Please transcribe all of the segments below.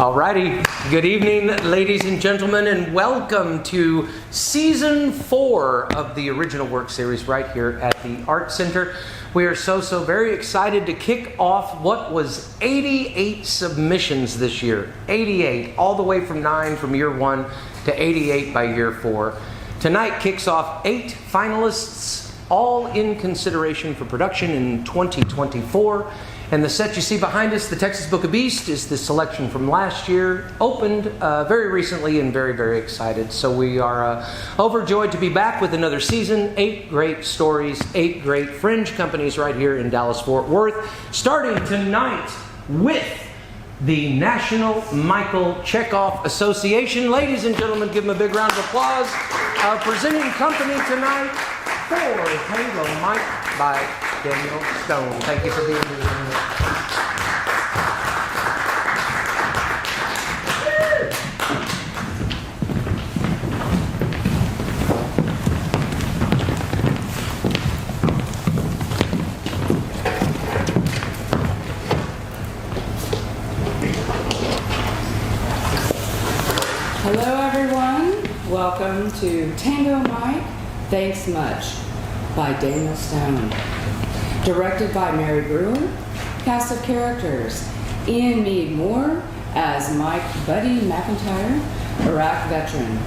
Alrighty, good evening, ladies and gentlemen, and welcome to Season 4 of the original work series right here at the Art Center. We are so very excited to kick off what was 88 submissions this year. 88, all the way from 9 from year 1 to 88 by year 4. Tonight kicks off 8 finalists, all in consideration for production in 2024. And the set you see behind us, the Texas Book of Beast, is the selection from last year. Opened very recently and very excited. So we are overjoyed to be back with another season. 8 great stories, 8 great fringe companies right here in Dallas-Fort Worth. Starting tonight with the National Michael Chekhov Association. Ladies and gentlemen, give them a big round of applause. Our presenting company tonight for Tango Mike by Daniel Stone. Thank you for being here. Hello everyone, welcome to Tango Mike, Thanks Much by Daniel Stone. Directed by Mary Brewer, cast of characters: Ian Meade Moore as Mike Buddy McIntyre, Iraq veteran;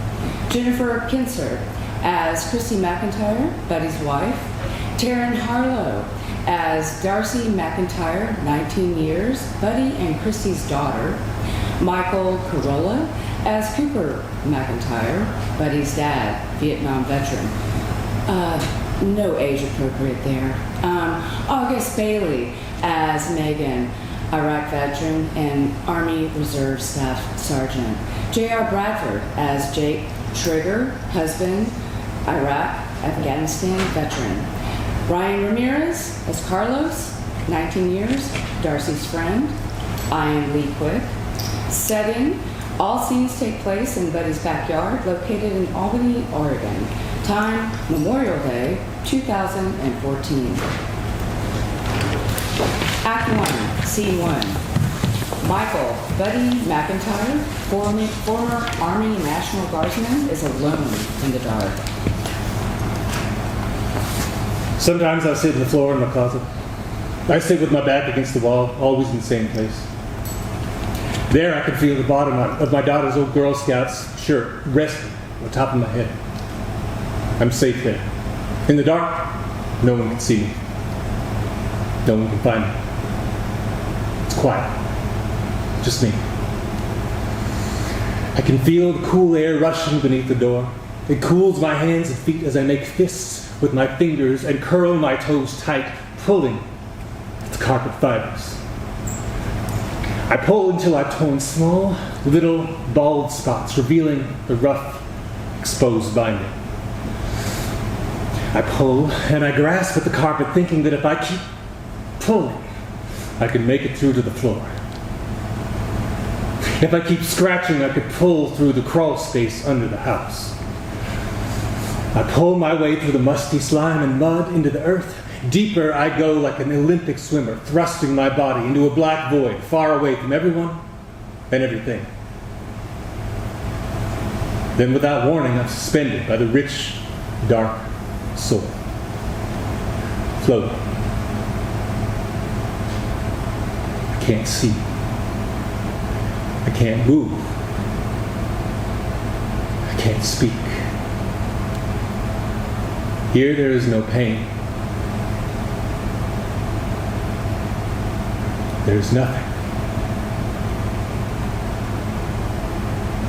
Jennifer Kinser as Christy McIntyre, Buddy's wife; Taryn Harlow as Darcy McIntyre, 19 years, Buddy and Christy's daughter; Michael Carolla as Cooper McIntyre, Buddy's dad, Vietnam veteran. No age appropriate there. August Bailey as Megan, Iraq veteran and Army Reserve Staff Sergeant. J.R. Bradford as Jake Trigger, husband, Iraq, Afghanistan veteran. Ryan Ramirez as Carlos, 19 years, Darcy's friend. I am Lee Quick. Setting: all scenes take place in Buddy's backyard, located in Albany, Oregon. Time: Memorial Day, 2014. Act 1, Scene 1. Michael Buddy McIntyre, former Army National Guardsman, is alone in the dark. Sometimes I sit on the floor in my closet. I sit with my back against the wall, always in the same place. There I can feel the bottom of my daughter's old Girl Scouts shirt resting on the top of my head. I'm safe there. In the dark, no one can see me. No one can find me. It's quiet. Just me. I can feel the cool air rushing beneath the door. It cools my hands and feet as I make fists with my fingers and curl my toes tight, pulling at the carpet fibers. I pull until I've torn small, little, bald spots, revealing the rough, exposed binding. I pull and I grasp at the carpet, thinking that if I keep pulling, I can make it through to the floor. If I keep scratching, I could pull through the crawl space under the house. I pull my way through the musty slime and mud into the earth. Deeper I go like an Olympic swimmer, thrusting my body into a black void, far away from everyone and everything. Then without warning, I'm suspended by the rich, dark soil. Floating. I can't see. I can't move. I can't speak. Here there is no pain. There is nothing.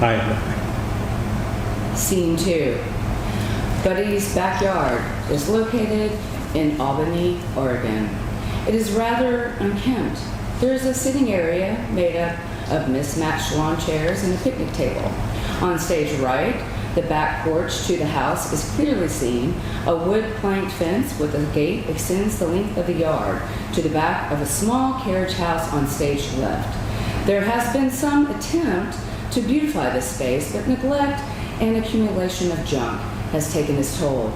I am nothing. Scene 2. Buddy's backyard is located in Albany, Oregon. It is rather unkempt. There is a sitting area made up of mismatched lawn chairs and a picnic table. On stage right, the back porch to the house is clearly seen. A wood planked fence with a gate extends the length of the yard to the back of a small carriage house on stage left. There has been some attempt to beautify this space, but neglect and accumulation of junk has taken its toll.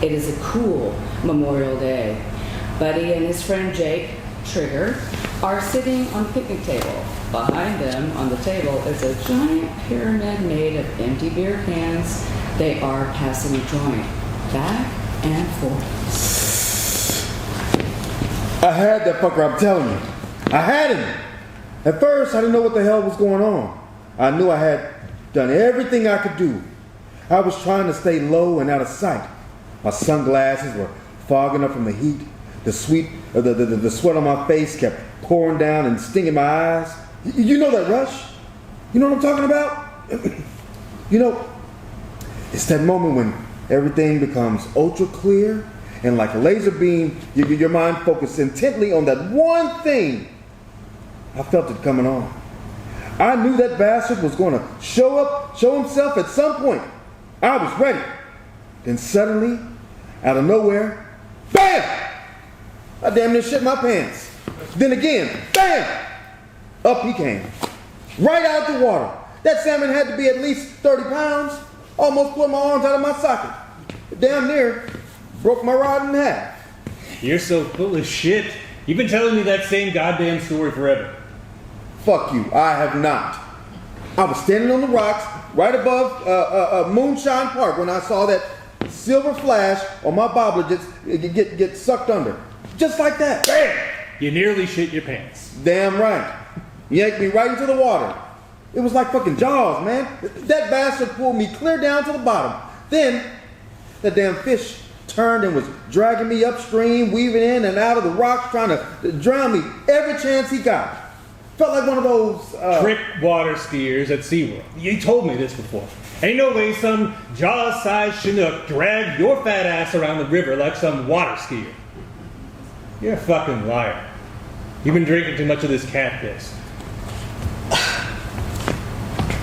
It is a cool Memorial Day. Buddy and his friend Jake Trigger are sitting on the picnic table. Behind them on the table is a giant pyramid made of empty beer cans. They are passing a joint back and forth. I had that fucker, I'm telling you. I had him. At first, I didn't know what the hell was going on. I knew I had done everything I could do. I was trying to stay low and out of sight. My sunglasses were fogging up from the heat. The sweat on my face kept pouring down and stinging my eyes. You know that rush? You know what I'm talking about? You know, it's that moment when everything becomes ultra clear and like a laser beam, your mind focused intently on that one thing. I felt it coming on. I knew that bastard was going to show himself at some point. I was ready. Then suddenly, out of nowhere, bam! I damn near shit my pants. Then again, bam! Up he came. Right out the water. That salmon had to be at least 30 pounds. Almost blew my arms out of my socket. Damn near broke my rod in half. You're so full of shit. You've been telling me that same goddamn story forever. Fuck you, I have not. I was standing on the rocks right above Moonshine Park when I saw that silver flash on my bobbler just get sucked under. Just like that. Bam! You nearly shit your pants. Damn right. Yanked me right into the water. It was like fucking Jaws, man. That bastard pulled me clear down to the bottom. Then, that damn fish turned and was dragging me upstream, weaving in and out of the rocks, trying to drown me every chance he got. Felt like one of those trick water skiers at SeaWorld. You told me this before. Ain't no way some Jaws-sized Chinook dragged your fat ass around the river like some water skier. You're a fucking liar. You've been drinking too much of this cat piss.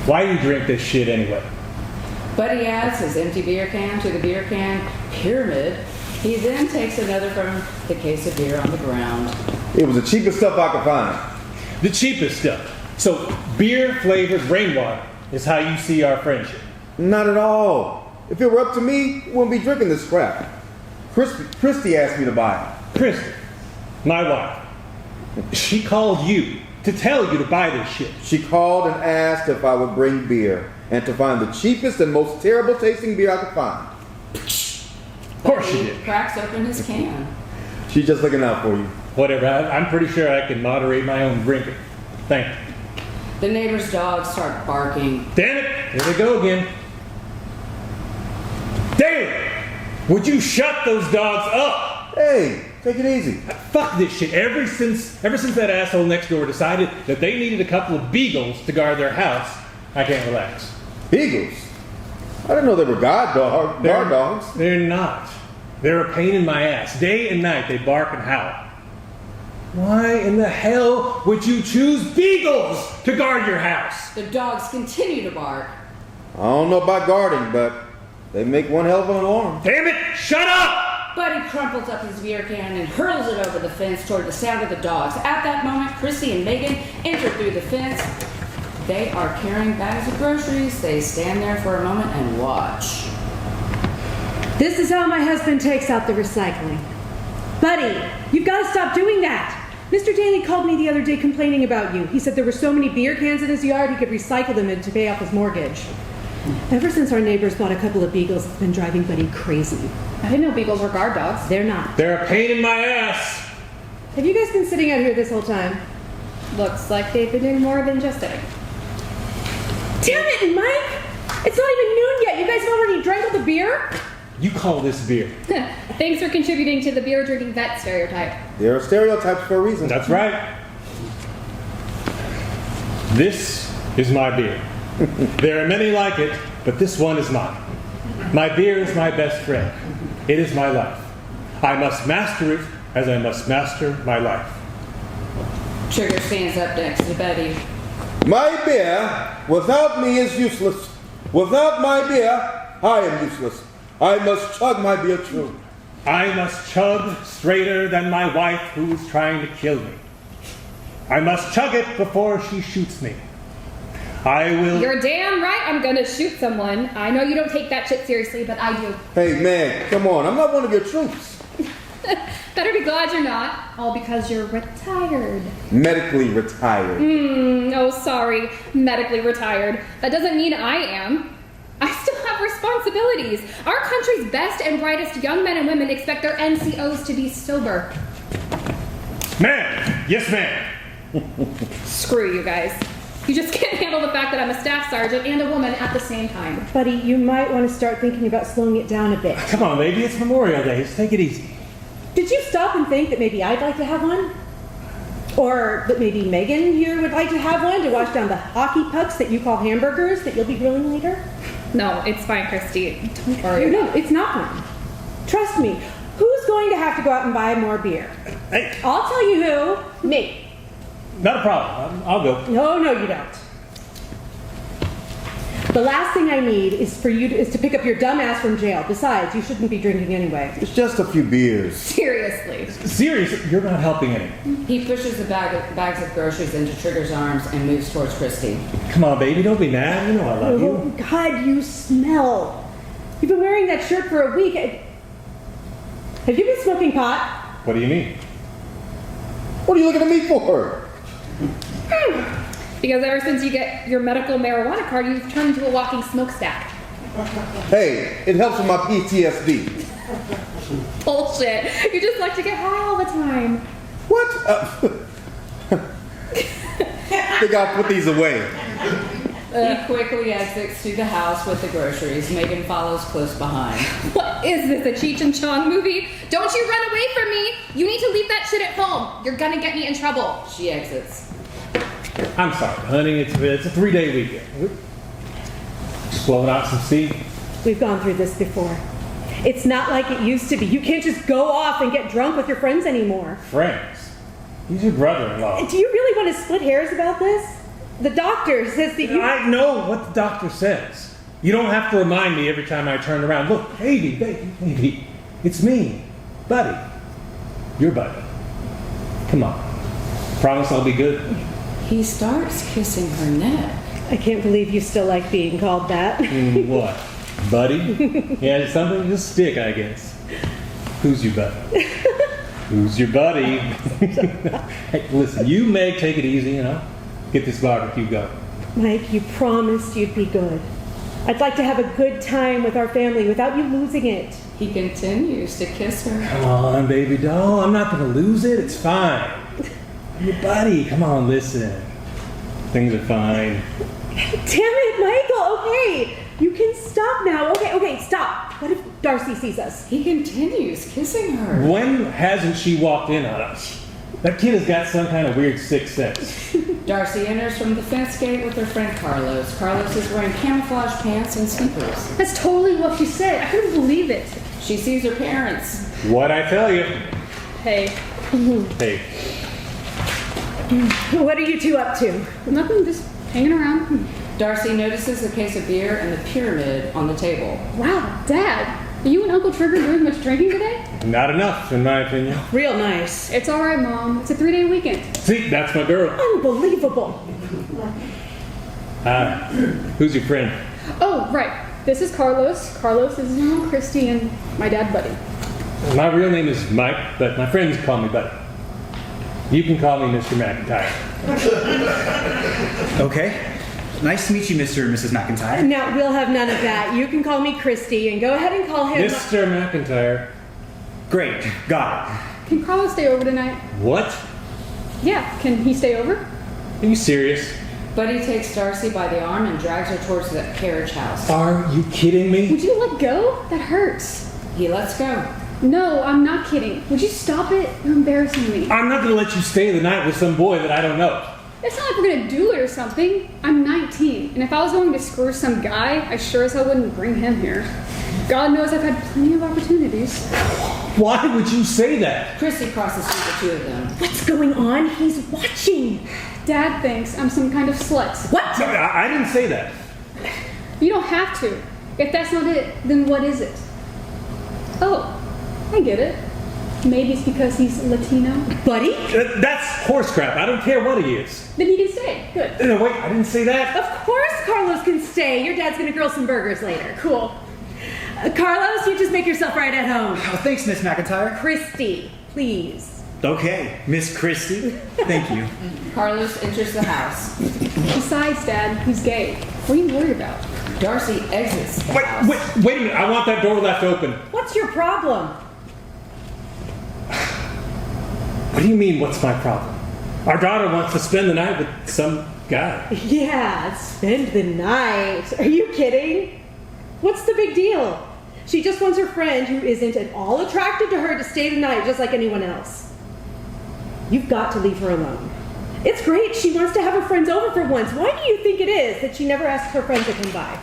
Why do you drink this shit anyway? Buddy adds his empty beer can to the beer can pyramid. He then takes another from the case of beer on the ground. It was the cheapest stuff I could find. The cheapest stuff. So, beer-flavored rainwater is how you see our friendship. Not at all. If it were up to me, we wouldn't be drinking this crap. Christy asked me to buy it. Christy, my wife, she called you to tell you to buy this shit. She called and asked if I would bring beer and to find the cheapest and most terrible tasting beer I could find. Of course she did. Cracks open his can. She's just looking out for you. Whatever, I'm pretty sure I can moderate my own drinking. Thank you. The neighbor's dogs start barking. Damn it! Here they go again. David! Would you shut those dogs up? Hey, take it easy. Fuck this shit. Ever since that asshole next door decided that they needed a couple of beagles to guard their house, I can't relax. Beagles? I didn't know they were guard dogs. They're not. They're a pain in my ass. Day and night they bark and howl. Why in the hell would you choose beagles to guard your house? The dogs continue to bark. I don't know about guarding, but they make one hell of an alarm. Damn it! Shut up! Buddy crumples up his beer can and hurls it over the fence toward the sound of the dogs. At that moment, Chrissy and Megan enter through the fence. They are carrying bags of groceries. They stand there for a moment and watch. This is how my husband takes out the recycling. Buddy, you've got to stop doing that. Mr. Daly called me the other day complaining about you. He said there were so many beer cans in his yard he could recycle them to pay off his mortgage. Ever since our neighbors bought a couple of beagles, it's been driving Buddy crazy. I didn't know beagles were guard dogs. They're not. They're a pain in my ass. Have you guys been sitting out here this whole time? Looks like they've been doing more than just sitting. Damn it, Mike! It's not even noon yet. You guys have already drank all the beer? You call this beer. Thanks for contributing to the beer drinking vet stereotype. There are stereotypes for a reason. That's right. This is my beer. There are many like it, but this one is mine. My beer is my best friend. It is my life. I must master it as I must master my life. Sugar stands up next to Betty. My beer, without me, is useless. Without my beer, I am useless. I must chug my beer too. I must chug straighter than my wife who is trying to kill me. I must chug it before she shoots me. I will... You're damn right I'm gonna shoot someone. I know you don't take that shit seriously, but I do. Hey man, come on, I'm not one of your troops. Better be glad you're not. All because you're retired. Medically retired. Oh, sorry. Medically retired. That doesn't mean I am. I still have responsibilities. Our country's best and brightest young men and women expect their NCOs to be sober. Ma'am! Yes, ma'am! Screw you guys. You just can't handle the fact that I'm a staff sergeant and a woman at the same time. Buddy, you might want to start thinking about slowing it down a bit. Come on, baby, it's Memorial Day. Just take it easy. Did you stop and think that maybe I'd like to have one? Or that maybe Megan here would like to have one to wash down the hockey pucks that you call hamburgers that you'll be grilling later? No, it's fine, Christy. Don't worry. No, it's not fine. Trust me. Who's going to have to go out and buy more beer? Hey, I'll tell you who. Me. not a problem. I'll go. No, you don't. The last thing I need is to pick up your dumb ass from jail. Besides, you shouldn't be drinking anyway. It's just a few beers. Seriously. Seriously, you're not helping any. He pushes the bags of groceries into Trigger's arms and moves towards Christy. Come on, baby, don't be mad. You know I love Oh, you. God, you smell. You've been wearing that shirt for a week. Have you been smoking pot? What do you mean? What are you looking at me for? Because ever since you get your medical marijuana card, you've turned into a walking smokestack. Hey, it helps with my PTSD. Bullshit. You just like to get high all the time. What? Think I'll put these away. He quickly exits to the house with the groceries. Megan follows close behind. What is this, a Cheech and Chong movie? Don't you run away from me! You need to leave that shit at home. You're gonna get me in trouble. She exits. I'm sorry, honey. It's a 3-day weekend. Just blowing out some steam. We've gone through this before. It's not like it used to be. You can't just go off and get drunk with your friends anymore. Friends. He's your brother-in-law. Do you really want to split hairs about this? The doctor says that you... I know what the doctor says. You don't have to remind me every time I turn around. Look, baby. It's me, Buddy. Your buddy. Come on. Promise I'll be good. He starts kissing her neck. I can't believe you still like being called that. What? Buddy? Yeah, something to stick, I guess. Who's your buddy? Who's your buddy? Hey, listen, you Meg, take it easy, Get this barbecue going. Mike, you promised you'd be good. I'd like to have a good time with our family without you losing it. He continues to kiss her. Come on, baby doll. I'm not going to lose it. It's fine. I'm your buddy. Come on, listen. Things are fine. Damn it, Michael. Okay, you can stop now. Okay, stop. What if Darcy sees us? He continues kissing her. When hasn't she walked in on us? That kid has got some kind of weird sixth sense. Darcy enters from the fence gate with her friend Carlos. Carlos is wearing camouflage pants and sneakers. That's totally what she said. I couldn't believe it. She sees her parents. What'd I tell you? Hey, Hey, What are you two up to? nothing, just hanging around. Darcy notices a case of beer and the pyramid on the table. Wow, Dad, are you and Uncle Trigger doing much drinking today? not enough, in my opinion. Real nice. It's all right, Mom. It's a 3-day weekend. See, that's my girl. Unbelievable. Who's your friend? Oh, right. This is Carlos. Carlos is his mom, Christy, and my dad, Buddy. My real name is Mike, but my friends call me Buddy. You can call me Mr. McIntyre. Okay. Nice to meet you, Mr. and Mrs. McIntyre. Now, we'll have none of that. You can call me Christy, and go ahead and call him... Mr. McIntyre. Great. Got it. Can Carlos stay over tonight? What? Yeah, can he stay over? Are you serious? Buddy takes Darcy by the arm and drags her towards the carriage house. Are you kidding me? Would you let go? That hurts. He lets go. No, I'm not kidding. Would you stop it? You're embarrassing me. I'm not going to let you stay the night with some boy that I don't know. It's not like we're gonna do it or something. I'm 19, and if I was going to screw some guy, I sure as hell wouldn't bring him here. God knows I've had plenty of opportunities. Why would you say that? Christy crosses through the two of them. What's going on? He's watching. Dad thinks I'm some kind of slut. What? I didn't say that. You don't have to. If that's not it, then what is it? Oh, I get it. Maybe it's because he's Latino. Buddy? That's horse crap. I don't care what he is. Then he can stay. Good. No, wait, I didn't say that. Of course Carlos can stay. Your dad's gonna grill some burgers later. Cool. Carlos, you just make yourself right at home. Oh, thanks, Miss McIntyre. Christy, please. Okay, Miss Christie. Thank you. Carlos enters the house. Besides, Dad, he's gay. What are you worried about? Darcy exits the house. Wait a minute. I want that door left open. What's your problem? What do you mean, what's my problem? Our daughter wants to spend the night with some guy. Yeah, spend the night. Are you kidding? What's the big deal? She just wants her friend who isn't at all attracted to her to stay the night just like anyone else. You've got to leave her alone. It's great. She wants to have her friends over for once. Why do you think it is that she never asks her friends to come by?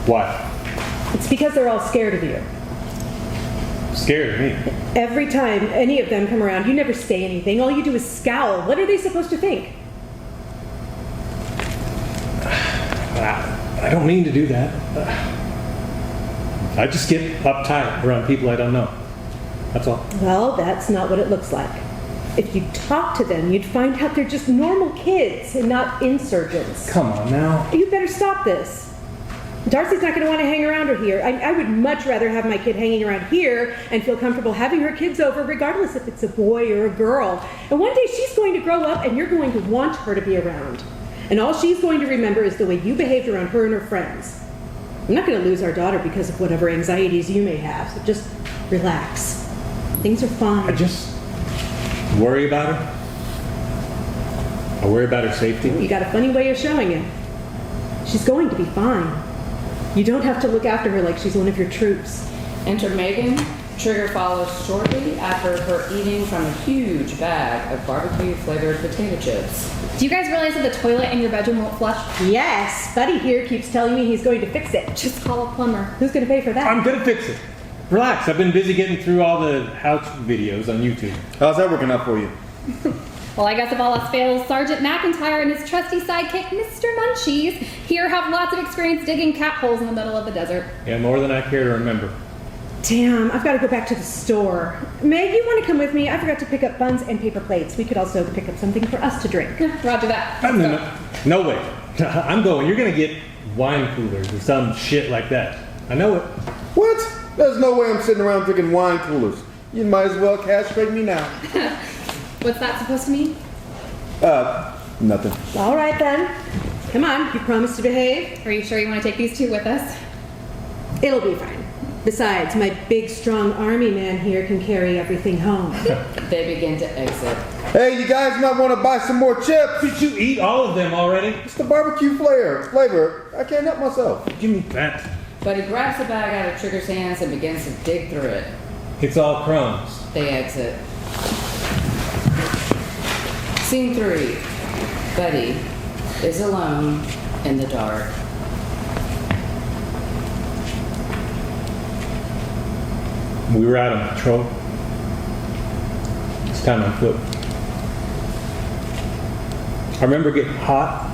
Why? It's because they're all scared of you. Scared of me. Every time any of them come around, you never say anything. All you do is scowl. What are they supposed to think? I don't mean to do that. I just get uptight around people I don't know. That's all. Well, that's not what it looks like. If you talk to them, you'd find out they're just normal kids and not insurgents. Come on now. You better stop this. Darcy's not going to want to hang around her here. I would much rather have my kid hanging around here and feel comfortable having her kids over, regardless if it's a boy or a girl. And one day she's going to grow up and you're going to want her to be around. And all she's going to remember is the way you behaved around her and her friends. I'm not going to lose our daughter because of whatever anxieties you may have, so just relax. Things are fine. I just worry about her. I worry about her safety. You got a funny way of showing it. She's going to be fine. You don't have to look after her like she's one of your troops. Enter Megan. Trigger follows shortly after her eating from a huge bag of barbecue-flavored potato chips. Do you guys realize that the toilet in your bedroom won't flush? Yes, Buddy here keeps telling me he's going to fix it. Just call a plumber. Who's going to pay for that? I'm gonna fix it. Relax. I've been busy getting through all the house videos on YouTube. How's that working out for you? Well, I guess if all else fails, Sergeant McIntyre and his trusty sidekick, Mr. Munchies, here have lots of experience digging cat holes in the middle of the desert. Yeah, more than I care to remember. Damn, I've got to go back to the store. Meg, you want to come with me? I forgot to pick up buns and paper plates. We could also pick up something for us to drink. Roger that. No way. I'm going. You're gonna get wine coolers or some shit like that. I know it. What? There's no way I'm sitting around drinking wine coolers. You might as well castrate me now. What's that supposed to mean? Nothing. All right then. Come on, you promised to behave? Are you sure you want to take these two with us? It'll be fine. Besides, my big, strong army man here can carry everything home. They begin to exit. Hey, you guys might want to buy some more chips. Did you eat all of them already? It's the barbecue flavor. I can't help myself. Give me that. But he grabs the bag out of Trigger's hands and begins to dig through it. It's all crumbs. They exit. Scene 3. Betty is alone in the dark. We were out on patrol. This time on foot. I remember getting hot.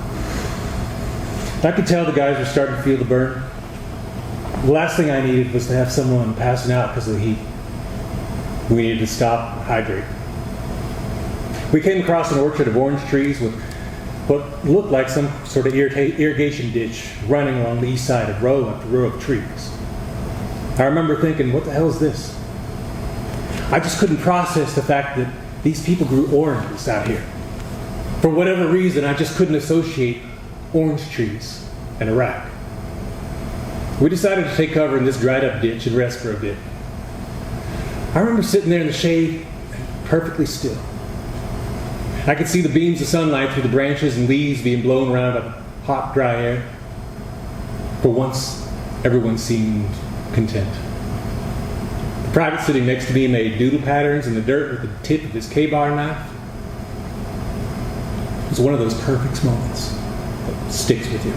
I could tell the guys were starting to feel the burn. The last thing I needed was to have someone passing out because of the heat. We needed to stop and hydrate. We came across an orchard of orange trees with what looked like some sort of irrigation ditch running along the east side of row after row of trees. I remember thinking, what the hell is this? I just couldn't process the fact that these people grew oranges out here. For whatever reason, I just couldn't associate orange trees and Iraq. We decided to take cover in this dried up ditch and rest for a bit. I remember sitting there in the shade, perfectly still. I could see the beams of sunlight through the branches and leaves being blown around by hot, dry air. For once, everyone seemed content. The private sitting next to me made doodle patterns in the dirt with the tip of his K-bar knife. It was one of those perfect moments that sticks with you.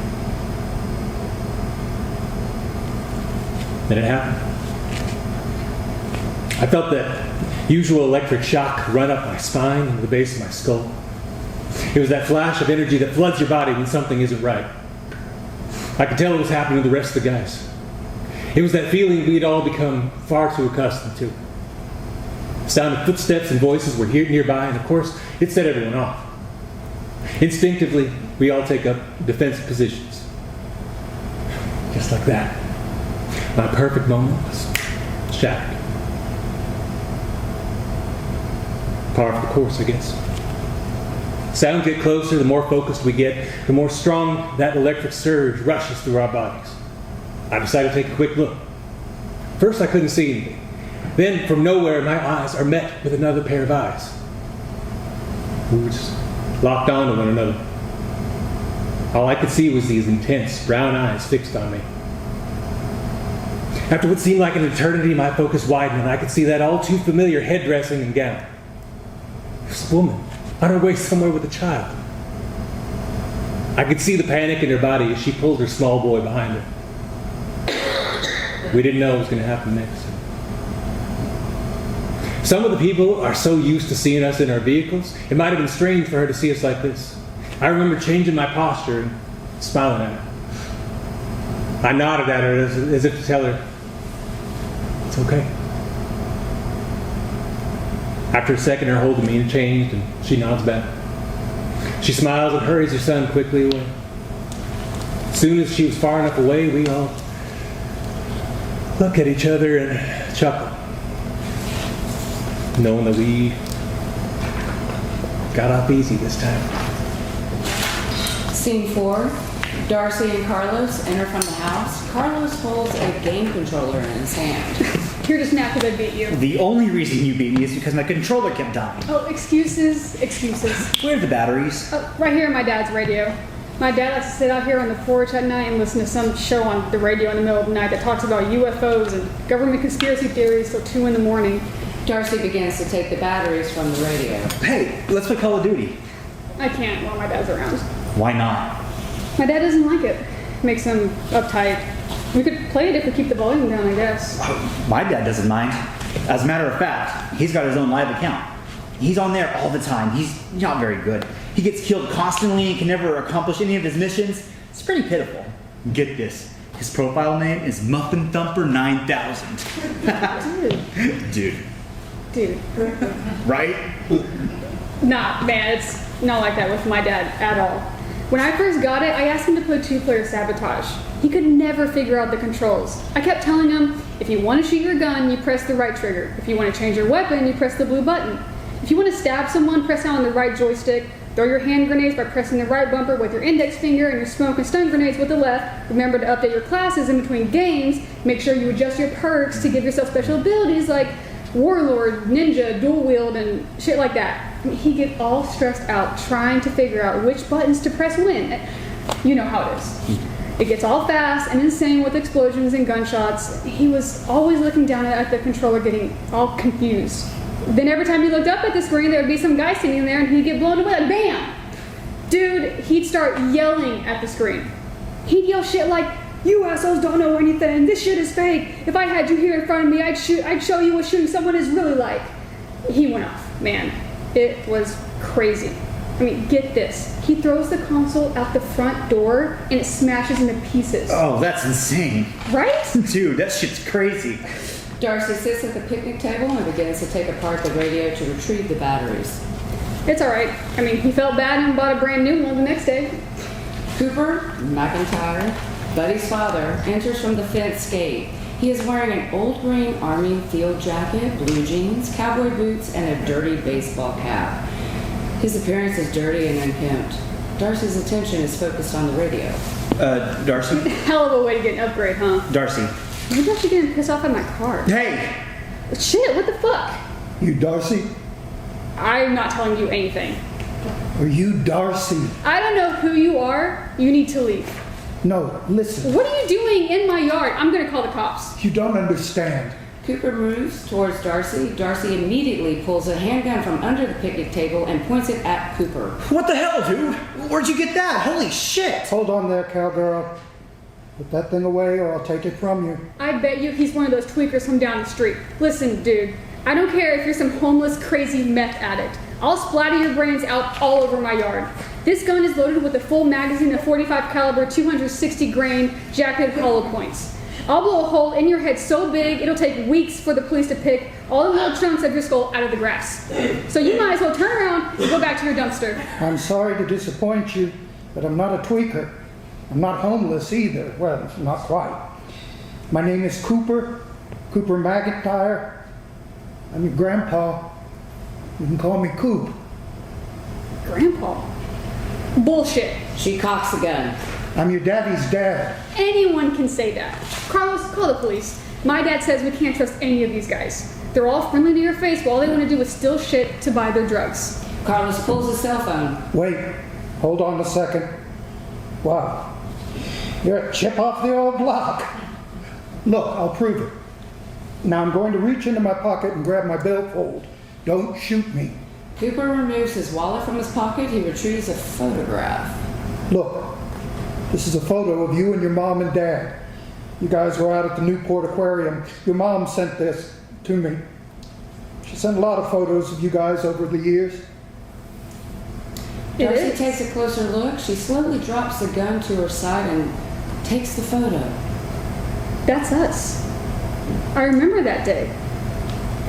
Then it happened. I felt that usual electric shock run up my spine into the base of my skull. It was that flash of energy that floods your body when something isn't right. I could tell it was happening to the rest of the guys. It was that feeling we'd all become far too accustomed to. The sound of footsteps and voices were here nearby, and of course, it set everyone off. Instinctively, we all take up defensive positions. Just like that. My perfect moment was shattered. Par for the course, I guess. Sounds get closer, the more focused we get, the more strong that electric surge rushes through our bodies. I decided to take a quick look. First, I couldn't see anything. Then, from nowhere, my eyes are met with another pair of eyes. We were just locked onto one another. All I could see was these intense brown eyes fixed on me. After what seemed like an eternity, my focus widened and I could see that all too familiar head dressing and gown. This woman on her way somewhere with a child. I could see the panic in her body as she pulled her small boy behind her. We didn't know what was going to happen next. Some of the people are so used to seeing us in our vehicles, it might have been strange for her to see us like this. I remember changing my posture and smiling at her. I nodded at her as if to tell her, it's okay. After a second, her hold of me changed and she nods back. She smiles and hurries her son quickly away. As soon as she was far enough away, we all look at each other and chuckle, knowing that we got off easy this time. Scene 4. Darcy and Carlos enter from the house. Carlos holds a game controller in his hand. You're just mad because I beat you. The only reason you beat me is because my controller kept dying. Oh, excuses. Where are the batteries? Oh, right here on my dad's radio. My dad likes to sit out here on the porch at night and listen to some show on the radio in the middle of the night that talks about UFOs and government conspiracy theories till 2 in the morning. Darcy begins to take the batteries from the radio. Hey, let's play Call of Duty. I can't while my dad's around. Why not? My dad doesn't like it. Makes him uptight. We could play it if we keep the volume down, I guess. My dad doesn't mind. As a matter of fact, he's got his own live account. He's on there all the time. He's not very good. He gets killed constantly and can never accomplish any of his missions. It's pretty pitiful. Get this. His profile name is Muffin Thumper 9000. Dude. Right? Nah, man, it's not like that with my dad at all. When I first got it, I asked him to play 2-player sabotage. He could never figure out the controls. I kept telling him, if you want to shoot your gun, you press the right trigger. If you want to change your weapon, you press the blue button. If you want to stab someone, press down on the right joystick. Throw your hand grenades by pressing the right bumper with your index finger and your smoke and stun grenades with the left. Remember to update your classes in between games. Make sure you adjust your perks to give yourself special abilities like Warlord, Ninja, Dual Wield, and shit like that. I mean, he'd get all stressed out trying to figure out which buttons to press when. You know how it is. It gets all fast and insane with explosions and gunshots. He was always looking down at the controller getting all confused. Then every time he looked up at the screen, there would be some guy sitting there and he'd get blown away like BAM! Dude, he'd start yelling at the screen. He'd yell shit like, you assholes don't know anything, this shit is fake. If I had you here in front of me, I'd show you what shooting someone is really like. He went off, man. It was crazy. I mean, get this. He throws the console out the front door and it smashes into pieces. Oh, that's insane. Right? Dude, that shit's crazy. Darcy sits at the picnic table and begins to take apart the radio to retrieve the batteries. It's alright. I mean, he felt bad and bought a brand new one the next day. Cooper McIntyre, Buddy's father, enters from the fence gate. He is wearing an old green Army field jacket, blue jeans, cowboy boots, and a dirty baseball cap. His appearance is dirty and unkempt. Darcy's attention is focused on the radio. Darcy? Hell of a way to get an upgrade, huh? Darcy. Maybe I should get pissed off at my car. Hey! Shit, what the fuck? You Darcy? I'm not telling you anything. Are you Darcy? I don't know who you are. You need to leave. No, listen. What are you doing in my yard? I'm gonna call the cops. You don't understand. Cooper moves towards Darcy. Darcy immediately pulls a handgun from under the picnic table and points it at Cooper. What the hell, dude? Where'd you get that? Holy shit! Hold on there, cowgirl. Put that thing away or I'll take it from you. I bet you he's one of those tweakers from down the street. Listen, dude, I don't care if you're some homeless, crazy meth addict. I'll splatter your brains out all over my yard. This gun is loaded with a full magazine of 45 caliber, 260 grain jacketed hollow points. I'll blow a hole in your head so big it'll take weeks for the police to pick all the little chunks of your skull out of the grass. So you might as well turn around and go back to your dumpster. I'm sorry to disappoint you, but I'm not a tweaker. I'm not homeless either. Well, not quite. My name is Cooper McIntyre. I'm your grandpa. You can call me Coop. Grandpa. Bullshit. She cocks the gun. I'm your daddy's dad. Anyone can say that. Carlos, call the police. My dad says we can't trust any of these guys. They're all friendly to your face, but all they want to do is steal shit to buy their drugs. Carlos pulls his cell phone. Wait, hold on a second. Wow, you're a chip off the old block. Look, I'll prove it. Now I'm going to reach into my pocket and grab my billfold. Don't shoot me. Cooper removes his wallet from his pocket. He retrieves a photograph. Look, this is a photo of you and your mom and dad. You guys were out at the Newport Aquarium. Your mom sent this to me. She sent a lot of photos of you guys over the years. It Darcy is. takes a closer look. She slowly drops the gun to her side and takes the photo. That's us. I remember that day.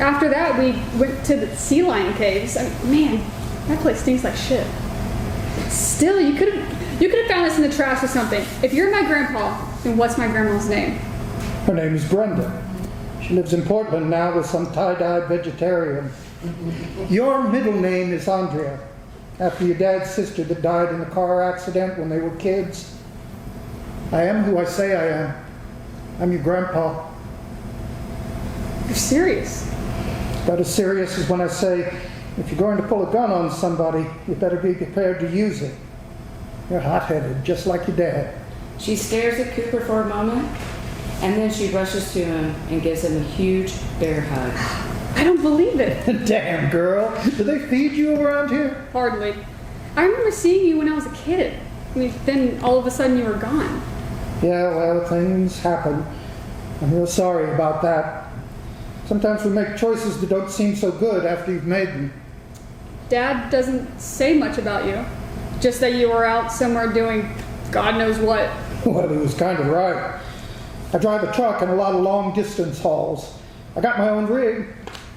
After that, we went to the sea lion caves. Man, that place stinks like shit. Still, you could have found us in the trash or something. If you're my grandpa, then what's my grandma's name? Her name is Brenda. She lives in Portland now with some tie-dyed vegetarian. Your middle name is Andrea, after your dad's sister that died in a car accident when they were kids. I am who I say I am. I'm your grandpa. You're serious? About as serious as when I say, if you're going to pull a gun on somebody, you better be prepared to use it. You're hot-headed, just like your dad. She stares at Cooper for a moment, and then she rushes to him and gives him a huge bear hug. I don't believe it. Damn, girl. Do they feed you around here? Hardly. I remember seeing you when I was a kid. Then all of a sudden you were gone. Yeah, well, things happen. I'm real sorry about that. Sometimes we make choices that don't seem so good after you've made them. Dad doesn't say much about you. Just that you were out somewhere doing God knows what. Well, he was kind of right. I drive a truck and a lot of long-distance hauls. I got my own rig.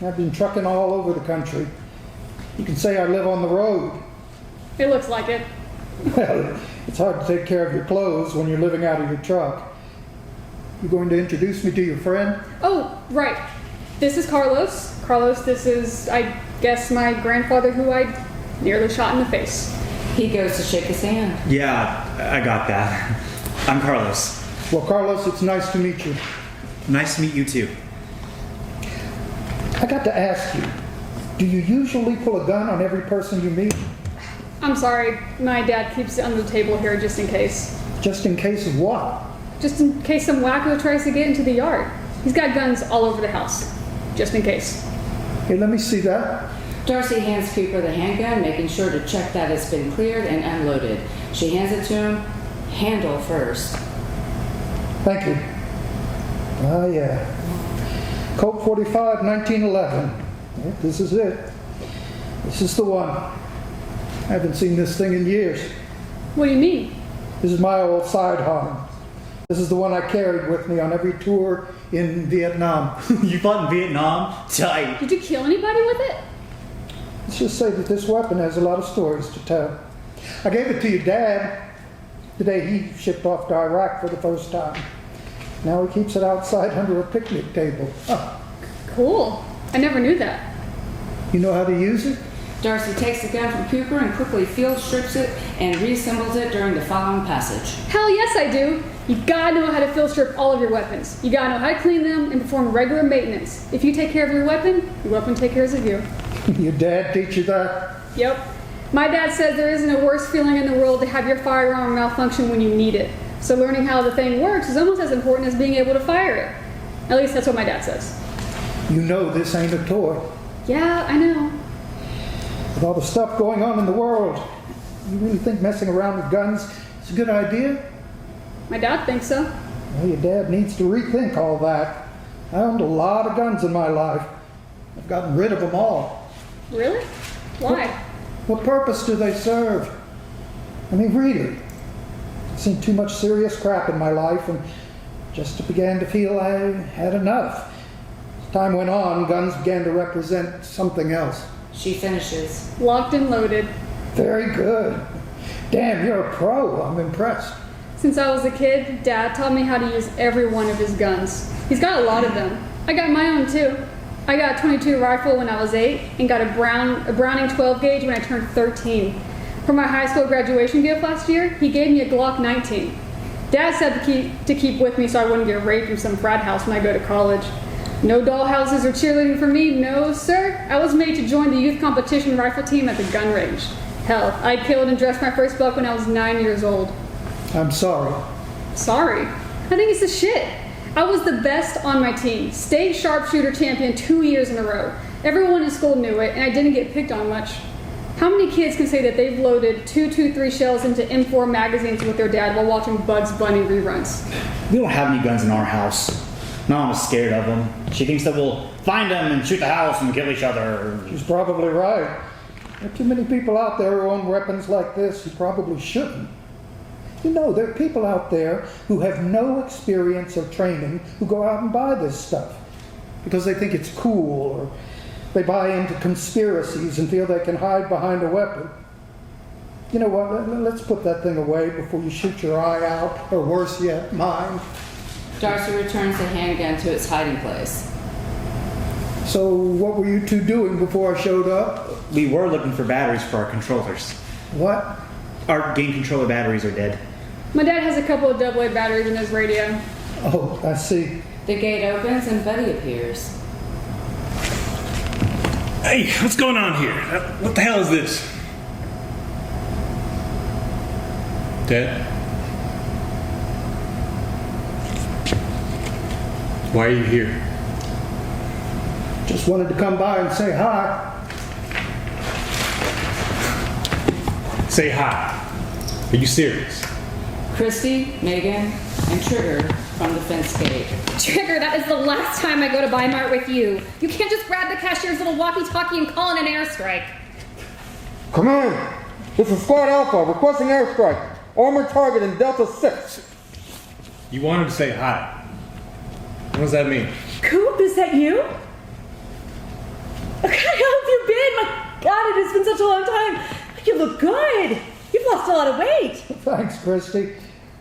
I've been trucking all over the country. You can say I live on the road. It looks like it. Well, it's hard to take care of your clothes when you're living out of your truck. You going to introduce me to your friend? Oh, right. This is Carlos. Carlos, this is, I guess, my grandfather who I nearly shot in the face. He goes to shake his hand. Yeah, I got that. I'm Carlos. Well, Carlos, it's nice to meet you. Nice to meet you too. I got to ask you, do you usually pull a gun on every person you meet? I'm sorry. My dad keeps it under the table here just in case. Just in case of what? Just in case some wacko tries to get into the yard. He's got guns all over the house. Just in case. Hey, let me see that. Darcy hands Cooper the handgun, making sure to check that it's been cleared and unloaded. She hands it to him, handle first. Thank you. Ah, yeah. Colt 45, 1911. Yeah, this is it. This is the one. I haven't seen this thing in years. What do you mean? This is my old sidearm. This is the one I carried with me on every tour in Vietnam. You fought in Vietnam? Tight. Did you kill anybody with it? Let's just say that this weapon has a lot of stories to tell. I gave it to your dad the day he shipped off to Iraq for the first time. Now he keeps it outside under a picnic table. Huh. Cool. I never knew that. You know how to use it? Darcy takes the gun from Cooper and quickly field strips it and reassembles it during the following passage. Hell yes I do. You gotta know how to field strip all of your weapons. You gotta know how to clean them and perform regular maintenance. If you take care of your weapon takes care of you. Your dad teach you that? Yep. My dad says there isn't a worse feeling in the world to have your firearm malfunction when you need it. So learning how the thing works is almost as important as being able to fire it. At least that's what my dad says. You know this ain't a toy. Yeah, I know. With all the stuff going on in the world, you really think messing around with guns is a good idea? My dad thinks so. Well, your dad needs to rethink all that. I owned a lot of guns in my life. I've gotten rid of them all. Really? Why? What purpose do they serve? I mean, really. I've seen too much serious crap in my life and just began to feel I had enough. As time went on, guns began to represent something else. She finishes. Locked and loaded. Very good. Damn, you're a pro. I'm impressed. Since I was a kid, Dad taught me how to use every one of his guns. He's got a lot of them. I got my own too. I got a .22 rifle when I was 8 and got a Browning 12 gauge when I turned 13. For my high school graduation gift last year, he gave me a Glock 19. Dad said to keep with me so I wouldn't get raped in some frat house when I go to college. No dollhouses or cheerleading for me, no sir. I was made to join the youth competition rifle team at the gun range. Hell, I killed and dressed my first buck when I was 9 years old. I'm sorry. Sorry? I think it's the shit. I was the best on my team. State sharpshooter champion 2 years in a row. Everyone in school knew it, and I didn't get picked on much. How many kids can say that they've loaded 223 shells into M4 magazines with their dad while watching Bugs Bunny reruns? We don't have any guns in our house. Mom is scared of them. She thinks that we'll find them and shoot the house and kill each other. She's probably right. There are too many people out there who own weapons like this who probably shouldn't. You know, there are people out there who have no experience or training who go out and buy this stuff because they think it's cool, or they buy into conspiracies and feel they can hide behind a weapon. You know what, let's put that thing away before you shoot your eye out, or worse yet, mine. Darcy returns the handgun to its hiding place. So what were you two doing before I showed up? We were looking for batteries for our controllers. What? Our game controller batteries are dead. My dad has a couple of AA batteries in his radio. Oh, I see. The gate opens and Buddy appears. Hey, what's going on here? What the hell is this? Dad? Why are you here? Just wanted to come by and say hi. Say hi. Are you serious? Christy, Megan, and Trigger from the fence gate. Trigger, that is the last time I go to Bi-Mart with you. You can't just grab the cashier's little walkie-talkie and call in an airstrike. Come in. This is Squad Alpha requesting airstrike. Armored target in Delta 6. You wanted to say hi. What does that mean? Coop, is that you? How have you been? My God, it has been such a long time. You look good. You've lost a lot of weight. Thanks, Christy.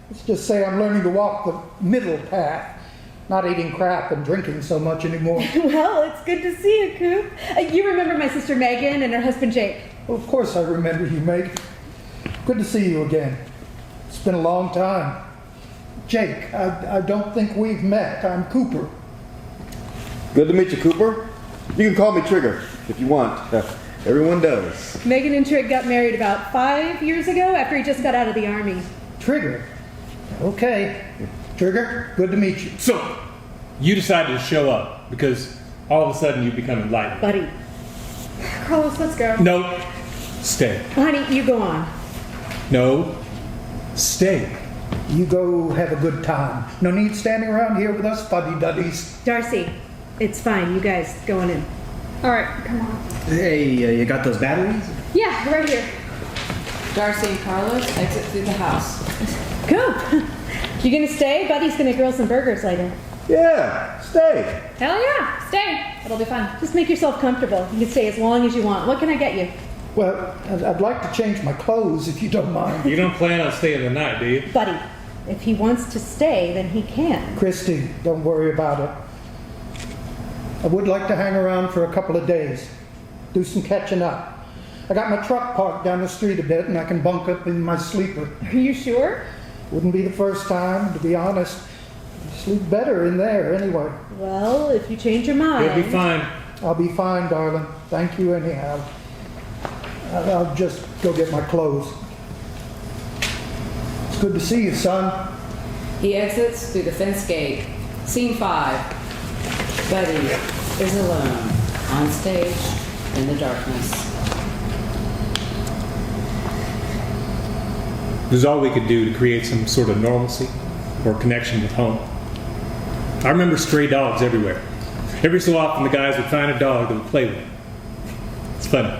Let's just say I'm learning to walk the middle path, not eating crap and drinking so much anymore. Well, it's good to see you, Coop. You remember my sister Megan and her husband Jake? Well, of course I remember you, Meg. Good to see you again. It's been a long time. Jake, I don't think we've met. I'm Cooper. Good to meet you, Cooper. You can call me Trigger if you want. Everyone does. Megan and Trig got married about 5 years ago after he just got out of the army. Trigger? Okay. Trigger, good to meet you. So, you decided to show up because all of a sudden you become enlightened. Buddy. Carlos, let's go. No, stay. Honey, you go on. No, stay. You go have a good time. No need standing around here with us fuddy-duddies. Darcy, it's fine. You guys going in. All right, come on. Hey, you got those batteries? Yeah, right here. Darcy and Carlos exit through the house. Coop. You gonna stay? Buddy's gonna grill some burgers later. Yeah, stay. Hell yeah, stay. It'll be fun. Just make yourself comfortable. You can stay as long as you want. What can I get you? Well, I'd like to change my clothes if you don't mind. You don't plan on staying the night, do you? Buddy, if he wants to stay, then he can. Christy, don't worry about it. I would like to hang around for a couple of days. Do some catching up. I got my truck parked down the street a bit and I can bunk up in my sleeper. Are you sure? Wouldn't be the first time, to be honest. I sleep better in there anyway. Well, if you change your mind. You'll be fine. I'll be fine, darling. Thank you anyhow. I'll just go get my clothes. It's good to see you, son. He exits through the fence gate. Scene 5. Buddy is alone on stage in the darkness. It was all we could do to create some sort of normalcy or connection with home. I remember stray dogs everywhere. Every so often the guys would find a dog that would play with. It's funny.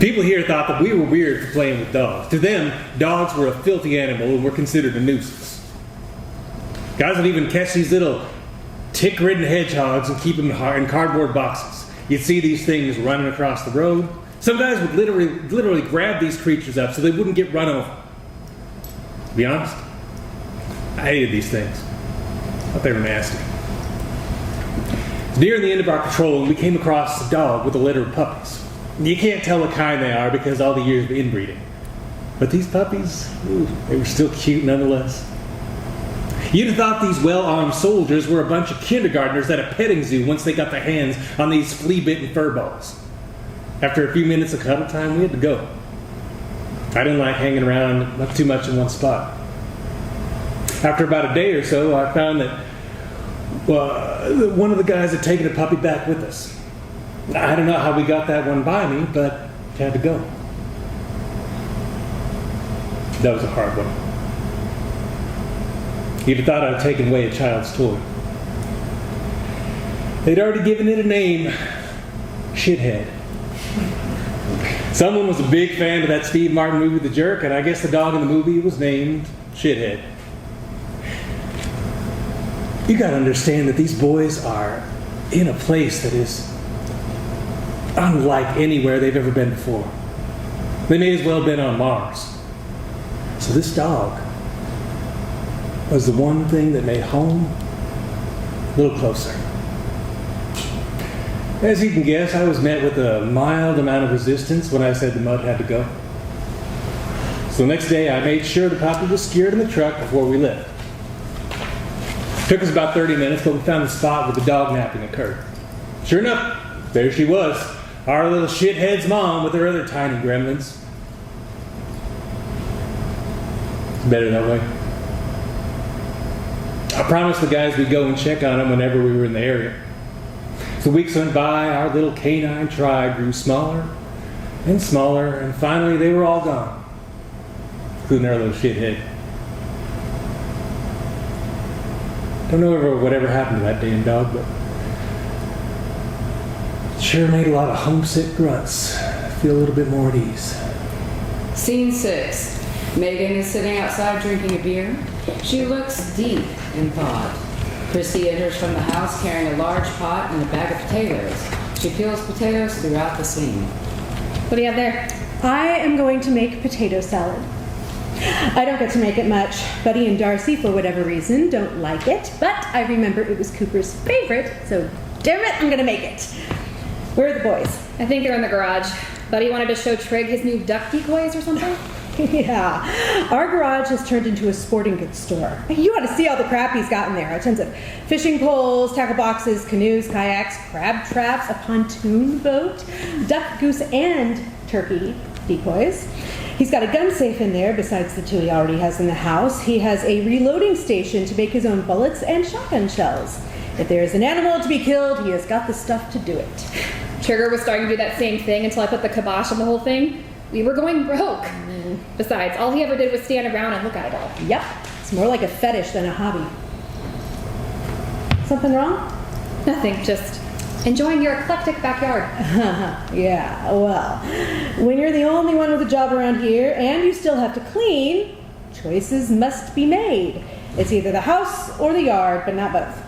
People here thought that we were weird for playing with dogs. To them, dogs were a filthy animal and were considered a nuisance. Guys would even catch these little tick-ridden hedgehogs and keep them in cardboard boxes. You'd see these things running across the road. Some guys would literally grab these creatures up so they wouldn't get run over. To be honest, I hated these things. I thought they were nasty. Near the end of our patrol, we came across a dog with a litter of puppies. You can't tell what kind they are because all the years of inbreeding. But these puppies, they were still cute nonetheless. You'd have thought these well-armed soldiers were a bunch of kindergartners at a petting zoo once they got their hands on these flea-bitten fur balls. After a few minutes of cuddle time, we had to go. I didn't like hanging around too much in one spot. After about a day or so, I found that one of the guys had taken a puppy back with us. I don't know how we got that one by me, but had to go. That was a hard one. You'd have thought I'd taken away a child's toy. They'd already given it a name, Shithead. Someone was a big fan of that Steve Martin movie, The Jerk, and I guess the dog in the movie was named Shithead. You gotta understand that these boys are in a place that is unlike anywhere they've ever been before. They may as well have been on Mars. So this dog was the one thing that made home a little closer. As you can guess, I was met with a mild amount of resistance when I said the mud had to go. So the next day I made sure the puppy was secured in the truck before we left. It took us about 30 minutes, but we found the spot where the dog napping occurred. Sure enough, there she was, our little shithead's mom with her other tiny gremlins. It's better that way. I promised the guys we'd go and check on them whenever we were in the area. So weeks went by, our little canine tribe grew smaller and smaller, and finally they were all gone, including our little shithead. Don't know whatever happened to that damn dog, but it sure made a lot of homesick grunts feel a little bit more at ease. Scene 6. Megan is sitting outside drinking a beer. She looks deep in thought. Christy enters from the house carrying a large pot and a bag of potatoes. She peels potatoes throughout the scene. What do you have there? I am going to make potato salad. I don't get to make it much. Buddy and Darcy, for whatever reason, don't like it, but I remember it was Cooper's favorite, so damn it, I'm gonna make it. Where are the boys? I think they're in the garage. Buddy wanted to show Trig his new duck decoys or something. Yeah, our garage has turned into a sporting goods store. You ought to see all the crap he's got in there. Tons of fishing poles, tackle boxes, canoes, kayaks, crab traps, a pontoon boat, duck, goose, and turkey decoys. He's got a gun safe in there besides the two he already has in the house. He has a reloading station to make his own bullets and shotgun shells. If there is an animal to be killed, he has got the stuff to do it. Trigger was starting to do that same thing until I put the kibosh on the whole thing. We were going broke. Besides, all he ever did was stand around and look at it all. Yep, it's more like a fetish than a hobby. Something wrong? Nothing, just enjoying your eclectic backyard. Yeah, well, when you're the only one with a job around here and you still have to clean, choices must be made. It's either the house or the yard, but not both.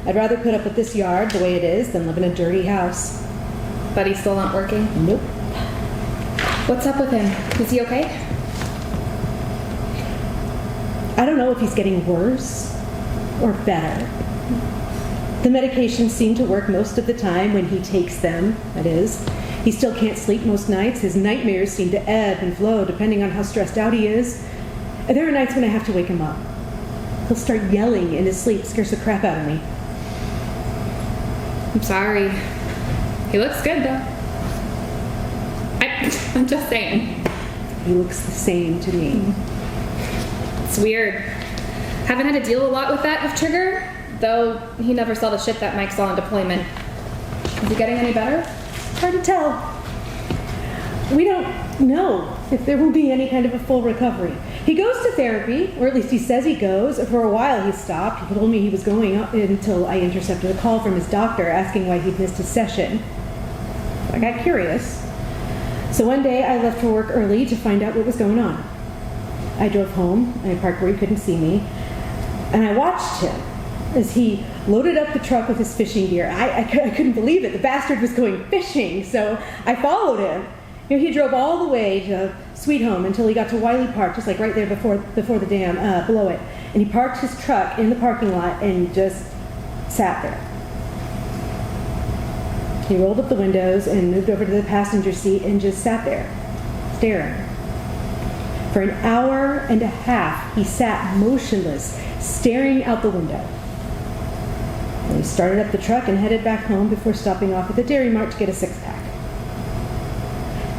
I'd rather put up with this yard the way it is than live in a dirty house. Buddy's still not working? Nope. What's up with him? Is he okay? I don't know if he's getting worse or better. The medications seem to work most of the time when he takes them, that is. He still can't sleep most nights. His nightmares seem to ebb and flow depending on how stressed out he is. And there are nights when I have to wake him up. He'll start yelling in his sleep, scares the crap out of me. I'm sorry. He looks good though. I'm just saying. He looks the same to me. It's weird. Haven't had to deal a lot with that with Trigger, though he never saw the shit that Mike saw in deployment. Is he getting any better? Hard to tell. We don't know if there will be any kind of a full recovery. He goes to therapy, or at least he says he goes. For a while he stopped. He told me he was going until I intercepted a call from his doctor asking why he'd missed his session. I got curious. So one day I left for work early to find out what was going on. I drove home, I parked where he couldn't see me, and I watched him as he loaded up the truck with his fishing gear. I couldn't believe it. The bastard was going fishing, so I followed him. You know, he drove all the way to Sweet Home until he got to Wiley Park, just like right there before the dam, below it. and he parked his truck in the parking lot and just sat there. He rolled up the windows and moved over to the passenger seat and just sat there, staring. For an hour and a half, he sat motionless, staring out the window. And he started up the truck and headed back home before stopping off at the Dairy Mart to get a six-pack.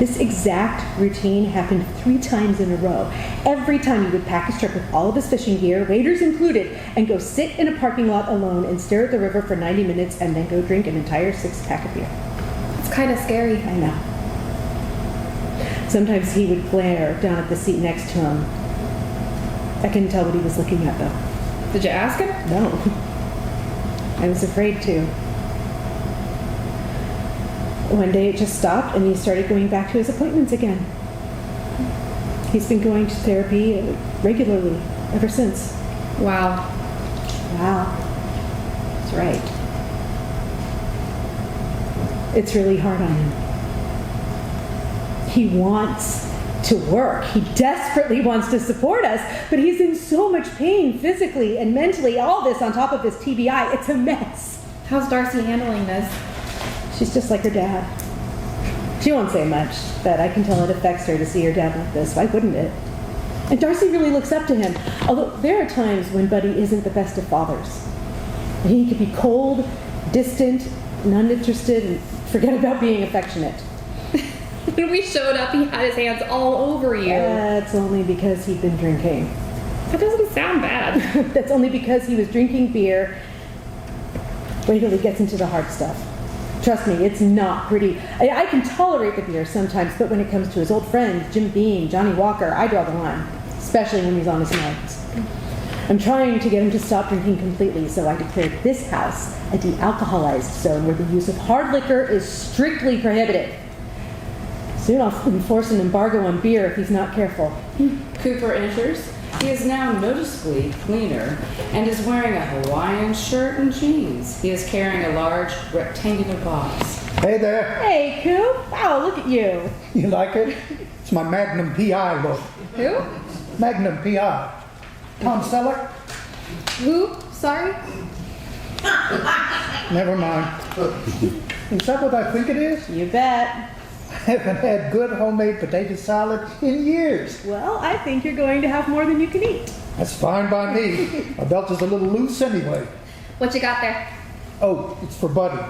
This exact routine happened 3 times in a row. Every time he would pack his truck with all of his fishing gear, waders included, and go sit in a parking lot alone and stare at the river for 90 minutes and then go drink an entire 6-pack of beer. It's kind of scary. I know. Sometimes he would glare down at the seat next to him. I couldn't tell what he was looking at, though. Did you ask him? No. I was afraid to. One day it just stopped and he started going back to his appointments again. He's been going to therapy regularly ever since. Wow. Wow. That's right. It's really hard on him. He wants to work. He desperately wants to support us, but he's in so much pain physically and mentally, all this on top of his TBI. It's a mess. How's Darcy handling this? She's just like her dad. She won't say much, but I can tell it affects her to see her dad like this. Why wouldn't it? And Darcy really looks up to him, although there are times when Buddy isn't the best of fathers. He could be cold, distant, and uninterested, and forget about being affectionate. When we showed up, he had his hands all over you. That's only because he'd been drinking. That doesn't sound bad. That's only because he was drinking beer. Wait till he gets into the hard stuff. Trust me, it's not pretty. I can tolerate the beer sometimes, but when it comes to his old friends, Jim Beam, Johnny Walker, I draw the line, especially when he's on his meds. I'm trying to get him to stop drinking completely, so I declared this house a de-alcoholized zone where the use of hard liquor is strictly prohibited. Soon I'll enforce an embargo on beer if he's not careful. Cooper enters. He is now noticeably cleaner and is wearing a Hawaiian shirt and jeans. He is carrying a large rectangular box. Hey there. Hey, Coop. Wow, look at you. You like it? It's my Magnum PI look. Who? Magnum PI. Tom Selleck? Who? Sorry? Never mind. Is that what I think it is? You bet. I haven't had good homemade potato salad in years. Well, I think you're going to have more than you can eat. That's fine by me. My belt is a little loose anyway. What you got there? Oh, it's for Buddy.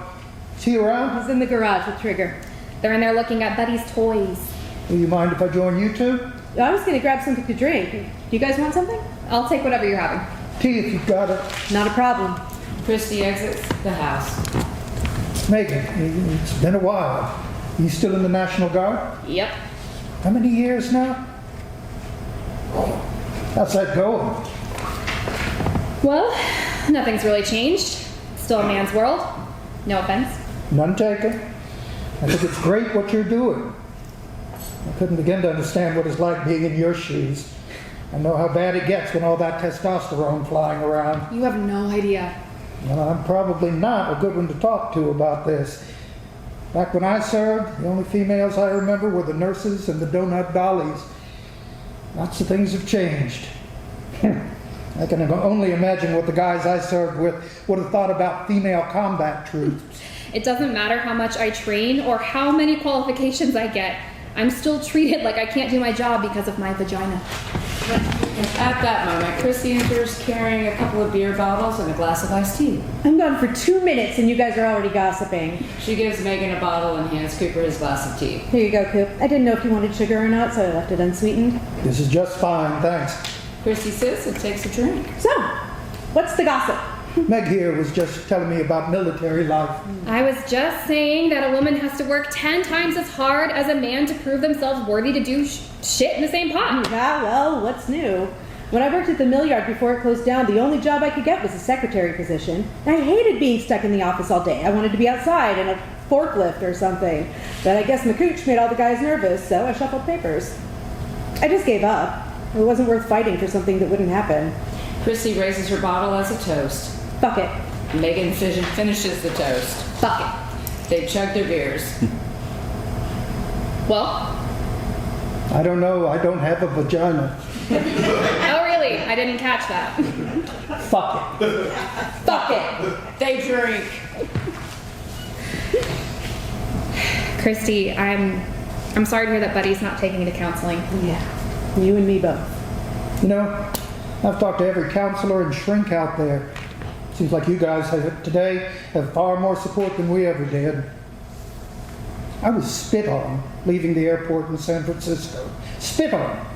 Is he around? He's in the garage with Trigger. They're in there looking at Buddy's toys. Will you mind if I join you two? I was going to grab something to drink. Do you guys want something? I'll take whatever you're having. Tea if you've got it. Not a problem. Christy exits the house. Megan, it's been a while. You still in the National Guard? Yep. How many years now? How's that going? Well, nothing's really changed. Still a man's world. No offense. None taken. I think it's great what you're doing. I couldn't begin to understand what it's like being in your shoes. I know how bad it gets when all that testosterone flying around. You have no idea. Well, I'm probably not a good one to talk to about this. Back when I served, the only females I remember were the nurses and the donut dollies. Lots of things have changed. I can only imagine what the guys I served with would have thought about female combat troops. It doesn't matter how much I train or how many qualifications I get. I'm still treated like I can't do my job because of my vagina. At that moment, Christy enters carrying a couple of beer bottles and a glass of iced tea. I'm gone for 2 minutes and you guys are already gossiping. She gives Megan a bottle and hands Cooper his glass of tea. Here you go, Coop. I didn't know if you wanted sugar or not, so I left it unsweetened. This is just fine, thanks. Christy sits and takes a drink. So, what's the gossip? Meg here was just telling me about military life. I was just saying that a woman has to work 10 times as hard as a man to prove themselves worthy to do shit in the same pot. Yeah, well, what's new? When I worked at the mill yard before it closed down, the only job I could get was a secretary position. I hated being stuck in the office all day. I wanted to be outside in a forklift or something. But I guess McCooch made all the guys nervous, so I shuffled papers. I just gave up. It wasn't worth fighting for something that wouldn't happen. Christy raises her bottle as a toast. Fuck it. Megan finishes the toast. Fuck it. They chug their beers. Well? I don't know, I don't have a vagina. Oh, really? I didn't catch that. Fuck it. Fuck it. They drink. Christy, I'm sorry to hear that Buddy's not taking you to counseling. Yeah, you and me both. You know, I've talked to every counselor and shrink out there. Seems like you guys today have far more support than we ever did. I was spit on leaving the airport in San Francisco. Spit on.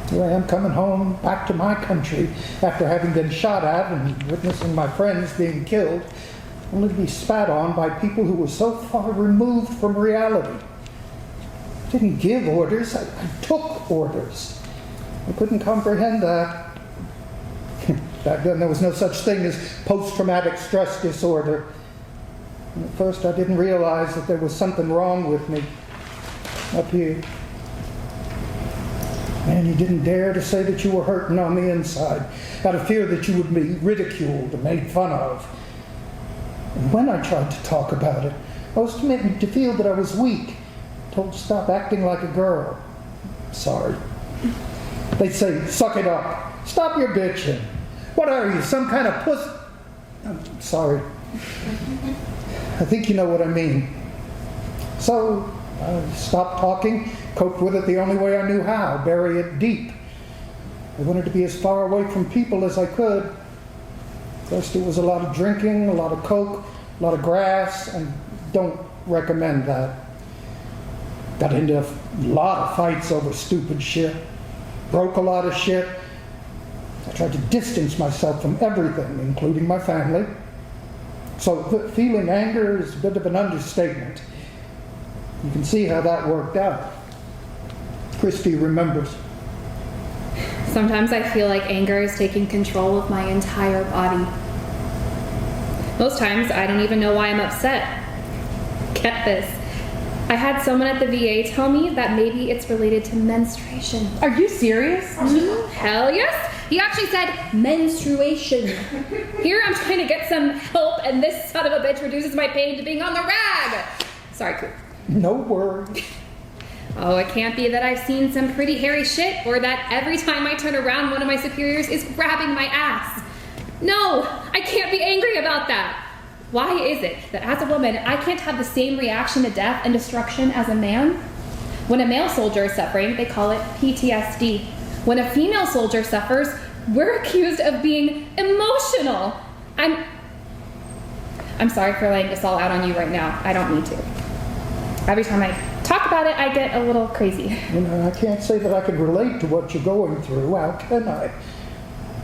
Here I am coming home back to my country after having been shot at and witnessing my friends being killed, only to be spat on by people who were so far removed from reality. I didn't give orders, I took orders. I couldn't comprehend that. Back then there was no such thing as post-traumatic stress disorder. And at first I didn't realize that there was something wrong with me up here. Man, you didn't dare to say that you were hurting on the inside, out of fear that you would be ridiculed and made fun of. And when I tried to talk about it, I was made to feel that I was weak, told to stop acting like a girl. Sorry. They'd say, suck it up, stop your bitching. What are you, some kind of puss? I'm sorry. I think you know what I mean. So I stopped talking, coped with it the only way I knew how, bury it deep. I wanted to be as far away from people as I could. First it was a lot of drinking, a lot of coke, a lot of grass, and don't recommend that. Got into a lot of fights over stupid shit. Broke a lot of shit. I tried to distance myself from everything, including my family. So feeling anger is a bit of an understatement. You can see how that worked out. Christy remembers. Sometimes I feel like anger is taking control of my entire body. Most times I don't even know why I'm upset. Get this. I had someone at the VA tell me that maybe it's related to menstruation. Are you serious? Hell yes. He actually said menstruation. Here I'm trying to get some help and this son of a bitch reduces my pain to being on the rag. Sorry, Coop. No worries. Oh, it can't be that I've seen some pretty hairy shit or that every time I turn around one of my superiors is grabbing my ass. No, I can't be angry about that. Why is it that as a woman, I can't have the same reaction to death and destruction as a man? When a male soldier is suffering, they call it PTSD. When a female soldier suffers, we're accused of being emotional. I'm sorry for laying this all out on you right now. I don't need to. Every time I talk about it, I get a little crazy. You know, I can't say that I can relate to what you're going through. How can I?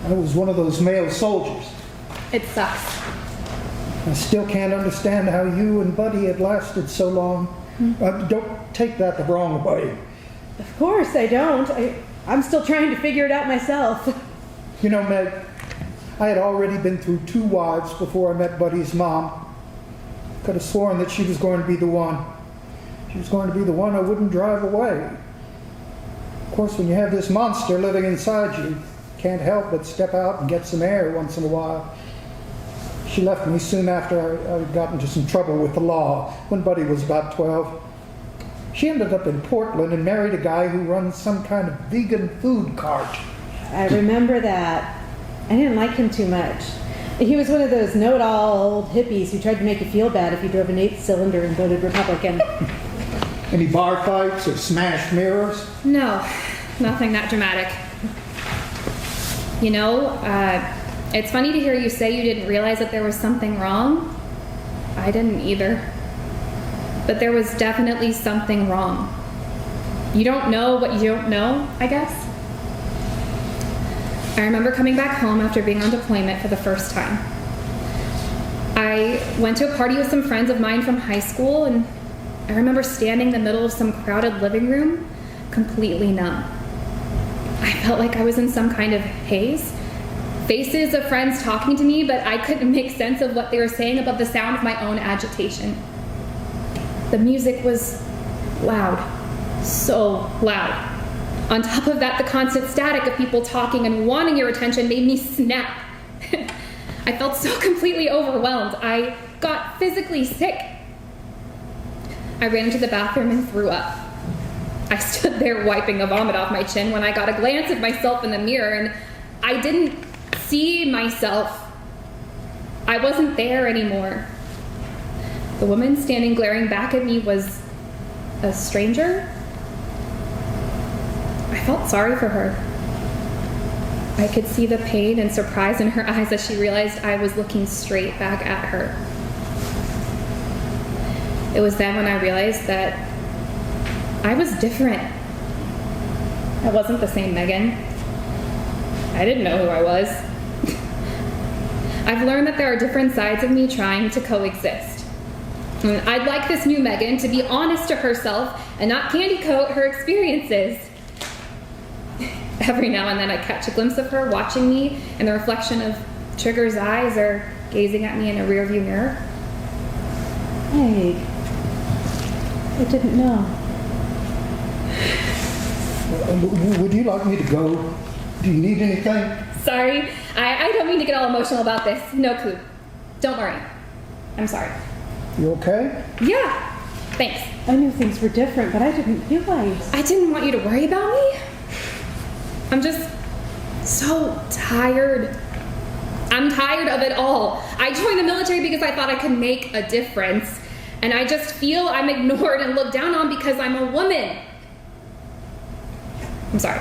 I was one of those male soldiers. It sucks. I still can't understand how you and Buddy had lasted so long. Don't take that the wrong way. Of course I don't. I'm still trying to figure it out myself. You know, Meg, I had already been through 2 wives before I met Buddy's mom. Could have sworn that she was going to be the one. She was going to be the one I wouldn't drive away. Of course, when you have this monster living inside you, you can't help but step out and get some air once in a while. She left me soon after I got into some trouble with the law, when Buddy was about 12. She ended up in Portland and married a guy who runs some kind of vegan food cart. I remember that. I didn't like him too much. He was one of those know-it-all old hippies who tried to make you feel bad if you drove an 8th cylinder and voted Republican. Any bar fights or smashed mirrors? No, nothing that dramatic. You know, it's funny to hear you say you didn't realize that there was something wrong. I didn't either. But there was definitely something wrong. You don't know what you don't know, I guess. I remember coming back home after being on deployment for the first time. I went to a party with some friends of mine from high school, and I remember standing in the middle of some crowded living room, completely numb. I felt like I was in some kind of haze. Faces of friends talking to me, but I couldn't make sense of what they were saying above the sound of my own agitation. The music was loud, so loud. On top of that, the constant static of people talking and wanting your attention made me snap. I felt so completely overwhelmed. I got physically sick. I ran into the bathroom and threw up. I stood there wiping the vomit off my chin when I got a glance at myself in the mirror, and I didn't see myself. I wasn't there anymore. The woman standing glaring back at me was a stranger. I felt sorry for her. I could see the pain and surprise in her eyes as she realized I was looking straight back at her. It was then when I realized that I was different. I wasn't the same Megan. I didn't know who I was. I've learned that there are different sides of me trying to coexist. And I'd like this new Megan to be honest to herself and not candy coat her experiences. Every now and then I catch a glimpse of her watching me in the reflection of Trigger's eyes or gazing at me in a rearview mirror. Hey, I didn't know. Would you like me to go? Do you need anything? Sorry, I don't mean to get all emotional about this. No, Coop. Don't worry. I'm sorry. You okay? Yeah, thanks. I knew things were different, but I didn't realize. I didn't want you to worry about me. I'm just so tired. I'm tired of it all. I joined the military because I thought I could make a difference. And I just feel I'm ignored and looked down on because I'm a woman. I'm sorry.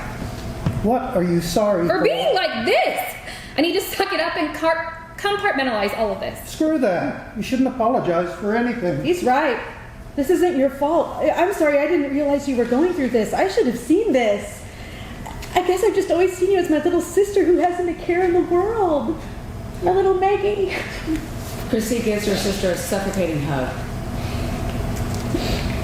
What are you sorry For being like this. I need to suck it up and compartmentalize all of this. Screw that. You shouldn't apologize for anything. He's right. This isn't your fault. I'm sorry, I didn't realize you were going through this. I should have seen this. I guess I've just always seen you as my little sister who hasn't a care in the world. My little Maggie. Chrissy gives her sister a suffocating hug.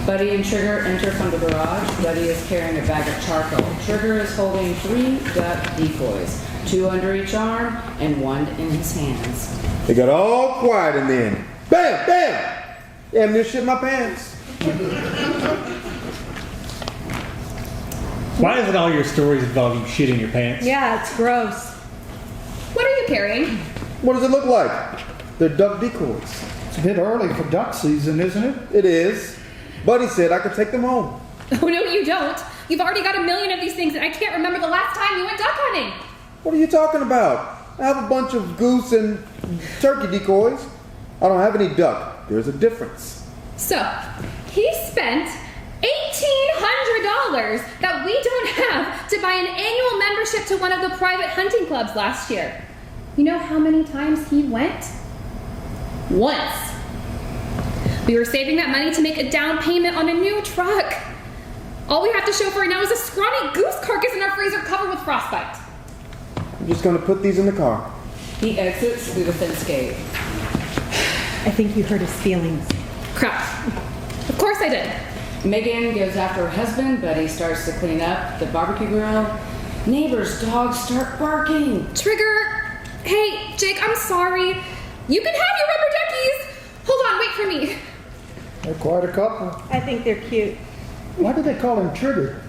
Buddy and Trigger enter from the garage. Buddy is carrying a bag of charcoal. Trigger is holding 3 duck decoys, 2 under each arm and 1 in his hands. It got all quiet and then, bam, bam! Damn near shit my pants. Why is it all your stories involve you shitting your pants? Yeah, it's gross. What are you carrying? What does it look like? They're duck decoys. It's a bit early for duck season, isn't it? It is. Buddy said I could take them home. Oh, no, you don't. You've already got a million of these things, and I can't remember the last time you went duck hunting. What are you talking about? I have a bunch of goose and turkey decoys. I don't have any duck. There's a difference. So, he spent $1,800 that we don't have to buy an annual membership to one of the private hunting clubs last year. You know how many times he went? Once. We were saving that money to make a down payment on a new truck. All we have to show for it now is a scrawny goose carcass in our freezer covered with frostbite. I'm just gonna put these in the car. He exits through the fence gate. I think you hurt his feelings. Crap. Of course I did. Megan goes after her husband. Buddy starts to clean up the barbecue grill. Neighbors' dogs start barking. Trigger. Hey, Jake, I'm sorry. You can have your rubber duckies. Hold on, wait for me. They're quite a couple. I think they're cute. Why do they call him Trigger?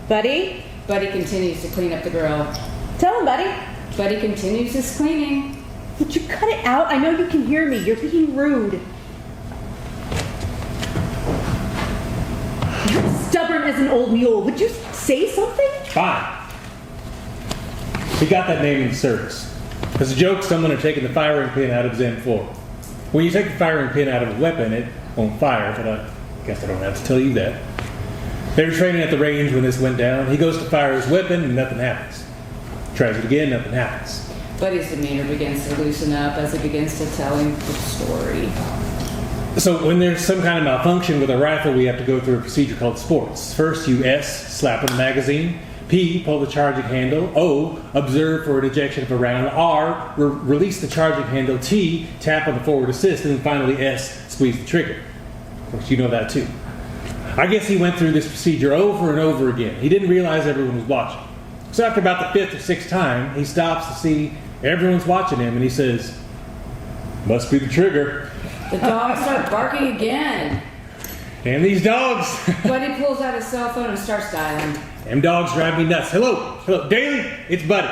Buddy? Buddy continues to clean up the grill. Tell him, buddy. Buddy continues his cleaning. Would you cut it out? I know you can hear me. You're being rude. You're stubborn as an old mule. Would you say something? Fine. He got that name in the service. As a joke, someone had taken the firing pin out of his M4. When you take the firing pin out of a weapon, it won't fire, but I guess I don't have to tell you that. They were training at the range when this went down. He goes to fire his weapon and nothing happens. Tries it again, nothing happens. Buddy's demeanor begins to loosen up as he begins to tell him the story. So when there's some kind of malfunction with a rifle, we have to go through a procedure called sports. First, you S, slap on the magazine. P, pull the charging handle. O, observe for an ejection of a round. R, release the charging handle. T, tap on the forward assist. And then finally S, squeeze the trigger. Of course, you know that too. I guess he went through this procedure over and over again. He didn't realize everyone was watching. So after about the 5th or 6th time, he stops to see everyone's watching him and he says, "Must be the trigger." The dogs start barking again. Damn these dogs. Buddy pulls out his cell phone and starts dialing. Them dogs drive me nuts. Hello, Daly, it's Buddy.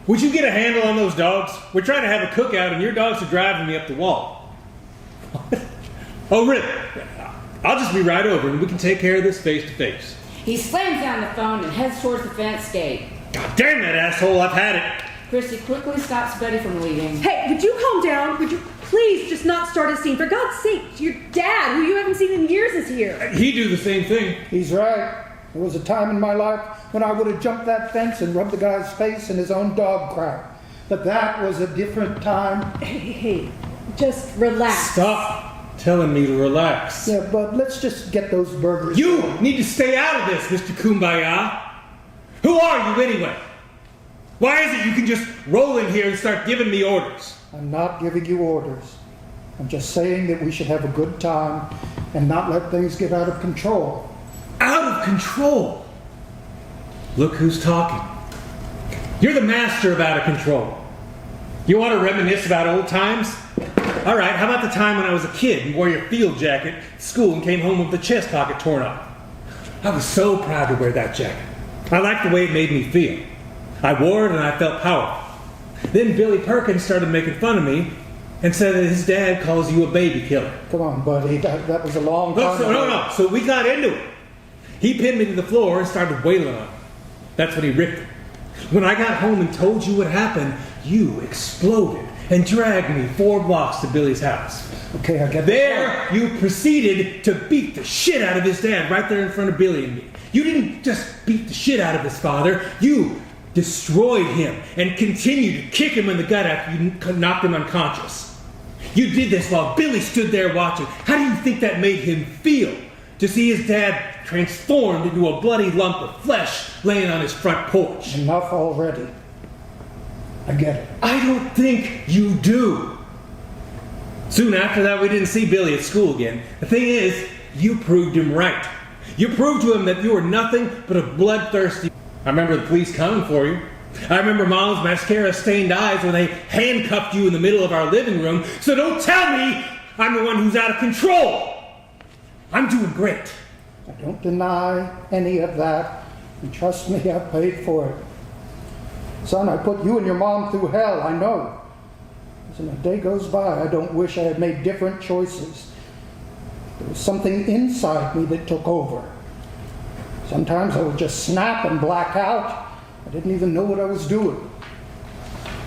Would you get a handle on those dogs? We're trying to have a cookout and your dogs are driving me up the wall. Oh, really? I'll just be right over and we can take care of this face to face. He slams down the phone and heads towards the fence gate. God damn that asshole, I've had it. Christy quickly stops Betty from leaving. Hey, would you calm down? Would you please just not start a scene? For God's sake, your dad, who you haven't seen in years, is here. He'd do the same thing. He's right. There was a time in my life when I would have jumped that fence and rubbed the guy's face in his own dog crap. But that was a different time. Hey, just relax. Stop telling me to relax. Yeah, but let's just get those burgers. You need to stay out of this, Mr. Kumbaya. Who are you anyway? Why is it you can just roll in here and start giving me orders? I'm not giving you orders. I'm just saying that we should have a good time and not let things get out of control. Out of control? Look who's talking. You're the master of out of control. You want to reminisce about old times? All right, how about the time when I was a kid and wore your field jacket at school and came home with the chest pocket torn off? I was so proud to wear that jacket. I liked the way it made me feel. I wore it and I felt powerful. Then Billy Perkins started making fun of me and said that his dad calls you a baby killer. Come on, buddy. That was a long time ago. No. So we got into it. He pinned me to the floor and started wailing on me. That's when he ripped it. When I got home and told you what happened, you exploded and dragged me 4 blocks to Billy's house. Okay, I get There, you proceeded to beat the shit out of his dad right there in front of Billy and me. You didn't just beat the shit out of his father. You destroyed him and continued to kick him in the gut after you knocked him unconscious. You did this while Billy stood there watching. How do you think that made him feel to see his dad transformed into a bloody lump of flesh laying on his front porch? Enough already. I get it. I don't think you do. Soon after that, we didn't see Billy at school again. The thing is, you proved him right. You proved to him that you were nothing but a bloodthirsty... I remember the police coming for you. I remember Mom's mascara-stained eyes when they handcuffed you in the middle of our living room. So don't tell me I'm the one who's out of control. I'm doing great. I don't deny any of that. And trust me, I paid for it. Son, I put you and your mom through hell, I know. As a day goes by, I don't wish I had made different choices. There was something inside me that took over. Sometimes I would just snap and black out. I didn't even know what I was doing.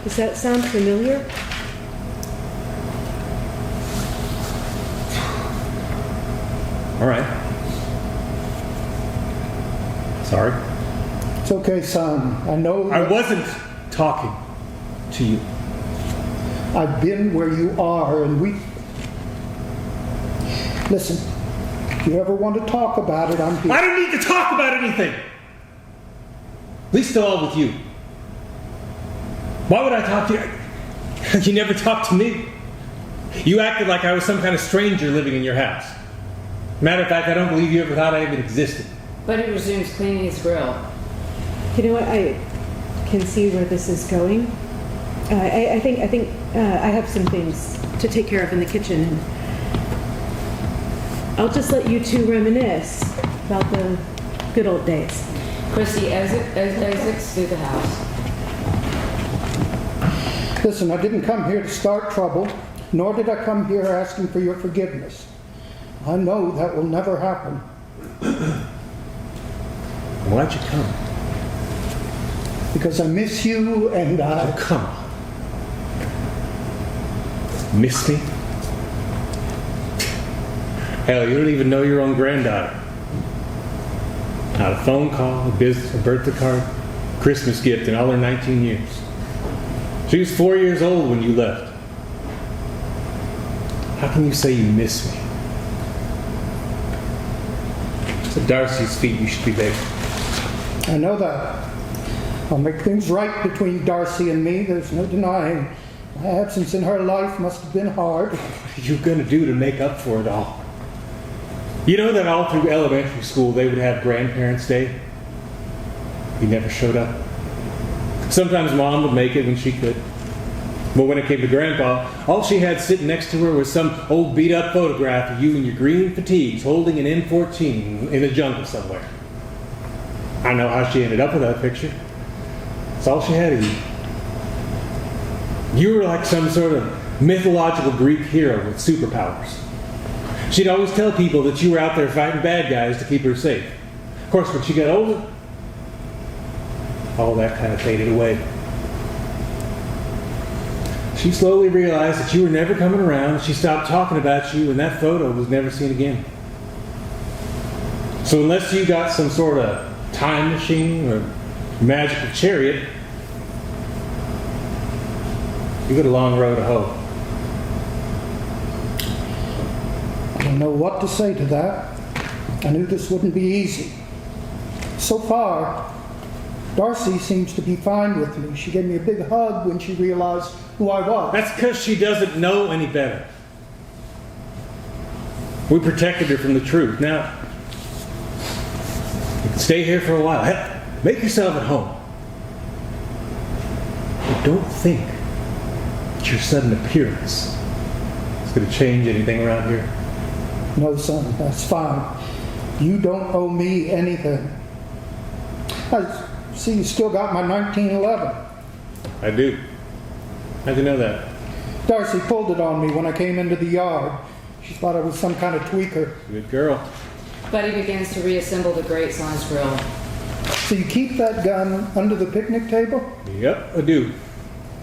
Does that sound familiar? All right. Sorry. It's okay, son. I know I wasn't talking to you. I've been where you are, and we... Listen, if you ever want to talk about it, I'm here. I don't need to talk about anything. At least all with you. Why would I talk to you? You never talked to me. You acted like I was some kind of stranger living in your house. Matter of fact, I don't believe you ever thought I even existed. But he resumes cleaning his grill. You know what? I can see where this is going. I think I have some things to take care of in the kitchen, and I'll just let you two reminisce about the good old days. Christy exits through the house. Listen, I didn't come here to start trouble, nor did I come here asking for your forgiveness. I know that will never happen. Why'd you come? Because I miss you and Oh, come on. Miss me? Hell, you don't even know your own granddaughter. Not a phone call, a business, a birthday card, Christmas gift in all her 19 years. She was 4 years old when you left. How can you say you miss me? It's at Darcy's feet you should be begging. I know that. I'll make things right between Darcy and me. There's no denying. My absence in her life must have been hard. What are you going to do to make up for it all? You know that all through elementary school they would have Grandparents' Day? You never showed up. Sometimes Mom would make it when she could. But when it came to Grandpa, all she had sitting next to her was some old beat-up photograph of you in your green fatigues holding an M14 in the jungle somewhere. I know how she ended up with that picture. It's all she had of you. You were like some sort of mythological Greek hero with superpowers. She'd always tell people that you were out there fighting bad guys to keep her safe. Of course, when she got older, all that kind of faded away. She slowly realized that you were never coming around. She stopped talking about you, and that photo was never seen again. So unless you got some sort of time machine or magical chariot, you got a long road to hoe. I don't know what to say to that. I knew this wouldn't be easy. So far, Darcy seems to be fine with me. She gave me a big hug when she realized who I was. That's because she doesn't know any better. We protected her from the truth. Now, you can stay here for a while. Hell, make yourself at home. But don't think that your sudden appearance is going to change anything around here. No, son, that's fine. You don't owe me anything. I see you still got my 1911. I do. How'd you know that? Darcy pulled it on me when I came into the yard. She thought I was some kind of tweaker. Good girl. Buddy begins to reassemble the grates on his grill. So you keep that gun under the picnic table? Yep, I do.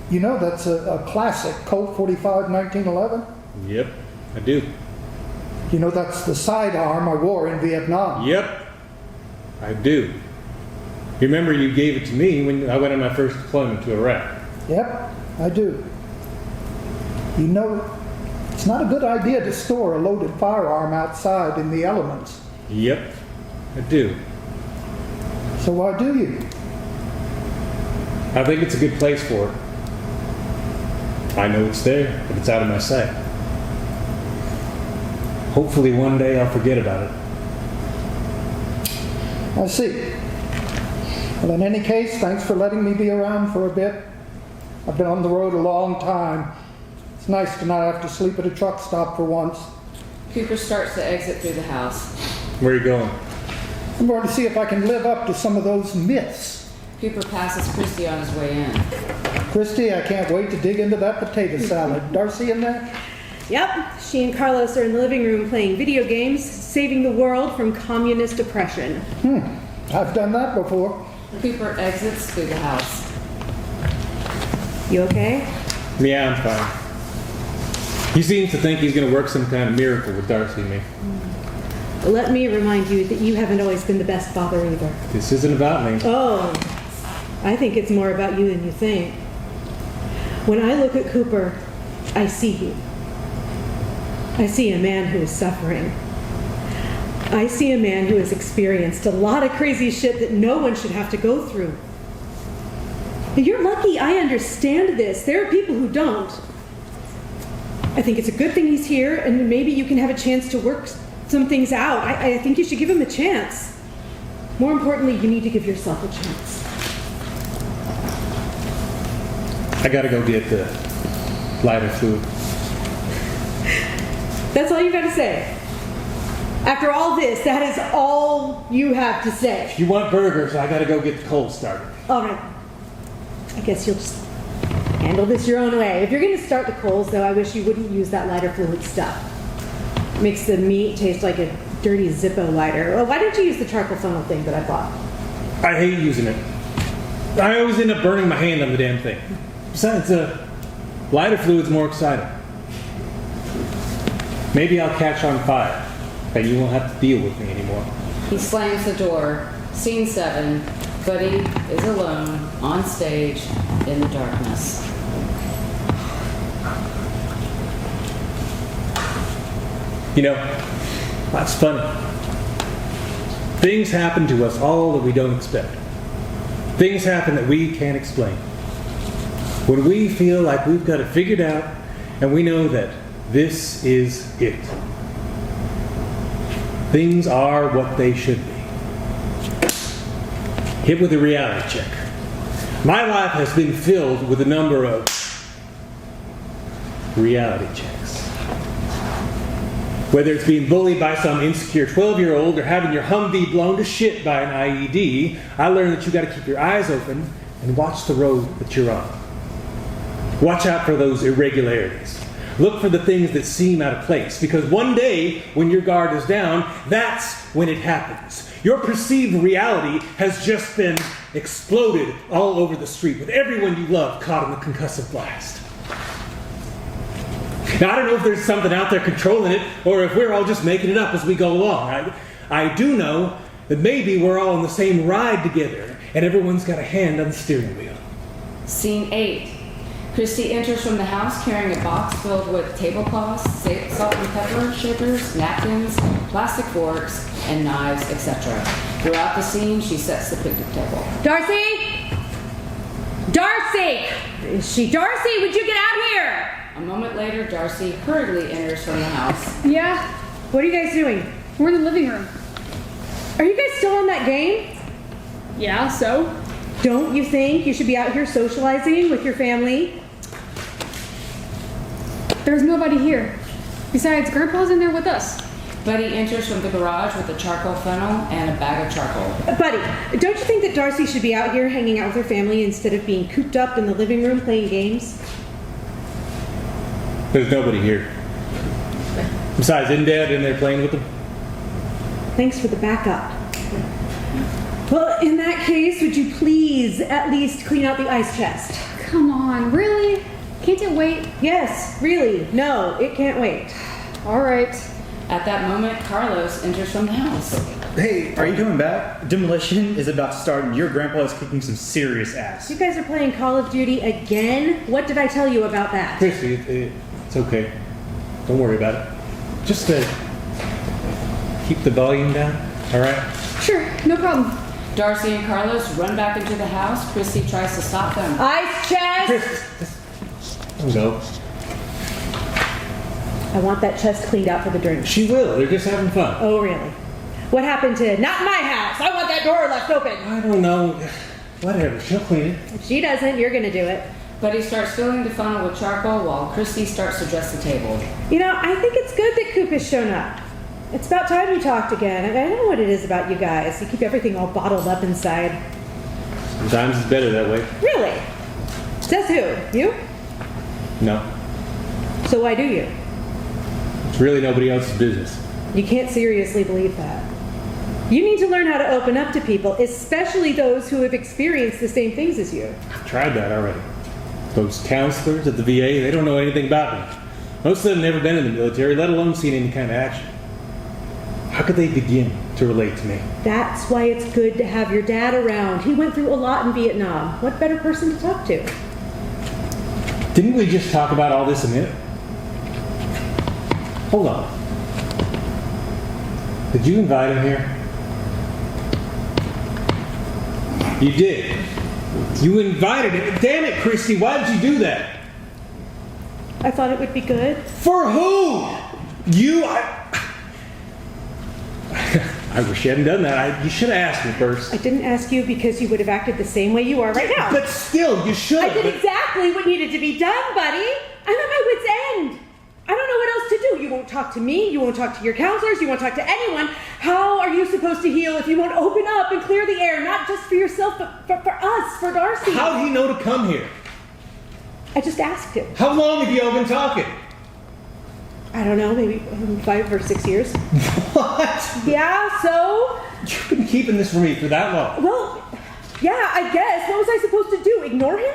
You know that's a classic Colt 45 1911? Yep, I do. You know that's the sidearm I wore in Vietnam? Yep, I do. You remember you gave it to me when I went on my first deployment to Iraq. Yep, I do. You know, it's not a good idea to store a loaded firearm outside in the elements. Yep, I do. So why do you? I think it's a good place for it. I know it's there, but it's out of my sight. Hopefully one day I'll forget about it. I see. Well, in any case, thanks for letting me be around for a bit. I've been on the road a long time. It's nice to not have to sleep at a truck stop for once. Cooper starts to exit through the house. Where are you going? I'm going to see if I can live up to some of those myths. Cooper passes Christy on his way in. Christy, I can't wait to dig into that potato salad. Darcy in there? Yep, she and Carlos are in the living room playing video games, saving the world from communist oppression. I've done that before. Cooper exits through the house. You okay? Yeah, I'm fine. He seems to think he's going to work some kind of miracle with Darcy and me. Let me remind you that you haven't always been the best father either. This isn't about me. Oh, I think it's more about you than you think. When I look at Cooper, I see you. I see a man who is suffering. I see a man who has experienced a lot of crazy shit that no one should have to go through. You're lucky I understand this. There are people who don't. I think it's a good thing he's here, and maybe you can have a chance to work some things out. I think you should give him a chance. More importantly, you need to give yourself a chance. I gotta go get the lighter fluid. That's all you got to say. After all this, that is all you have to say. If you want burgers, I gotta go get the cold started. All right. I guess you'll just handle this your own way. If you're going to start the coals, though, I wish you wouldn't use that lighter fluid stuff. It makes the meat taste like a dirty Zippo lighter. Well, why don't you use the charcoal funnel thing that I bought? I hate using it. I always end up burning my hand on the damn thing. Besides, lighter fluid's more exciting. Maybe I'll catch on fire, and you won't have to deal with me anymore. He slams the door. Scene 7. Buddy is alone on stage in the darkness. You know, that's funny. Things happen to us all that we don't expect. Things happen that we can't explain. When we feel like we've got it figured out and we know that this is it. Things are what they should be. Hit with a reality check. My life has been filled with a number of reality checks. Whether it's being bullied by some insecure 12-year-old or having your Humvee blown to shit by an IED, I learned that you got to keep your eyes open and watch the road that you're on. Watch out for those irregularities. Look for the things that seem out of place, because one day, when your guard is down, that's when it happens. Your perceived reality has just been exploded all over the street, with everyone you love caught in the concussive blast. Now, I don't know if there's something out there controlling it, or if we're all just making it up as we go along. I do know that maybe we're all on the same ride together, and everyone's got a hand on the steering wheel. Scene 8. Christy enters from the house carrying a box filled with tablecloths, salt and pepper shakers, napkins, plastic forks, and knives, etc. Throughout the scene, she sets the picnic table. Darcy! Darcy! Is she Darcy? Would you get out here? A moment later, Darcy hurriedly enters from the house. Yeah, What are you guys doing? we're in the living room. Are you guys still on that game? Yeah, so? Don't you think you should be out here socializing with your family? There's nobody here. Besides, Grandpa's in there with us. Buddy enters from the garage with a charcoal funnel and a bag of charcoal. Buddy, don't you think that Darcy should be out here hanging out with her family instead of being cooped up in the living room playing games? There's nobody here. Besides, isn't Dad in there playing with them? Thanks for the backup. Well, in that case, would you please at least clean out the ice chest? Come on, really? Can't it wait? Yes, really. No, it can't wait. All right. At that moment, Carlos enters from the house. Hey, are you coming back? Demolition is about to start and your grandpa is kicking some serious ass. You guys are playing Call of Duty again? What did I tell you about that? Christy, it's okay. Don't worry about it. Just keep the volume down, all right? Sure, no problem. Darcy and Carlos run back into the house. Christy tries to stop them. Ice chest! Don't go. I want that chest cleaned out for the drinks. She will. They're just having fun. Oh, really? What happened to not my house? I want that door left open. I don't know. Whatever. She'll clean it. If she doesn't, you're gonna do it. Buddy starts filling the funnel with charcoal while Christy starts to dress the table. You know, I think it's good that Coop has shown up. It's about time we talked again. I know what it is about you guys. You keep everything all bottled up inside. Sometimes it's better that way. Really? Says who? You? No. So why do you? It's really nobody else's business. You can't seriously believe that. You need to learn how to open up to people, especially those who have experienced the same things as you. I've tried that already. Those counselors at the VA, they don't know anything about me. Most of them never been in the military, let alone seen any kind of action. How could they begin to relate to me? That's why it's good to have your dad around. He went through a lot in Vietnam. What better person to talk to? Didn't we just talk about all this a minute? Hold on. Did you invite him here? You did. You invited him. Damn it, Christy, why did you do that? I thought it would be good. For who? You? I wish you hadn't done that. You should have asked me first. I didn't ask you because you would have acted the same way you are right now. But still, you should. I did exactly what needed to be done, buddy. I'm at my wit's end. I don't know what else to do. You won't talk to me. You won't talk to your counselors. You won't talk to anyone. How are you supposed to heal if you won't open up and clear the air, not just for yourself, but for us, for Darcy? How did he know to come here? I just asked him. How long have you all been talking? I don't know, maybe 5 or 6 years. What? Yeah, so? You've been keeping this from me for that long. Well, yeah, I guess. What was I supposed to do? Ignore him?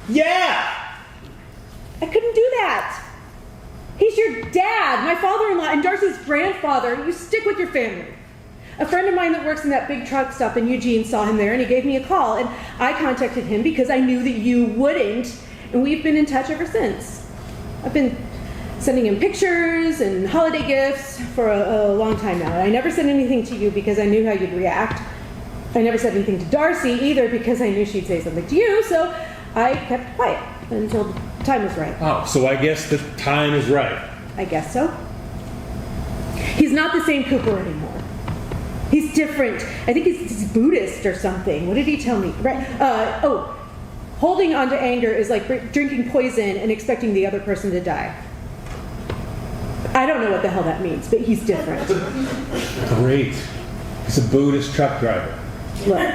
Yeah! I couldn't do that. He's your dad, my father-in-law, and Darcy's grandfather. You stick with your family. A friend of mine that works in that big truck stop in Eugene saw him there, and he gave me a call, and I contacted him because I knew that you wouldn't, and we've been in touch ever since. I've been sending him pictures and holiday gifts for a long time now. And I never said anything to you because I knew how you'd react. I never said anything to Darcy either because I knew she'd say something to you, so I kept quiet until the time was right. Oh, so I guess the time is right. I guess so. He's not the same Cooper anymore. He's different. I think he's Buddhist or something. What did he tell me? Right? Holding on to anger is like drinking poison and expecting the other person to die. I don't know what the hell that means, but he's different. Great. He's a Buddhist truck driver. Look,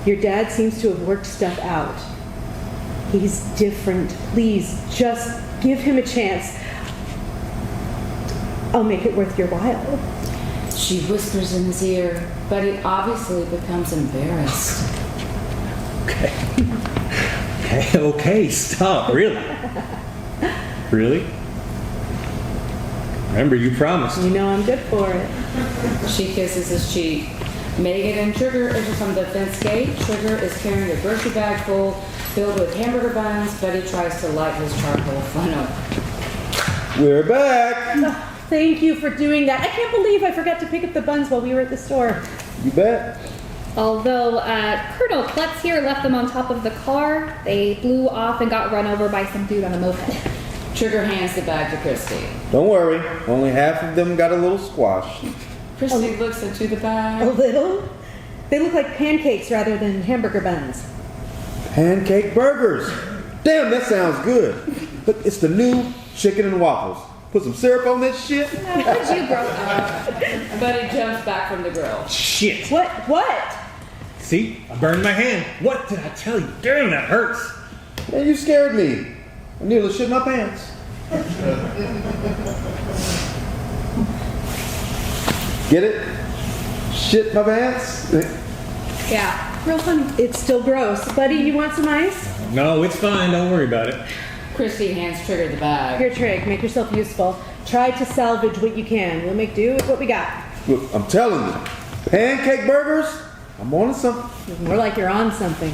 your dad seems to have worked stuff out. He's different. Please, just Give him a chance. I'll make it worth your while. She whispers in his ear, but he obviously becomes embarrassed. Okay, stop, really? Really? Remember, you promised. You know I'm good for it. She kisses his cheek. Megan and Trigger enter from the fence gate. Trigger is carrying a grocery bag filled with hamburger buns. Betty tries to light his charcoal funnel. We're back. Oh, thank you for doing that. I can't believe I forgot to pick up the buns while we were at the store. You bet. Although Colonel Klutz here left them on top of the car, they blew off and got run over by some dude on a moped. Trigger hands the bag to Christy. Don't worry. Only half of them got a little squash. Christy looks into the A bag. little? They look like pancakes rather than hamburger buns. Pancake burgers. Damn, that sounds good. Look, it's the new chicken and waffles. Put some syrup on that shit. Where'd you grow up? Betty jumps back from the grill. Shit. What? See? I burned my hand. What did I tell you? Damn, that hurts. Man, you scared me. I nearly shit my pants. Get it? Shit my pants? Yeah, real funny. It's still gross. Buddy, you want some ice? No, it's fine. Don't worry about it. Christy hands Trigger the bag. Here, Trig, make yourself useful. Try to salvage what you can. We'll make do with what we got. Look, I'm telling you. Pancake burgers? I'm on something. More like you're on something.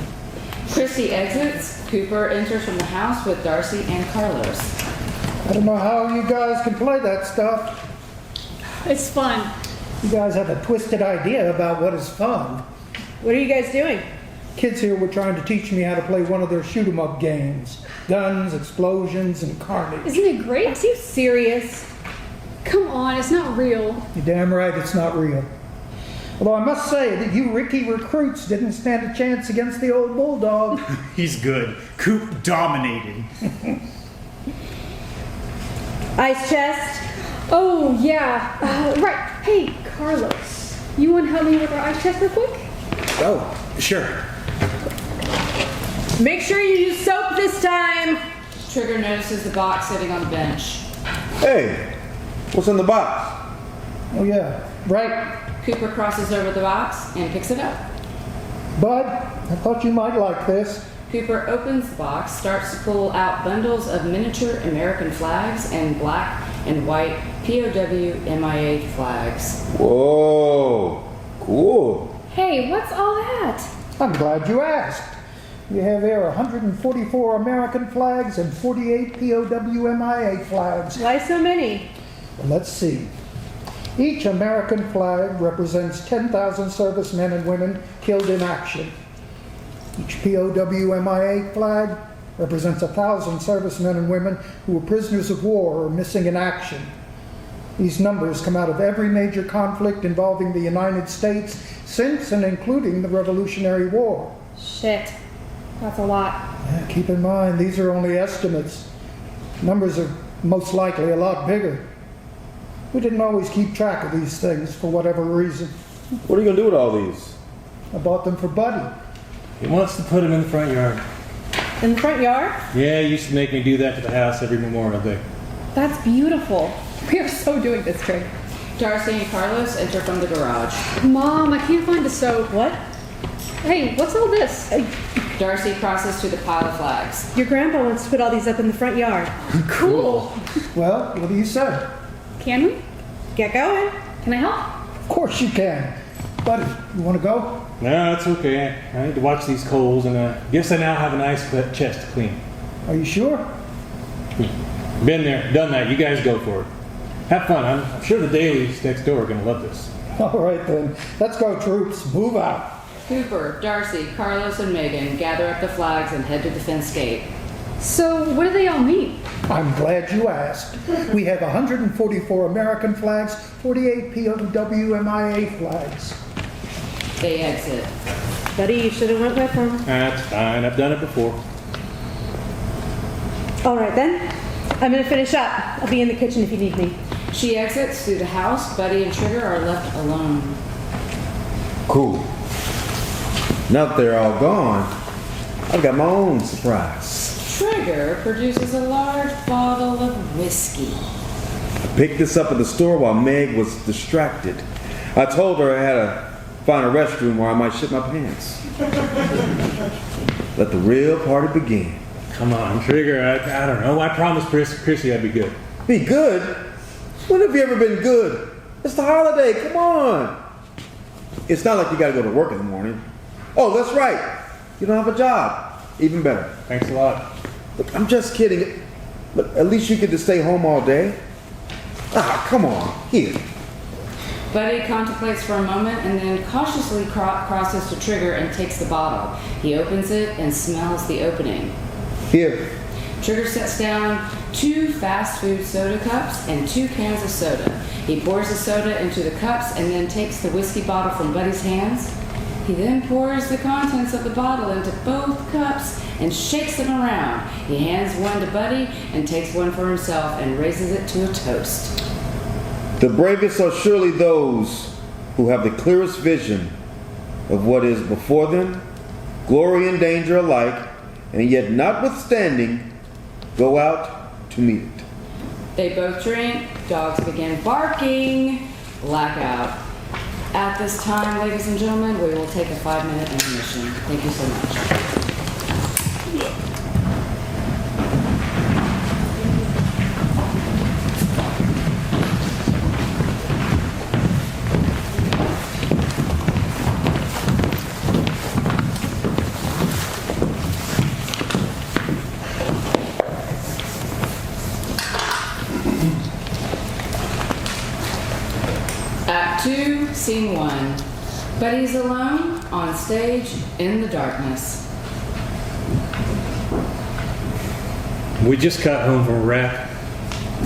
Christy exits. Cooper enters from the house with Darcy and Carlos. I don't know how you guys can play that stuff. It's fun. You guys have a twisted idea about what is fun. What are you guys doing? Kids here were trying to teach me how to play one of their shoot 'em up games. Guns, explosions, and carnage. Isn't it great? Are you serious? Come on, it's not real. You're damn right it's not real. Although I must say that you Ricky recruits didn't stand a chance against the old bulldog. He's good. Coop dominated. Ice chest? Oh, yeah. Right. Hey, Carlos. You want to help me with our ice chest real quick? Oh, sure. Make sure you use soap this time. Trigger notices the box sitting on the bench. Hey, what's in the box? Oh yeah, right. Cooper crosses over the box and picks it up. Bud, I thought you might like this. Cooper opens the box, starts to pull out bundles of miniature American flags and black and white POW MIA flags. Whoa, cool. Hey, what's all that? I'm glad you asked. We have here 144 American flags and 48 POW MIA flags. Why so many? Well, let's see. Each American flag represents 10,000 servicemen and women killed in action. Each POW MIA flag represents 1,000 servicemen and women who were prisoners of war or missing in action. These numbers come out of every major conflict involving the United States since and including the Revolutionary War. Shit. That's a lot. Yeah, keep in mind, these are only estimates. Numbers are most likely a lot bigger. We didn't always keep track of these things for whatever reason. What are you gonna do with all these? I bought them for Buddy. He wants to put him in the front yard. In the front yard? Yeah, he used to make me do that to the house every Memorial Day. That's beautiful. We are so doing this, Trig. Darcy and Carlos enter from the garage. Mom, I can't find the soap. What? Hey, what's all this? Darcy crosses to the pile of flags. Your grandpa wants to put all these up in the front yard. Cool. Well, what do you say? Can we? Get going. Can I help? Of course you can. Buddy, you want to go? No, it's okay. I need to watch these coals, and I guess I now have an ice chest to clean. Are you sure? Been there, done that. You guys go for it. Have fun. I'm sure the dailies next door are going to love this. All right then. Let's go, troops. Move out. Cooper, Darcy, Carlos, and Megan gather up the flags and head to the fence gate. So, what do they all mean? I'm glad you asked. We have 144 American flags, 48 POW MIA flags. They exit. Buddy, you should have went with him. That's fine. I've done it before. All right then. I'm gonna finish up. I'll be in the kitchen if you need me. She exits through the house. Buddy and Trigger are left alone. Cool. Now that they're all gone, I've got my own surprise. Trigger produces a large bottle of whiskey. I picked this up at the store while Meg was distracted. I told her I had to find a restroom or I might shit my pants. Let the real party begin. Come on, Trigger. I don't know. I promised Chrissy I'd be good. Be good? When have you ever been good? It's the holiday. Come on. It's not like you gotta go to work in the morning. Oh, that's right. You don't have a job. Even better. Thanks a lot. Look, I'm just kidding. But at least you get to stay home all day. Ah, come on. Here. Buddy contemplates for a moment and then cautiously crosses to Trigger and takes the bottle. He opens it and smells the opening. Here. Trigger sets down 2 fast food soda cups and 2 cans of soda. He pours the soda into the cups and then takes the whiskey bottle from Buddy's hands. He then pours the contents of the bottle into both cups and shakes them around. He hands one to Buddy and takes one for himself and raises it to a toast. The bravest are surely those who have the clearest vision of what is before them, glory and danger alike, and yet notwithstanding, go out to meet it. They both drink, dogs begin barking, blackout. At this time, ladies and gentlemen, we will take a 5-minute intermission. Thank you so much. Act 2, Scene 1. Buddy's alone on stage in the darkness. We just got home from Iraq.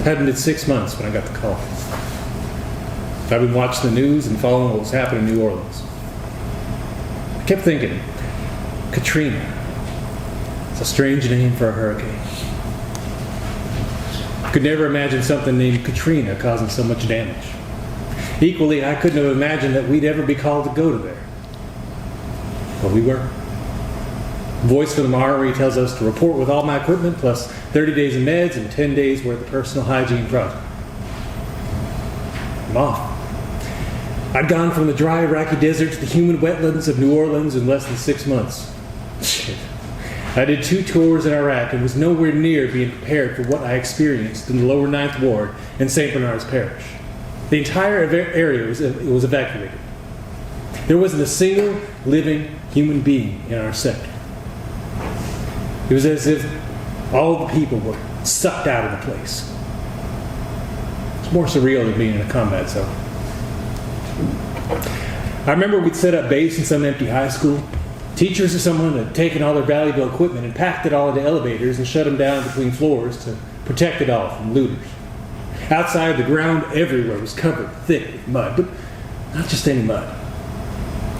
Hadn't been 6 months when I got the call. I've been watching the news and following what was happening in New Orleans. I kept thinking, Katrina. It's a strange name for a hurricane. Could never imagine something named Katrina causing so much damage. Equally, I couldn't have imagined that we'd ever be called to go to there. But we were. Voice from the Armory tells us to report with all my equipment, plus 30 days of meds and 10 days worth of personal hygiene product. I'm off. I'd gone from the dry Iraqi desert to the humid wetlands of New Orleans in less than 6 months. Shit. I did 2 tours in Iraq and was nowhere near being prepared for what I experienced in the lower 9th Ward in St. Bernard's Parish. The entire area was evacuated. There wasn't a single living human being in our sector. It was as if all the people were sucked out of the place. It's more surreal than being in a combat zone. I remember we'd set up base in some empty high school. Teachers or someone had taken all their valuable equipment and packed it all into elevators and shut them down between floors to protect it all from looters. Outside, the ground everywhere was covered thick with mud, but not just any mud.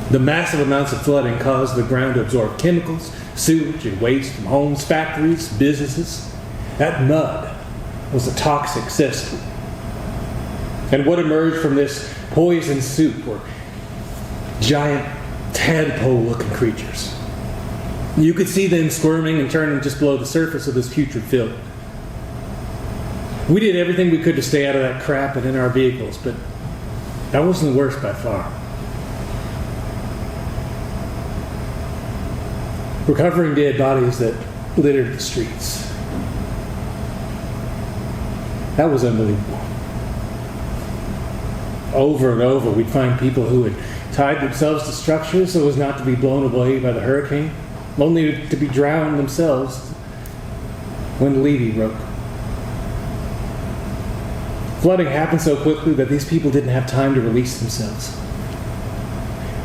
The massive amounts of flooding caused the ground to absorb chemicals, sewage, and waste from homes, factories, businesses. That mud was a toxic cesspool. And what emerged from this poison soup were giant tadpole-looking creatures. You could see them squirming and turning just below the surface of this putrid filth. We did everything we could to stay out of that crap and in our vehicles, but that wasn't the worst by far. Recovering dead bodies that littered the streets. That was unbelievable. Over and over, we'd find people who had tied themselves to structures so as not to be blown away by the hurricane, only to be drowned themselves when the levee broke. Flooding happened so quickly that these people didn't have time to release themselves.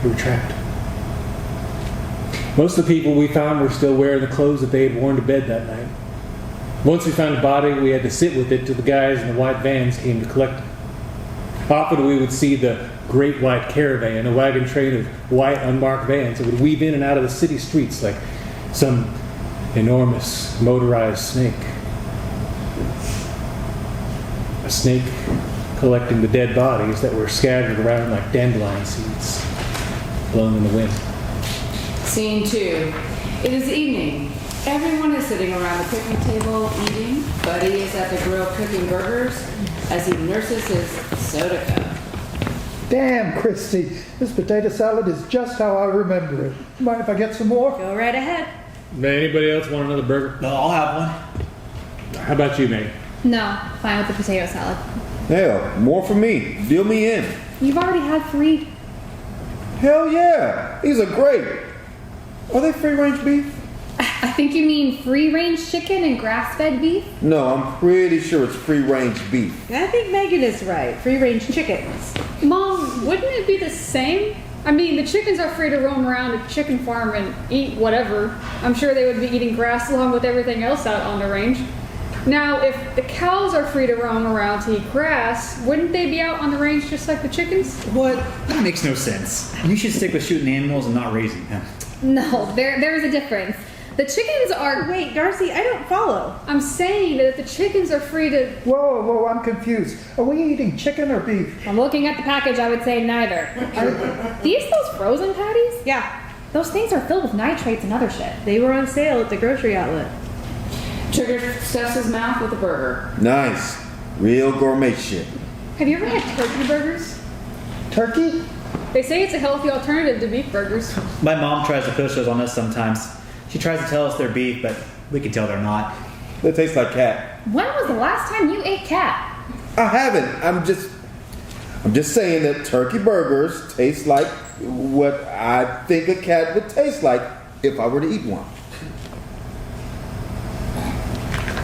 They were trapped. Most of the people we found were still wearing the clothes that they had worn to bed that night. Once we found a body, we had to sit with it till the guys in the white vans came to collect it. Often we would see the great white caravan, a wagon train of white unmarked vans that would weave in and out of the city streets like some enormous motorized snake. A snake collecting the dead bodies that were scattered around like dandelion seeds, blown in the wind. Scene 2. It is evening. Everyone is sitting around the picnic table eating. Buddy is at the grill cooking burgers as he nurses his soda cup. Damn, Christy, this potato salad is just how I remember it. Mind if I get some more? Go right ahead. Anybody else want another burger? No, I'll have one. How about you, Meg? No, fine with the potato salad. Hell, more for me. Deal me in. You've already had 3. Hell yeah. These are great. Are they free-range beef? I think you mean free-range chicken and grass-fed beef? No, I'm pretty sure it's free-range beef. I think Megan is right. Free-range chickens. Mom, wouldn't it be the same? I mean, the chickens are free to roam around a chicken farm and eat whatever. I'm sure they would be eating grass along with everything else out on the range. Now, if the cows are free to roam around to eat grass, wouldn't they be out on the range just like the chickens? What? That makes no sense. You should stick with shooting animals and not raising them. No, there's a difference. The chickens are... Wait, Darcy, I don't follow. I'm saying that if the chickens are free to... Whoa, I'm confused. Are we eating chicken or beef? I'm looking at the package, I would say neither. Are these those frozen patties? Yeah, Those things are filled with nitrates and other shit. they were on sale at the grocery outlet. Trigger stuffs his mouth with a burger. Nice. Real gourmet shit. Have you ever had turkey burgers? Turkey? They say it's a healthy alternative to beef burgers. My mom tries to push those on us sometimes. She tries to tell us they're beef, but we can tell they're not. They taste like cat. When was the last time you ate cat? I haven't. I'm just saying that turkey burgers taste like what I think a cat would taste like if I were to eat one.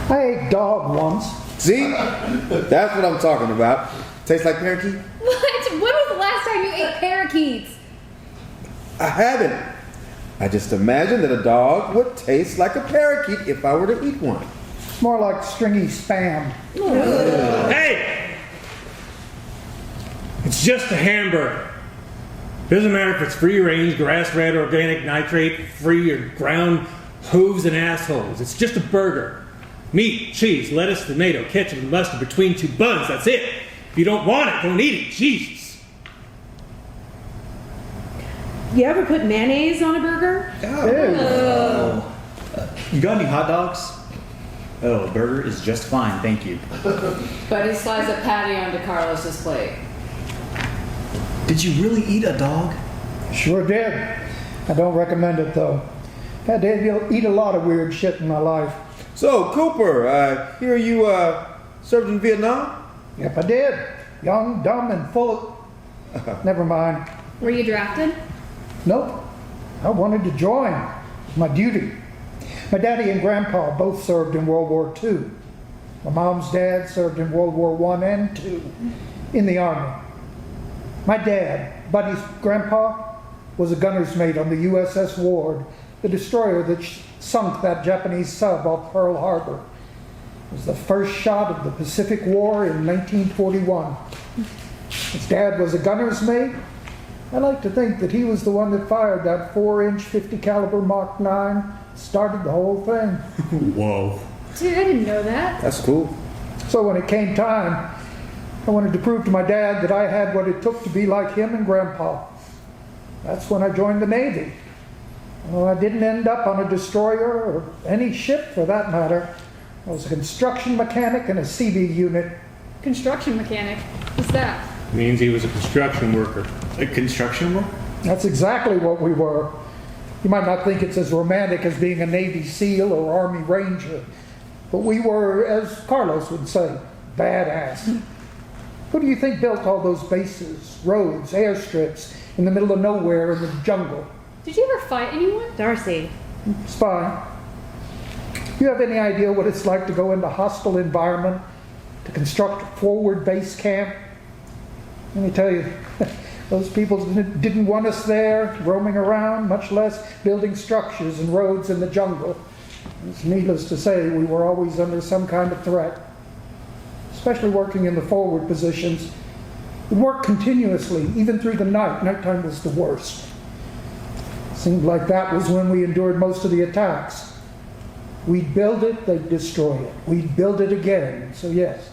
I ate dog once. See? That's what I'm talking about. Tastes like parakeet? What? When was the last time you ate parakeets? I haven't. I just imagine that a dog would taste like a parakeet if I were to eat one. More like stringy spam. Hey! It's just a hamburger. Doesn't matter if it's free-range, grass-fed, organic, nitrate-free, or ground hooves and assholes. It's just a burger. Meat, cheese, lettuce, tomato, ketchup, and mustard between 2 buns. That's it. If you don't want it, don't eat it. Jesus. You ever put mayonnaise on a burger? You got any hot dogs? Oh, a burger is just fine, thank you. Buddy slides a patty onto Carlos's plate. Did you really eat a dog? Sure did. I don't recommend it though. Had to eat a lot of weird shit in my life. So, Cooper, I hear you served in Vietnam? Yep, I did. Young, dumb, and full of... Never mind. Were you drafted? Nope. I wanted to join. It was my duty. My daddy and grandpa both served in World War II. My mom's dad served in World War I and II in the Army. My dad, Buddy's grandpa, was a gunner's mate on the USS Ward, the destroyer that sunk that Japanese sub off Pearl Harbor. It was the first shot of the Pacific War in 1941. His dad was a gunner's mate. I like to think that he was the one that fired that 4-inch 50 caliber Mark 9, started the whole thing. Whoa. Dude, I didn't know that. That's cool. So when it came time, I wanted to prove to my dad that I had what it took to be like him and Grandpa. That's when I joined the Navy. Well, I didn't end up on a destroyer or any ship for that matter. I was a construction mechanic in a CB unit. Construction mechanic. What's that? Means he was a construction worker. A construction worker? That's exactly what we were. You might not think it's as romantic as being a Navy SEAL or Army Ranger, but we were, as Carlos would say, badass. Who do you think built all those bases, roads, airstrips in the middle of nowhere in the jungle? Did you ever fight anyone? Darcy. Spy. You have any idea what it's like to go into a hostile environment, to construct a forward base camp? Let me tell you, those people didn't want us there, roaming around, much less building structures and roads in the jungle. It's needless to say, we were always under some kind of threat, especially working in the forward positions. We'd work continuously, even through the night. Nighttime was the worst. Seemed like that was when we endured most of the attacks. We'd build it, they'd destroy it. We'd build it again. So yes,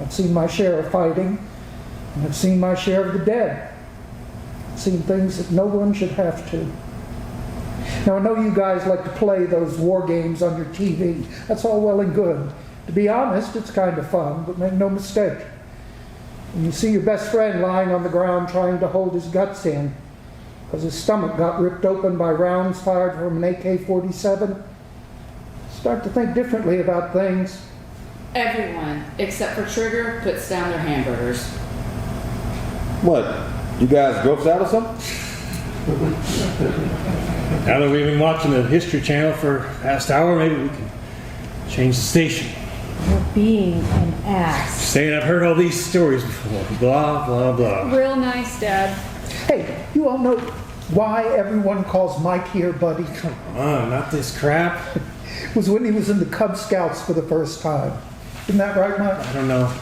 I've seen my share of fighting, and I've seen my share of the dead. I've seen things that no one should have to. Now, I know you guys like to play those war games on your TV. That's all well and good. To be honest, it's kind of fun, but make no mistake. When you see your best friend lying on the ground trying to hold his guts in because his stomach got ripped open by rounds fired from an AK-47, start to think differently about things. Everyone, except for Trigger, puts down their hamburgers. What? You guys groped out or something? Now that we've been watching the History Channel for the past hour, maybe we can change the station. You're being an ass. Saying I've heard all these stories before. Blah, blah, blah. Real nice, Dad. Hey, you all know why everyone calls Mike here Buddy? Come on, not this crap. It was when he was in the Cub Scouts for the first time. Isn't that right, Mike? I don't know.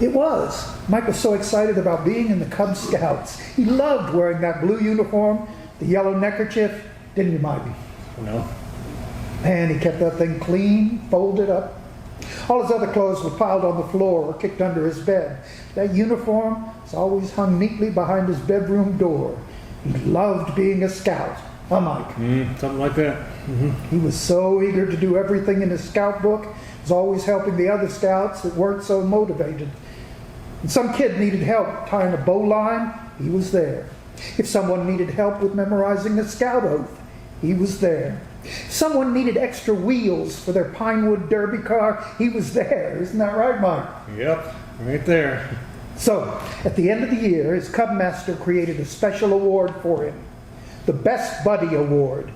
It was. Mike was so excited about being in the Cub Scouts. He loved wearing that blue uniform, the yellow neckerchief. Didn't you, Mikey? No. Man, he kept that thing clean, folded up. All his other clothes were piled on the floor or kicked under his bed. That uniform was always hung neatly behind his bedroom door. He loved being a scout. Huh, Mike? Something like that. Mm-hmm. He was so eager to do everything in his scout book. He was always helping the other scouts that weren't so motivated. If some kid needed help tying a bowline, he was there. If someone needed help with memorizing the scout oath, he was there. If someone needed extra wheels for their Pinewood Derby car, he was there. Isn't that right, Mike? Yep, right there. So, at the end of the year, his Cub Master created a special award for him, the Best Buddy Award.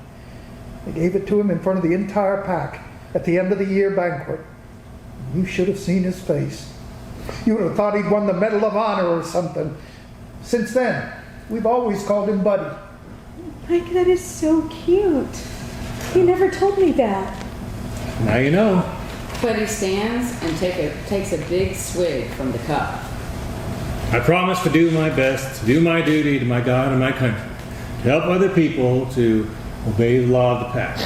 They gave it to him in front of the entire pack at the end of the year banquet. You should have seen his face. You would have thought he'd won the Medal of Honor or something. Since then, we've always called him Buddy. Mike, that is so cute. You never told me that. Now you know. Buddy stands and takes a big swig from the cup. I promise to do my best, to do my duty to my God and my country, to help other people to obey the law of the pack.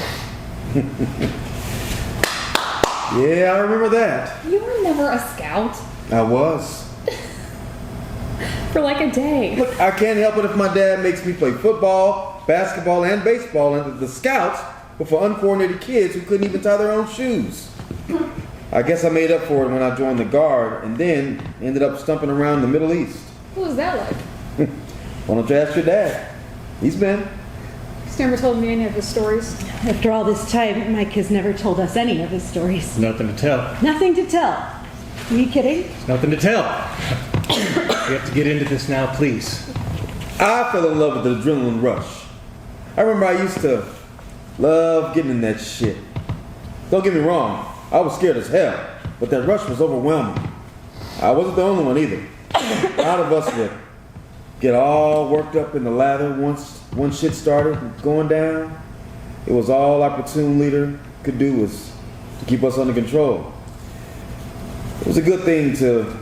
Yeah, I remember that. You were never a scout. I was. For like a day. Look, I can't help it if my dad makes me play football, basketball, and baseball under the Scouts, but for uncoordinated kids who couldn't even tie their own shoes. I guess I made up for it when I joined the Guard and then ended up stumping around the Middle East. What was that like? Why don't you ask your dad? He's been. He's never told me any of his stories. After all this time, Mike has never told us any of his stories. Nothing to tell. Nothing to tell. Are you kidding? Nothing to tell. We have to get into this now, please. I fell in love with the adrenaline rush. I remember I used to love getting in that shit. Don't get me wrong, I was scared as hell, but that rush was overwhelming. I wasn't the only one either. A lot of us would get all worked up in the lather once shit started going down. It was all our platoon leader could do was to keep us under control. It was a good thing because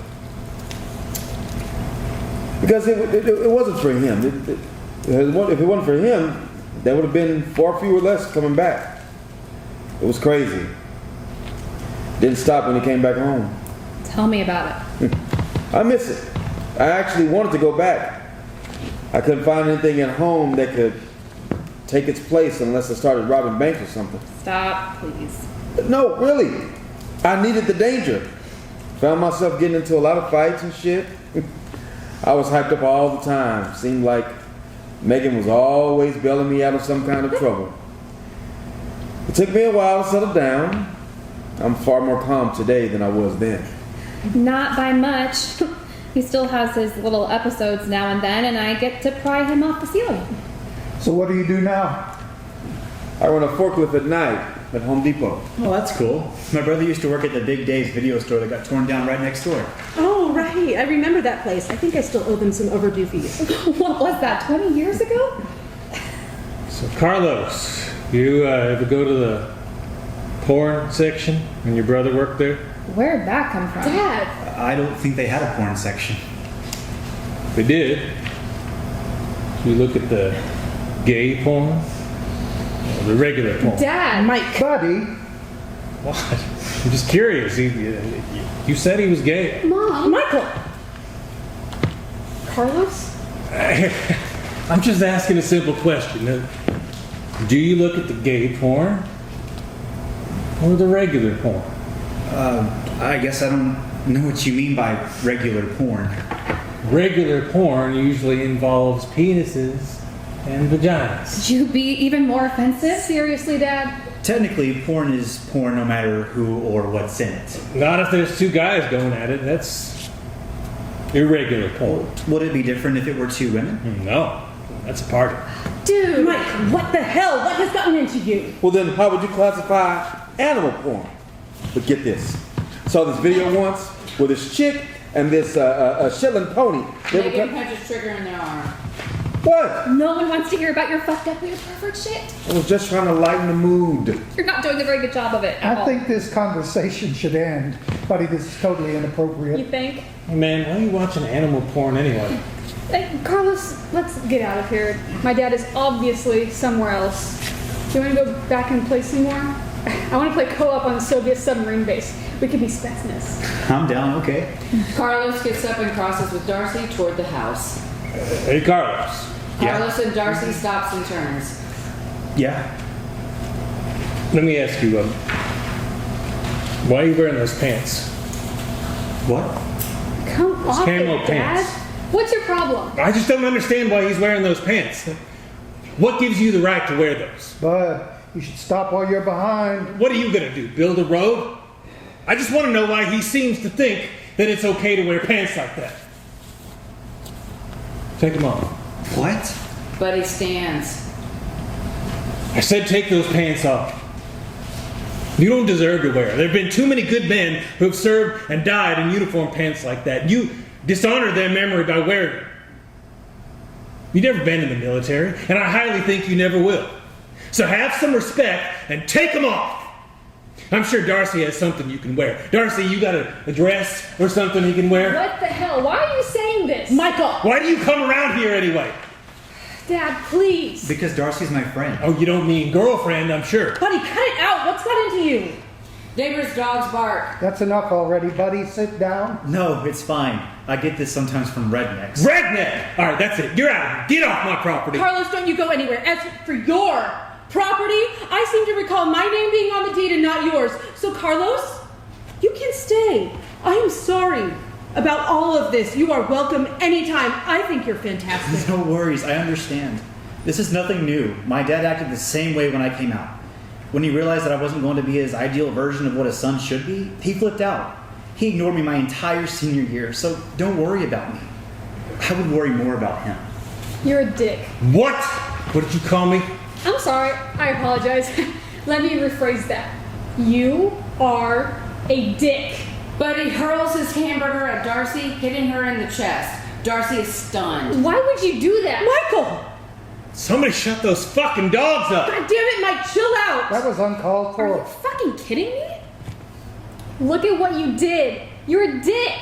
it wasn't for him. If it wasn't for him, there would have been far fewer less coming back. It was crazy. Didn't stop when he came back home. Tell me about it. I miss it. I actually wanted to go back. I couldn't find anything at home that could take its place unless I started robbing banks or something. Stop, please. No, really. I needed the danger. Found myself getting into a lot of fights and shit. I was hyped up all the time. Seemed like Megan was always bailing me out of some kind of trouble. It took me a while to settle down. I'm far more calm today than I was then. Not by much. He still has his little episodes now and then, and I get to pry him off the ceiling. So what do you do now? I run a forklift at night at Home Depot. Oh, that's cool. My brother used to work at the Big Dave's video store that got torn down right next door. Oh, right. I remember that place. I think I still owe them some overdue fees. What was that, 20 years ago? So, Carlos, you ever go to the porn section when your brother worked there? Where'd that come from? Dad! I don't think they had a porn section. They did. You look at the gay porn or the regular porn. Dad! Mike. Buddy, What? I'm just curious. You said he was gay. Mom! Michael. Carlos? I'm just asking a simple question. Do you look at the gay porn or the regular porn? I guess I don't know what you mean by regular porn. Regular porn usually involves penises and vaginas. Could you be even more offensive? Seriously, Dad? Technically, porn is porn no matter who or what's in it. Not if there's two guys going at it. That's irregular porn. Would it be different if it were two women? No, that's a party. Dude! Mike, what the hell? What has gotten into you? Well, then how would you classify animal porn? But get this. Saw this video once where this chick and this Shetland pony. They were Megan punches trigger in their arm. What? No one wants to hear about your fucked up weird pervert shit. I was just trying to lighten the mood. You're not doing a very good job of it at I all. think this conversation should end. Buddy, this is totally You inappropriate. think? Hey man, why are you watching animal porn anyway? Hey, Carlos, let's get out of here. My dad is obviously somewhere else. Do you want to go back and play some more? I want to play co-op on the Soviet submarine base. We could be Spetsnaz. I'm down, okay. Carlos gets up and crosses with Darcy toward the house. Hey Carlos. Carlos and Darcy stops and turns. Yeah. Let me ask you, why are you wearing those pants? What? Come off camo it, pants. Dad. What's your problem? I just don't understand why he's wearing those pants. What gives you the right to wear those? Bud, you should stop while you're behind. What are you gonna do, build a road? I just want to know why he seems to think that it's okay to wear pants like that. Take them off. What? Buddy stands. I said take those pants off. You don't deserve to wear them. There have been too many good men who have served and died in uniform pants like that. You dishonor their memory by wearing them. You've never been in the military, and I highly think you never will. So have some respect and take them off. I'm sure Darcy has something you can wear. Darcy, you got a dress or something he can wear? What the hell? Why are you saying this? Michael! Why do you come around here anyway? Dad, please. Because Darcy's my friend. Oh, you don't mean girlfriend, I'm sure. Buddy, cut it out! What's got into you? Neighbor's dogs bark. That's enough already, buddy. Sit down. No, it's fine. I get this sometimes from rednecks. Redneck! Alright, that's it. You're out. Get off my property. Carlos, don't you go anywhere. As for your property, I seem to recall my name being on the deed and not yours. So, Carlos, you can stay. I am sorry about all of this. You are welcome anytime. I think you're fantastic. No worries, I understand. This is nothing new. My dad acted the same way when I came out. When he realized that I wasn't going to be his ideal version of what a son should be, he flipped out. He ignored me my entire senior year, so don't worry about me. I would worry more about him. You're a dick. What? What did you call me? I'm sorry. I apologize. Let me rephrase that. You are a dick. Buddy hurls his hamburger at Darcy, hitting her in the chest. Darcy is stunned. Why would you do that? Michael! Somebody shut those fucking dogs up. God damn it, Mike, chill out! That was uncalled Are you for. fucking kidding me? Look at what you did. You're a dick.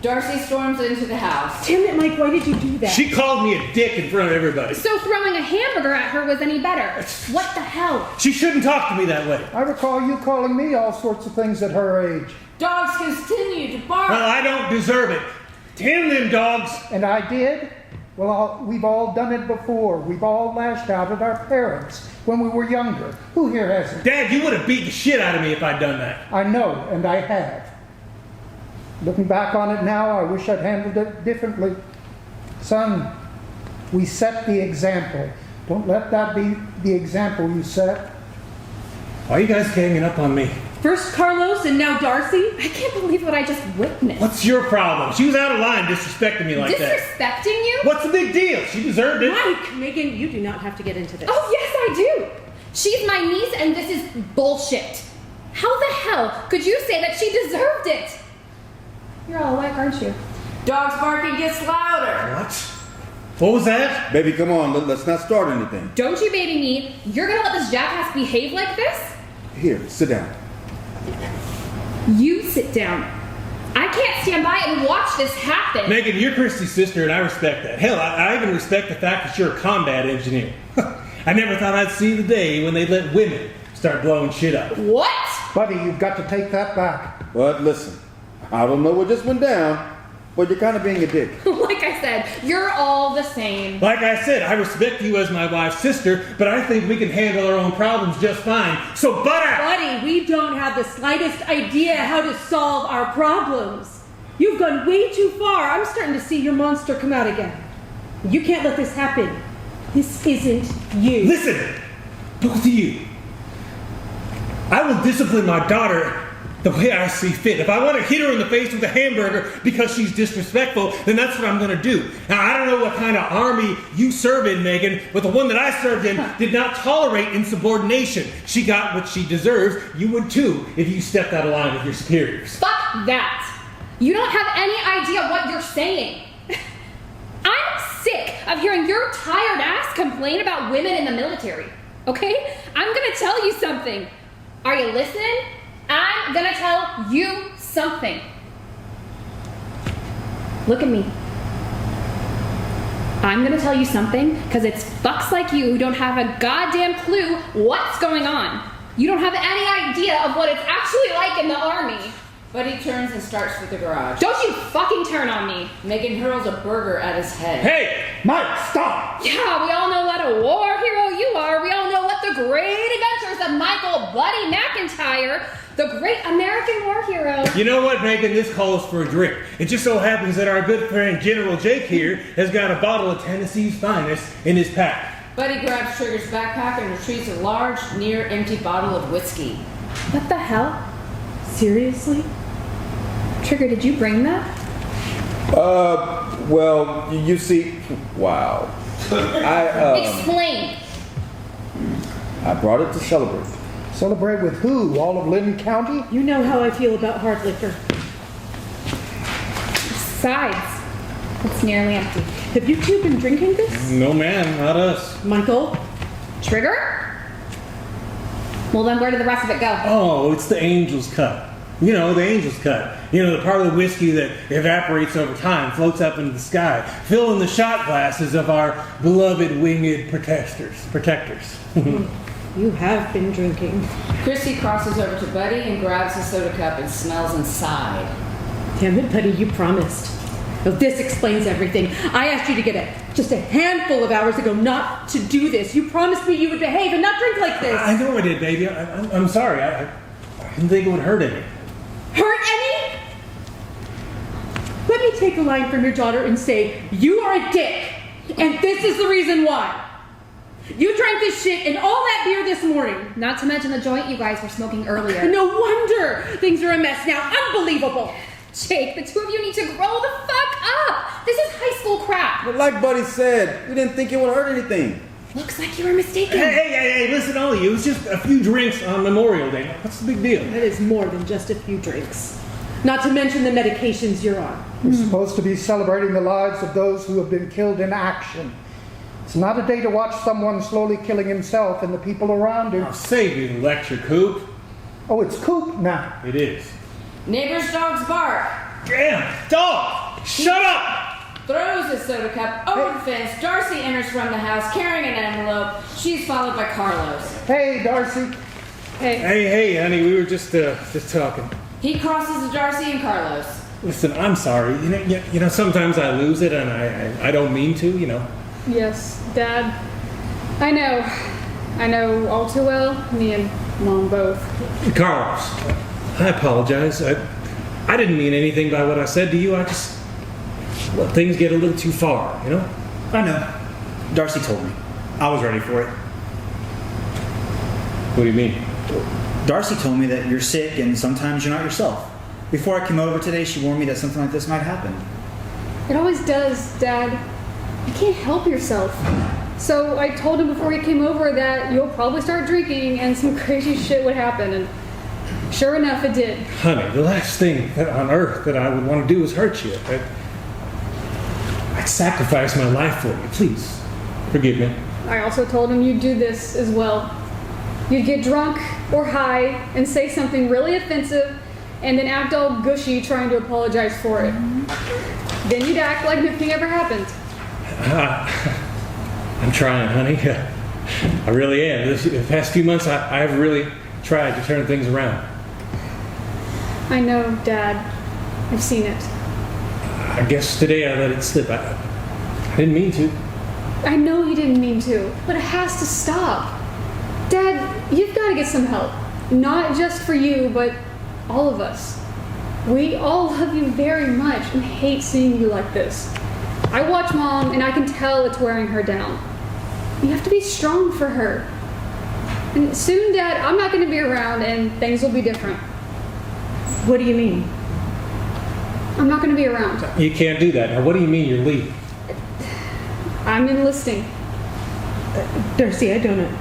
Darcy storms into the house. Damn it, Mike, why did you do that? She called me a dick in front of everybody. So throwing a hamburger at her was any better. What the hell? She shouldn't talk to me that way. I recall you calling me all sorts of things at her age. Dogs continue to bark. Well, I don't deserve it. Damn them dogs. And I did? Well, we've all done it before. We've all lashed out at our parents when we were younger. Who here hasn't? Dad, you would have beat the shit out of me if I'd done that. I know, and I have. Looking back on it now, I wish I'd handled it differently. Son, we set the example. Don't let that be the example you set. Why are you guys ganging up on me? First Carlos and now Darcy? I can't believe what I just witnessed. What's your problem? She was out of line disrespecting me like that. Disrespecting you? What's the big deal? She deserved it. Mike, Megan, you do not have to get into this. Oh, yes, I do. She's my niece, and this is bullshit. How the hell could you say that she deserved it? You're all alike, aren't you? Dogs barking gets louder. What? What was that? Baby, come on. Let's not start anything. Don't you baby me. You're gonna let this jackass behave like this? Here, sit down. You sit down. I can't stand by and watch this happen. Megan, you're Christy's sister, and I respect that. Hell, I even respect the fact that you're a combat engineer. I never thought I'd see the day when they'd let women start blowing shit up. What? Buddy, you've got to take that back. But listen, I don't know what just went down, Well, you're kind of being a dick. Like I said, you're all the same. Like I said, I respect you as my wife's sister, but I think we can handle our own problems just fine. So butt out! Buddy, we don't have the slightest idea how to solve our problems. You've gone way too far. I'm starting to see your monster come out again. You can't let this happen. This isn't you. Listen, both of you. I will discipline my daughter the way I see fit. If I want to hit her in the face with a hamburger because she's disrespectful, then that's what I'm going to do. Now, I don't know what kind of army you serve in, Megan, but the one that I served in did not tolerate insubordination. She got what she deserves. You would too if you stepped out of line with your superiors. Fuck that. You don't have any idea what you're saying. I'm sick of hearing your tired ass complain about women in the military. Okay? I'm gonna tell you something. Are you listening? I'm gonna tell you something. Look at me. I'm gonna tell you something because it's fucks like you who don't have a goddamn clue what's going on. You don't have any idea of what it's actually like in the army. Buddy turns and starts for the garage. Don't you fucking turn on me. Megan hurls a burger at his head. Hey, Mike, stop! Yeah, we all know what a war hero you are. We all know what the great adventures of Michael Buddy McIntyre, the great American war hero. You know what, Megan? This calls for a drink. It just so happens that our good friend General Jake here has got a bottle of Tennessee's finest in his pack. Buddy grabs Trigger's backpack and retrieves a large, near-empty bottle of whiskey. What the hell? Seriously? Trigger, did you bring that? Well, you see, wow. Explain. I brought it to celebrate. Celebrate with who? All of Lynn County? You know how I feel about hard liquor. Besides, it's nearly empty. Have you two been drinking this? No, ma'am, not us. Michael? Trigger? Well, then where did the rest of it go? Oh, it's the Angel's Cup. You know, the Angel's Cup. You know, the part of the whiskey that evaporates over time, floats up into the sky, filling the shot glasses of our beloved winged protectors. You have been drinking. Chrissy crosses over to Buddy and grabs the soda cup and smells inside. Damn it, Buddy, you promised. Oh, this explains everything. I asked you to get just a handful of hours ago not to do this. You promised me you would behave and not drink like this. I know I did, baby. I'm sorry. I didn't think it would hurt any. Hurt any? Let me take a line from your daughter and say, you are a dick, and this is the reason why. You drank this shit and all that beer this morning. Not to mention the joint you guys were smoking earlier. No wonder things are a mess now. Unbelievable. Jake, the two of you need to grow the fuck up. This is high school crap. But like Buddy said, we didn't think it would hurt anything. Looks like you were mistaken. Hey, listen, all of you. It was just a few drinks on Memorial Day. What's the big deal? That is more than just a few drinks. Not to mention the medications you're on. We're supposed to be celebrating the lives of those who have been killed in action. It's not a day to watch someone slowly killing himself and the people around him. I'll save you the lecture, Coop. Oh, it's Coop now. It is. Neighbor's dogs bark. Damn, dog! Shut up! Throws his soda cup over the fence. Darcy enters from the house carrying an envelope. She's followed by Carlos. Hey, Darcy. Hey, honey, we were just talking. He crosses to Darcy and Carlos. Listen, I'm sorry. You know, sometimes I lose it, and I don't mean to. You know. Yes, Dad. I know all too well. Me and Mom both. Carlos, I apologize. I didn't mean anything by what I said to you. I just let things get a little too far. You know. I know. Darcy told me. I was ready for it. What do you mean? Darcy told me that you're sick and sometimes you're not yourself. Before I came over today, she warned me that something like this might happen. It always does, Dad. You can't help yourself. So I told him before he came over that you'll probably start drinking and some crazy shit would happen, and sure enough, it did. Honey, the last thing on earth that I would want to do is hurt you. I'd sacrifice my life for you. Please, forgive me. I also told him you'd do this as well. You'd get drunk or high and say something really offensive and then act all gushy trying to apologize for it. Then you'd act like nothing ever happened. I'm trying, honey. I really am. The past few months, I've really tried to turn things around. I know, Dad. I've seen it. I guess today I let it slip. I didn't mean to. I know he didn't mean to, but it has to stop. Dad, you've got to get some help. Not just for you, but all of us. We all love you very much and hate seeing you like this. I watch Mom and I can tell it's wearing her down. You have to be strong for her. And soon, Dad, I'm not going to be around and things will be different. What do you mean? I'm not going to be around. You can't do that. Now, what do you mean you're leaving? I'm enlisting. Darcy, I don't know.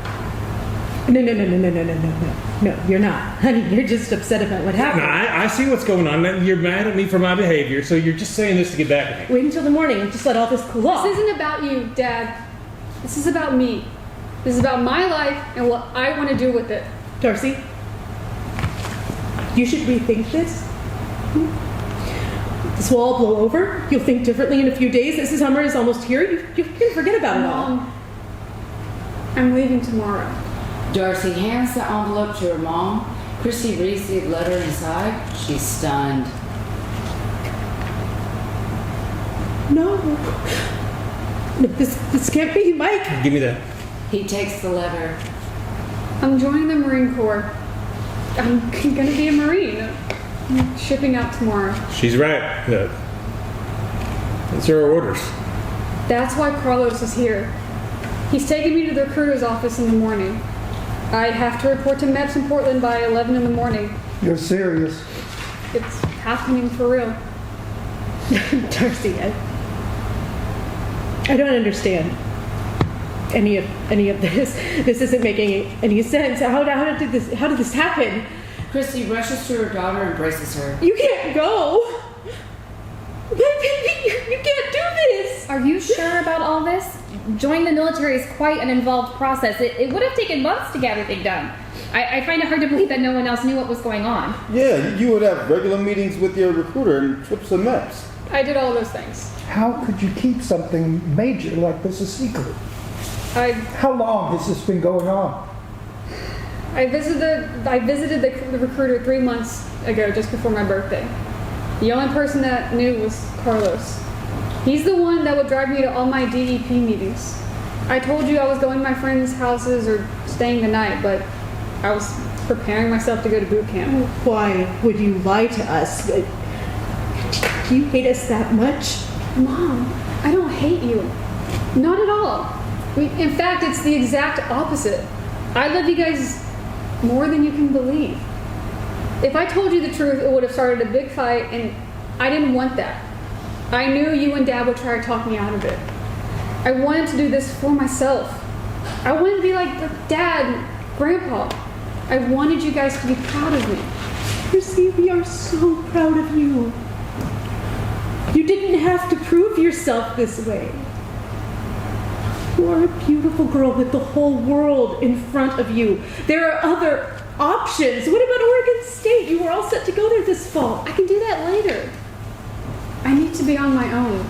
No, you're not. Honey, you're just upset about what happened. No, I see what's going on. You're mad at me for my behavior, so you're just saying this to get back at me. Wait until the morning and just let all this cool off. This isn't about you, Dad. This is about me. This is about my life and what I want to do with it. Darcy, you should rethink this. This will all blow over. You'll think differently in a few days. This summer is almost here. You can forget about it all. Mom, I'm leaving tomorrow. Darcy hands the envelope to her mom. Chrissy reads the letter inside. She's stunned. No, this can't be, Mike. Give me that. He takes the letter. I'm joining the Marine Corps. I'm going to be a Marine. I'm shipping out tomorrow. She's right. Those are her orders. That's why Carlos is here. He's taking me to the recruiter's office in the morning. I have to report to MEPS in Portland by 11 in the morning. You're serious. It's happening for real. Darcy, I don't understand any of this. This isn't making any sense. How did this happen? Chrissy rushes to her daughter and embraces her. You can't go. My baby, you can't do this. Are you sure about all this? Joining the military is quite an involved process. It would have taken months to get everything done. I find it hard to believe that no one else knew what was going on. Yeah, you would have regular meetings with your recruiter and trips and maps. I did all those things. How could you keep something major like this a secret? How long has this been going on? I visited the recruiter 3 months ago, just before my birthday. The only person that knew was Carlos. He's the one that would drive me to all my DEP meetings. I told you I was going to my friends' houses or staying the night, but I was preparing myself to go to boot camp. Why would you lie to us? Do you hate us that much? Mom, I don't hate you. Not at all. In fact, it's the exact opposite. I love you guys more than you can believe. If I told you the truth, it would have started a big fight, and I didn't want that. I knew you and Dad would try to talk me out of it. I wanted to do this for myself. I wanted to be like Dad and Grandpa. I wanted you guys to be proud of me. Chrissy, we are so proud of you. You didn't have to prove yourself this way. You are a beautiful girl with the whole world in front of you. There are other options. What about Oregon State? You were all set to go there this fall. I can do that later. I need to be on my own.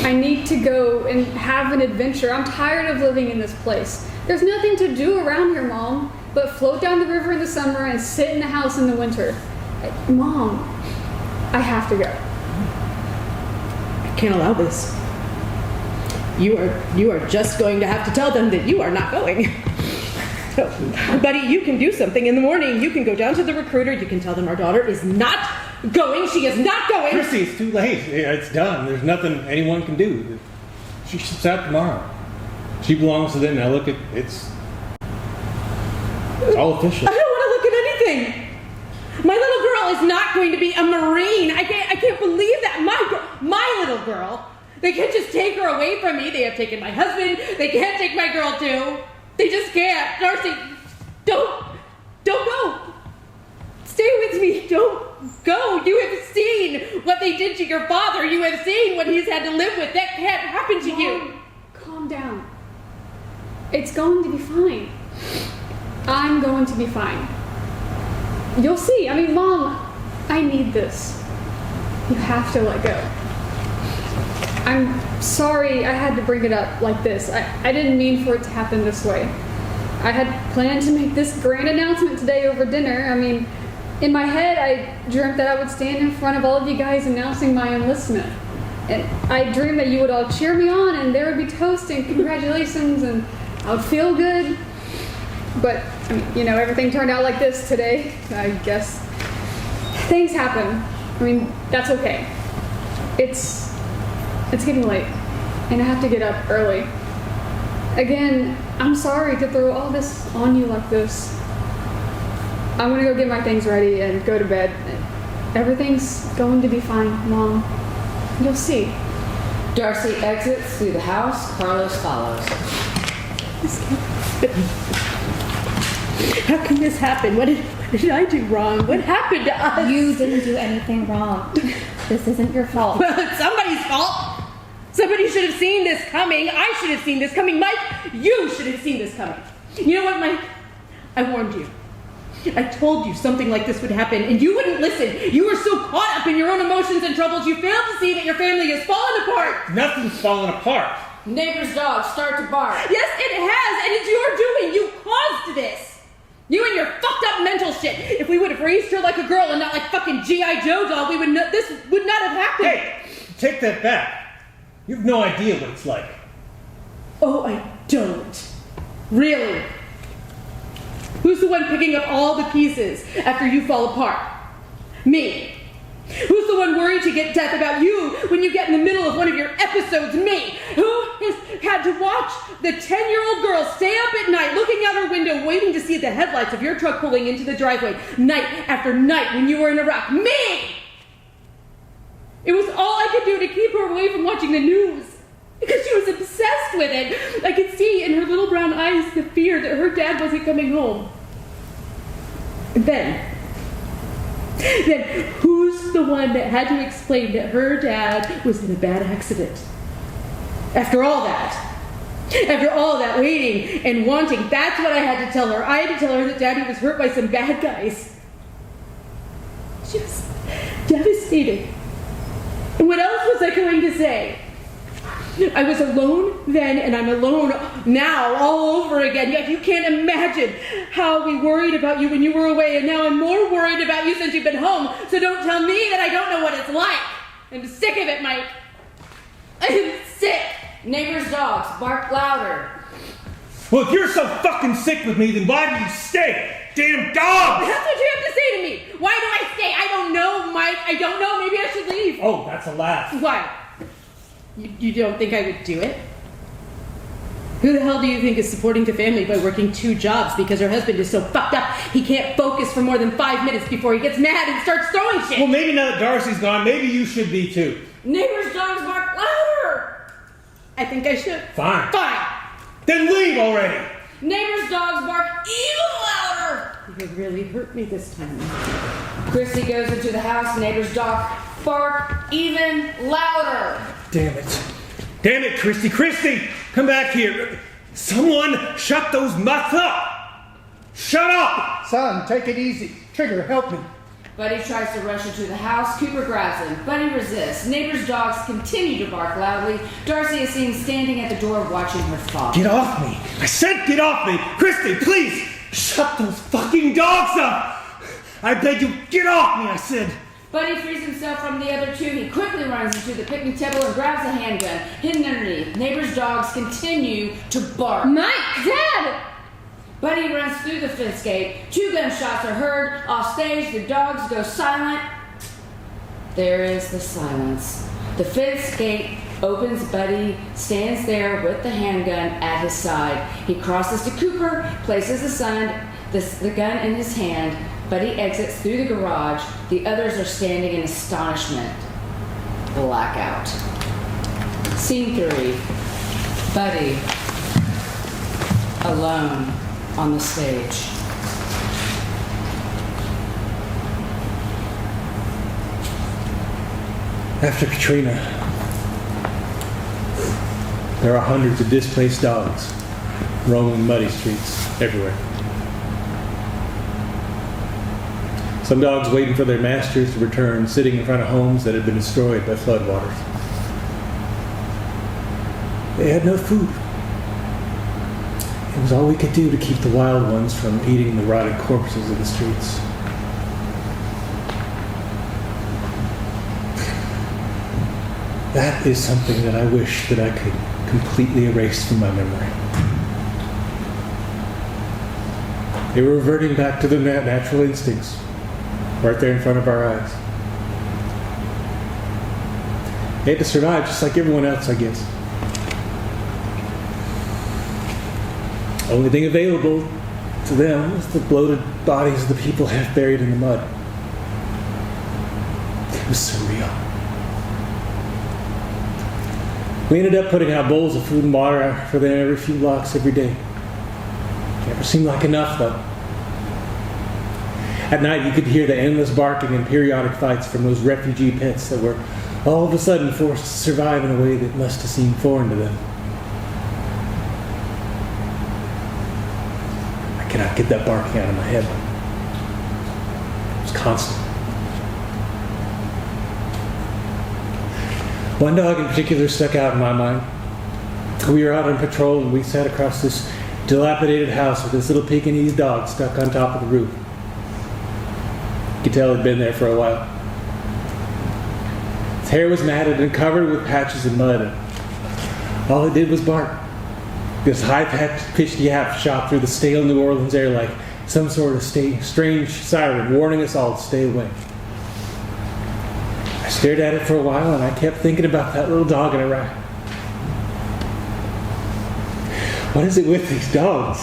I need to go and have an adventure. I'm tired of living in this place. There's nothing to do around here, Mom, but float down the river in the summer and sit in the house in the winter. Mom, I have to go. I can't allow this. You are just going to have to tell them that you are not going. So, buddy, you can do something in the morning. You can go down to the recruiter. You can tell them our daughter is not going. She is not going. Chrissy, it's too late. It's done. There's nothing anyone can do. She ships out tomorrow. She belongs to them. Now look, it's all official. I don't want to look at anything. My little girl is not going to be a Marine. I can't believe that. My little girl. They can't just take her away from me. They have taken my husband. They can't take my girl too. They just can't. Darcy, don't go. Stay with me. Don't go. You have seen what they did to your father. You have seen what he's had to live with. That can't happen to you. Calm down. It's going to be fine. I'm going to be fine. You'll see. I mean, Mom, I need this. You have to let go. I'm sorry I had to bring it up like this. I didn't mean for it to happen this way. I had planned to make this grand announcement today over dinner. I mean, In my head, I dreamt that I would stand in front of all of you guys announcing my enlistment. And I dreamed that you would all cheer me on and there would be toast and congratulations and I would feel good. But, I mean, you know, everything turned out like this today, I guess. Things happen. I mean, that's okay. It's getting late and I have to get up early. Again, I'm sorry to throw all this on you like this. I'm gonna go get my things ready and go to bed. Everything's going to be fine, Mom. You'll see. Darcy exits through the house. Carlos follows. How can this happen? What did I do wrong? What happened to us? You didn't do anything wrong. This isn't your fault. Well, it's somebody's fault. Somebody should have seen this coming. I should have seen this coming. Mike, you should have seen this coming. You know what, Mike? I warned you. I told you something like this would happen, and you wouldn't listen. You were so caught up in your own emotions and troubles, you failed to see that your family has fallen apart. Nothing's falling apart. Neighbor's dogs start to bark. Yes, it has, and it's your doing. You caused this. You and your fucked up mental shit. If we would have raised her like a girl and not like fucking G.I. Joe doll, this would not have happened. Hey, take that back. You have no idea what it's like. Oh, I don't. Really? Who's the one picking up all the pieces after you fall apart? Me. Who's the one worried to get death about you when you get in the middle of one of your episodes? Me. Who has had to watch the 10-year-old girl stay up at night looking out her window waiting to see the headlights of your truck pulling into the driveway night after night when you were in Iraq? Me. It was all I could do to keep her away from watching the news. Because she was obsessed with it. I could see in her little brown eyes the fear that her dad wasn't coming home. And then who's the one that had to explain that her dad was in a bad accident? After all that waiting and wanting, that's what I had to tell her. I had to tell her that Daddy was hurt by some bad guys. She was devastated. And what else was I going to say? I was alone then, and I'm alone now, all over again. Yet you can't imagine how we worried about you when you were away, and now I'm more worried about you since you've been home. So don't tell me that I don't know what it's like. I'm sick of it, Mike. I'm sick. Neighbor's dogs bark louder. Well, if you're so fucking sick with me, then why do you stay? Damn dogs! That's what you have to say to me. Why do I stay? I don't know, Mike. I don't know. Maybe I should leave. Oh, that's a laugh. Why? You don't think I would do it? Who the hell do you think is supporting the family by working 2 jobs because her husband is so fucked up he can't focus for more than 5 minutes before he gets mad and starts throwing shit? Well, maybe now that Darcy's gone, maybe you should be too. Neighbor's dogs bark louder. I think I should. Fine. Fine. Then leave already. Neighbor's dogs bark even louder. You really hurt me this time. Christy goes into the house. Neighbor's dog bark even louder. Damn it. Damn it, Christy. Christy, come back here. Someone shut those mutts up. Shut up. Son, take it easy. Trigger, help me. Buddy tries to rush into the house. Cooper grabs him. Buddy resists. Neighbor's dogs continue to bark loudly. Darcy is seen standing at the door watching her father. Get off me. I said get off me. Christy, please, shut those fucking dogs up. I beg you, get off me, I said. Buddy frees himself from the other 2. He quickly runs into the picnic table and grabs a handgun hidden underneath. Neighbor's dogs continue to bark. Mike! Dad! Buddy runs through the fence gate. 2 gunshots are heard. Off stage, the dogs go silent. There is the silence. The fence gate opens. Buddy stands there with the handgun at his side. He crosses to Cooper, places the gun in his hand. Buddy exits through the garage. The others are standing in astonishment. Blackout. Scene 3. Buddy. Alone on the stage. After Katrina, there are hundreds of displaced dogs roaming muddy streets everywhere. Some dogs waiting for their masters to return, sitting in front of homes that had been destroyed by floodwaters. They had no food. It was all we could do to keep the wild ones from eating the rotting corpses of the streets. That is something that I wish that I could completely erase from my memory. They were reverting back to the natural instincts, right there in front of our eyes. They had to survive just like everyone else, I guess. Only thing available to them was the bloated bodies of the people half buried in the mud. It was surreal. We ended up putting out bowls of food and water out for them every few blocks every day. Never seemed like enough, though. At night, you could hear the endless barking and periodic fights from those refugee pets that were all of a sudden forced to survive in a way that must have seemed foreign to them. I cannot get that barking out of my head. It was constant. One dog in particular stuck out in my mind. We were out on patrol and we sat across this dilapidated house with this little Pekingese dog stuck on top of the roof. You could tell it had been there for a while. Its hair was matted and covered with patches of mud, and all it did was bark. This high-pitched yap shot through the stale New Orleans air like some sort of strange siren warning us all to stay away. I stared at it for a while and I kept thinking about that little dog in Iraq. What is it with these dogs?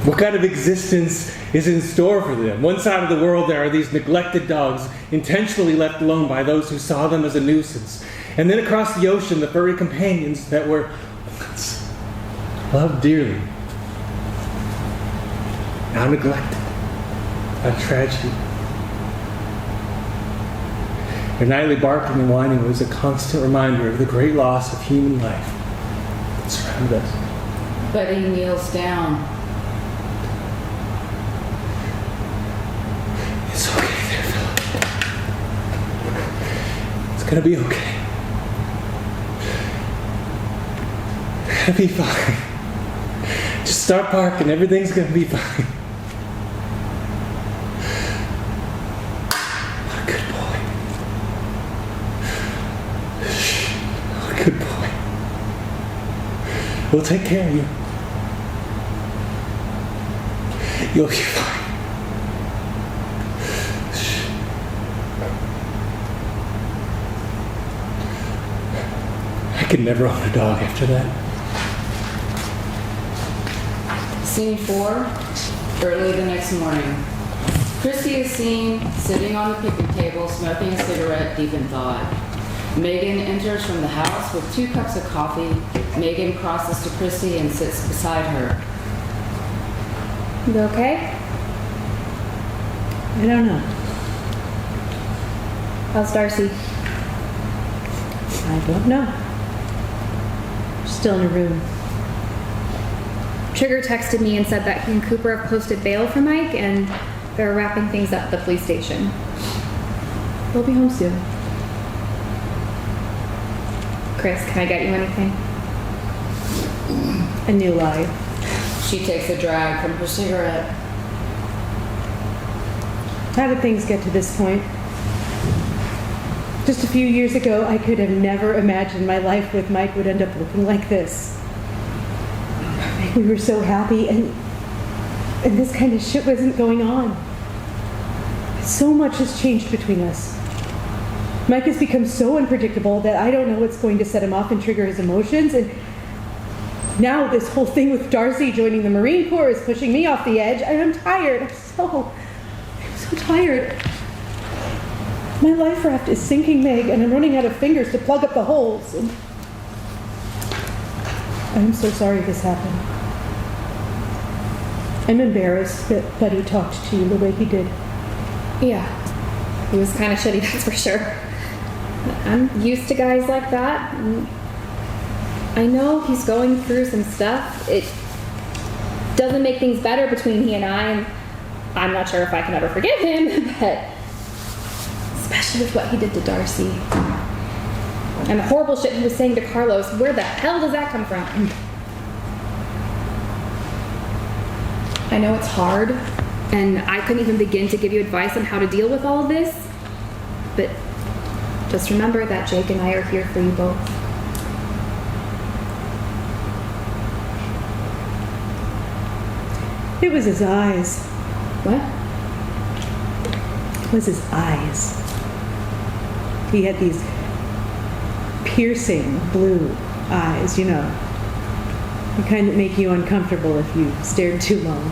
What kind of existence is in store for them? One side of the world there are these neglected dogs, intentionally left alone by those who saw them as a nuisance. And then across the ocean, the furry companions that were once loved dearly, now neglected. A tragedy. Their nightly barking and whining was a constant reminder of the great loss of human life that surrounded us. Buddy kneels down. It's okay there, Philip. It's gonna be okay. It's gonna be fine. Just start barking, everything's gonna be fine. What a good boy. What a good boy. We'll take care of you. You'll be fine. I could never own a dog after that. Scene 4, early the next morning. Christy is seen sitting on the picnic table, smoking a cigarette, deep in thought. Megan enters from the house with 2 cups of coffee. Megan crosses to Christy and sits beside her. You okay? I don't know. How's Darcy? I don't know. Still in a room. Trigger texted me and said that he and Cooper have posted bail for Mike and they're wrapping things up at the police station. They'll be home soon. Chris, can I get you anything? A new lie. She takes a drag from her cigarette. How did things get to this point? Just a few years ago, I could have never imagined my life with Mike would end up looking like this. We were so happy, and this kind of shit wasn't going on. So much has changed between us. Mike has become so unpredictable that I don't know what's going to set him off and trigger his emotions, and now this whole thing with Darcy joining the Marine Corps is pushing me off the edge, and I'm tired. I'm so tired. My life raft is sinking, Meg, and I'm running out of fingers to plug up the holes. And I'm so sorry this happened. I'm embarrassed that Buddy talked to you the way he did. Yeah. He was kind of shitty, that's for sure. I'm used to guys like that. And I know he's going through some stuff. It doesn't make things better between he and I, and I'm not sure if I can ever forgive him, but especially with what he did to Darcy. And the horrible shit he was saying to Carlos, where the hell does that come from? I know it's hard, and I couldn't even begin to give you advice on how to deal with all of this, but Just remember that Jake and I are here for you both. It was his eyes. What? It was his eyes. He had these piercing blue eyes, you know. The kind that make you uncomfortable if you stared too long.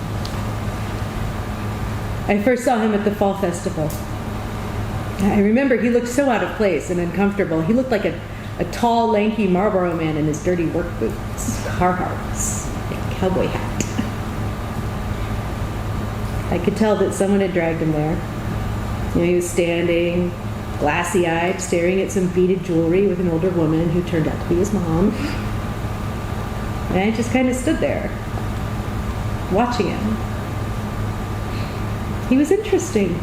I first saw him at the fall festival. I remember he looked so out of place and uncomfortable. He looked like a tall, lanky Marlboro man in his dirty work boots, Carhartts, a cowboy hat. I could tell that someone had dragged him there. You know, he was standing, glassy-eyed, staring at some beaded jewelry with an older woman who turned out to be his mom. And I just kind of stood there, watching him. He was interesting.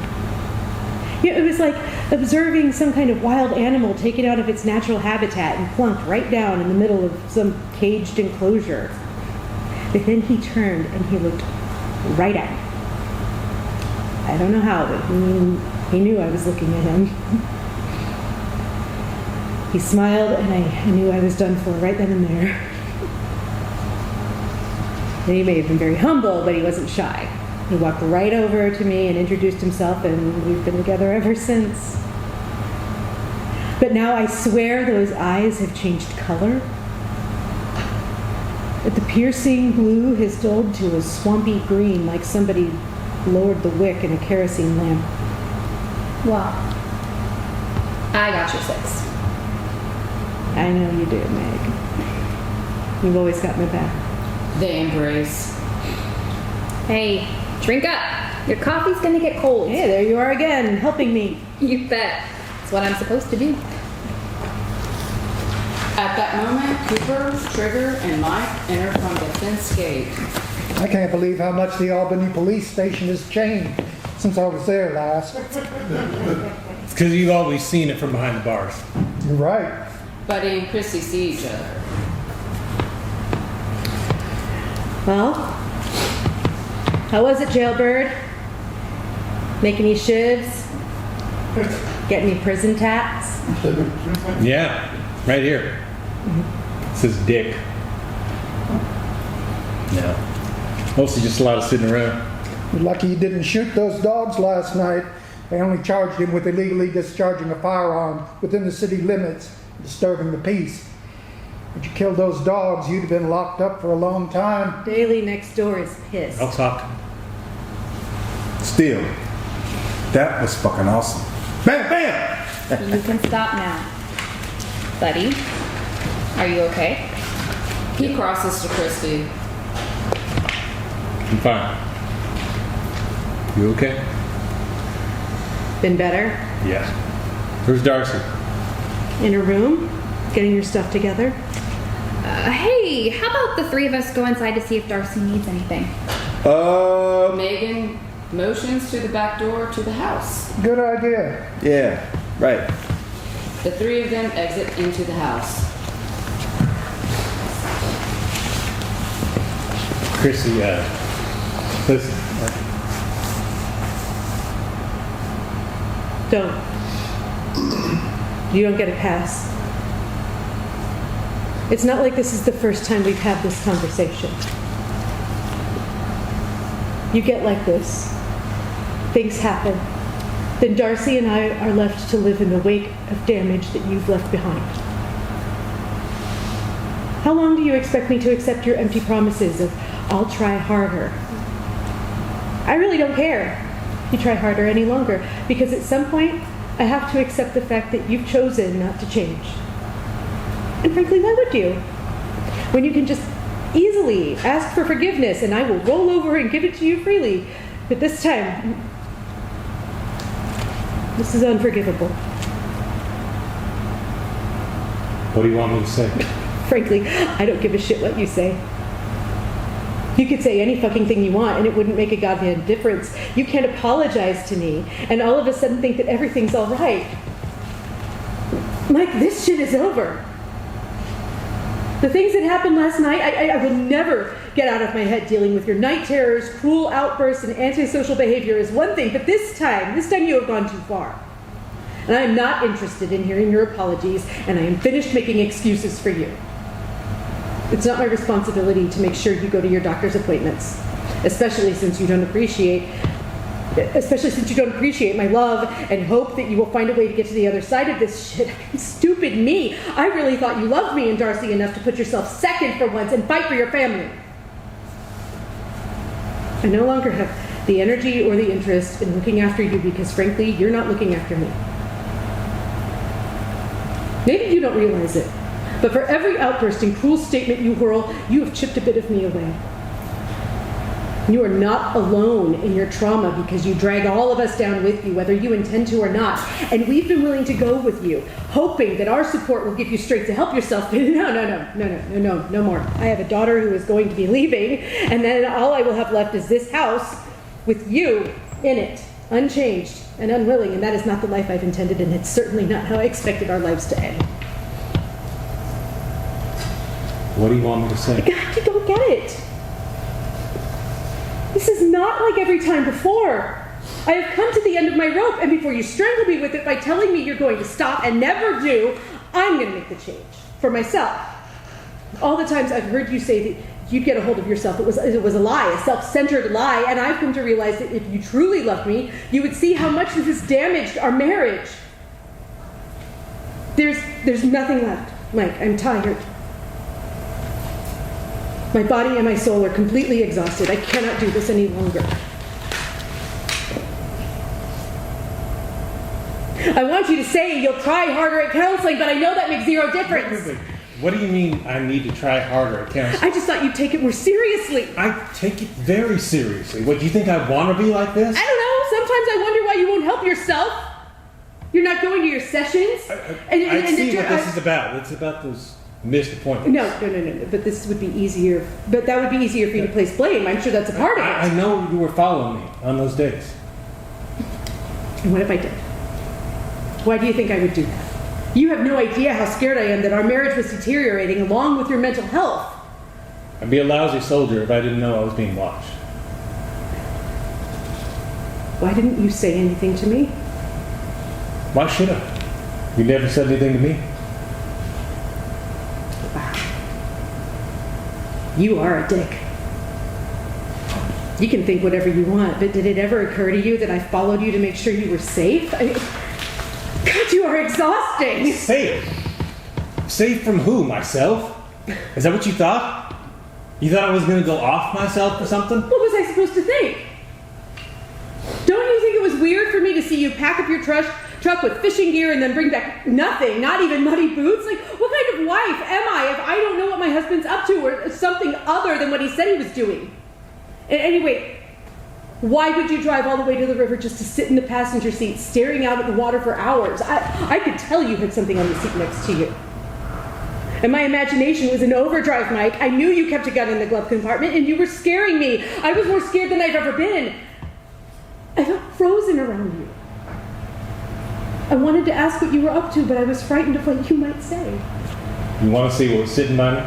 You know, it was like observing some kind of wild animal taken out of its natural habitat and plunked right down in the middle of some caged enclosure. But then he turned and he looked right at me. I don't know how, but he knew I was looking at him. He smiled, and I knew I was done for right then and there. And he may have been very humble, but he wasn't shy. He walked right over to me and introduced himself, and we've been together ever since. But now I swear those eyes have changed color. That the piercing blue has dulled to a swampy green, like somebody lowered the wick in a kerosene lamp. Well, I got your 6. I know you do, Meg. You've always got my back. They embrace. Hey, drink up. Your coffee's gonna get cold. Hey, there you are again, helping me. You bet. It's what I'm supposed to do. At that moment, Cooper, Trigger, and Mike enter from the fence gate. I can't believe how much the Albany police station has changed since I was there last. It's because you've always seen it from behind the bars. You're right. Buddy and Chrissy see each other. Well, how was it, Jailbird? Make any shivs? Get any prison tats? Yeah, right here. It says Dick. No. Mostly just a lot of sitting around. You're lucky you didn't shoot those dogs last night. They only charged him with illegally discharging a firearm within the city limits, disturbing the peace. If you killed those dogs, you'd have been locked up for a long time. Daly next door is pissed. I'll talk. Still, that was fucking awesome. Bam, bam! You can stop now. Buddy, are you okay? He crosses to Christy. I'm fine. You okay? Been better? Yeah. Where's Darcy? In her room? Getting your stuff together? Hey, how about the 3 of us go inside to see if Darcy needs anything? Megan motions to the back door to the house. Good idea. Yeah, right. The 3 of them exit into the house. Chrissy, listen. Don't. You don't get a pass. It's not like this is the first time we've had this conversation. You get like this. Things happen. Then Darcy and I are left to live in the wake of damage that you've left behind. How long do you expect me to accept your empty promises of, I'll try harder? I really don't care if you try harder any longer, because at some point, I have to accept the fact that you've chosen not to change. And frankly, why would you? When you can just easily ask for forgiveness and I will roll over and give it to you freely. But this time, this is unforgivable. What do you want me to say? Frankly, I don't give a shit what you say. You could say any fucking thing you want and it wouldn't make a goddamn difference. You can't apologize to me and all of a sudden think that everything's all right. Mike, this shit is over. The things that happened last night, I will never get out of my head. Dealing with your night terrors, cruel outbursts, and antisocial behavior is one thing, but this time you have gone too far. And I am not interested in hearing your apologies, and I am finished making excuses for you. It's not my responsibility to make sure you go to your doctor's appointments, especially since you don't appreciate my love and hope that you will find a way to get to the other side of this shit. Stupid me. I really thought you loved me and Darcy enough to put yourself second for once and fight for your family. I no longer have the energy or the interest in looking after you because, frankly, you're not looking after me. Maybe you don't realize it, but for every outburst and cruel statement you hurl, you have chipped a bit of me away. You are not alone in your trauma because you drag all of us down with you, whether you intend to or not. And we've been willing to go with you, hoping that our support will give you strength to help yourself. But no more. I have a daughter who is going to be leaving, and then all I will have left is this house with you in it, unchanged and unwilling. And that is not the life I've intended, and it's certainly not how I expected our lives to end. What do you want me to say? God, you don't get it. This is not like every time before. I have come to the end of my rope, and before you strangle me with it by telling me you're going to stop and never do, I'm going to make the change for myself. All the times I've heard you say that you'd get a hold of yourself, it was a lie, a self-centered lie, and I've come to realize that if you truly loved me, you would see how much this has damaged our marriage. There's nothing left, Mike. I'm tired. My body and my soul are completely exhausted. I cannot do this any longer. I want you to say you'll try harder at counseling, but I know that makes zero difference. Wait. What do you mean I need to try harder at counseling? I just thought you'd take it more seriously. I take it very seriously. What, do you think I want to be like this? I don't know. Sometimes I wonder why you won't help yourself. You're not going to your sessions. I see what this is about. It's about those missed appointments. No. But this would be easier. But that would be easier for you to place blame. I'm sure that's a part of it. I know you were following me on those days. And what if I did? Why do you think I would do that? You have no idea how scared I am that our marriage was deteriorating along with your mental health. I'd be a lousy soldier if I didn't know I was being watched. Why didn't you say anything to me? Why should I? You never said anything to me. You are a dick. You can think whatever you want, but did it ever occur to you that I followed you to make sure you were safe? God, you are exhausting. Safe? Safe from who? Myself? Is that what you thought? You thought I was going to go off myself or something? What was I supposed to think? Don't you think it was weird for me to see you pack up your truck with fishing gear and then bring back nothing, not even muddy boots? Like, what kind of wife am I if I don't know what my husband's up to or something other than what he said he was doing? And anyway, why would you drive all the way to the river just to sit in the passenger seat staring out at the water for hours? I could tell you had something on the seat next to you. And my imagination was in overdrive, Mike. I knew you kept a gun in the glove compartment and you were scaring me. I was more scared than I've ever been. I felt frozen around you. I wanted to ask what you were up to, but I was frightened of what you might say. You want to see what was sitting by me?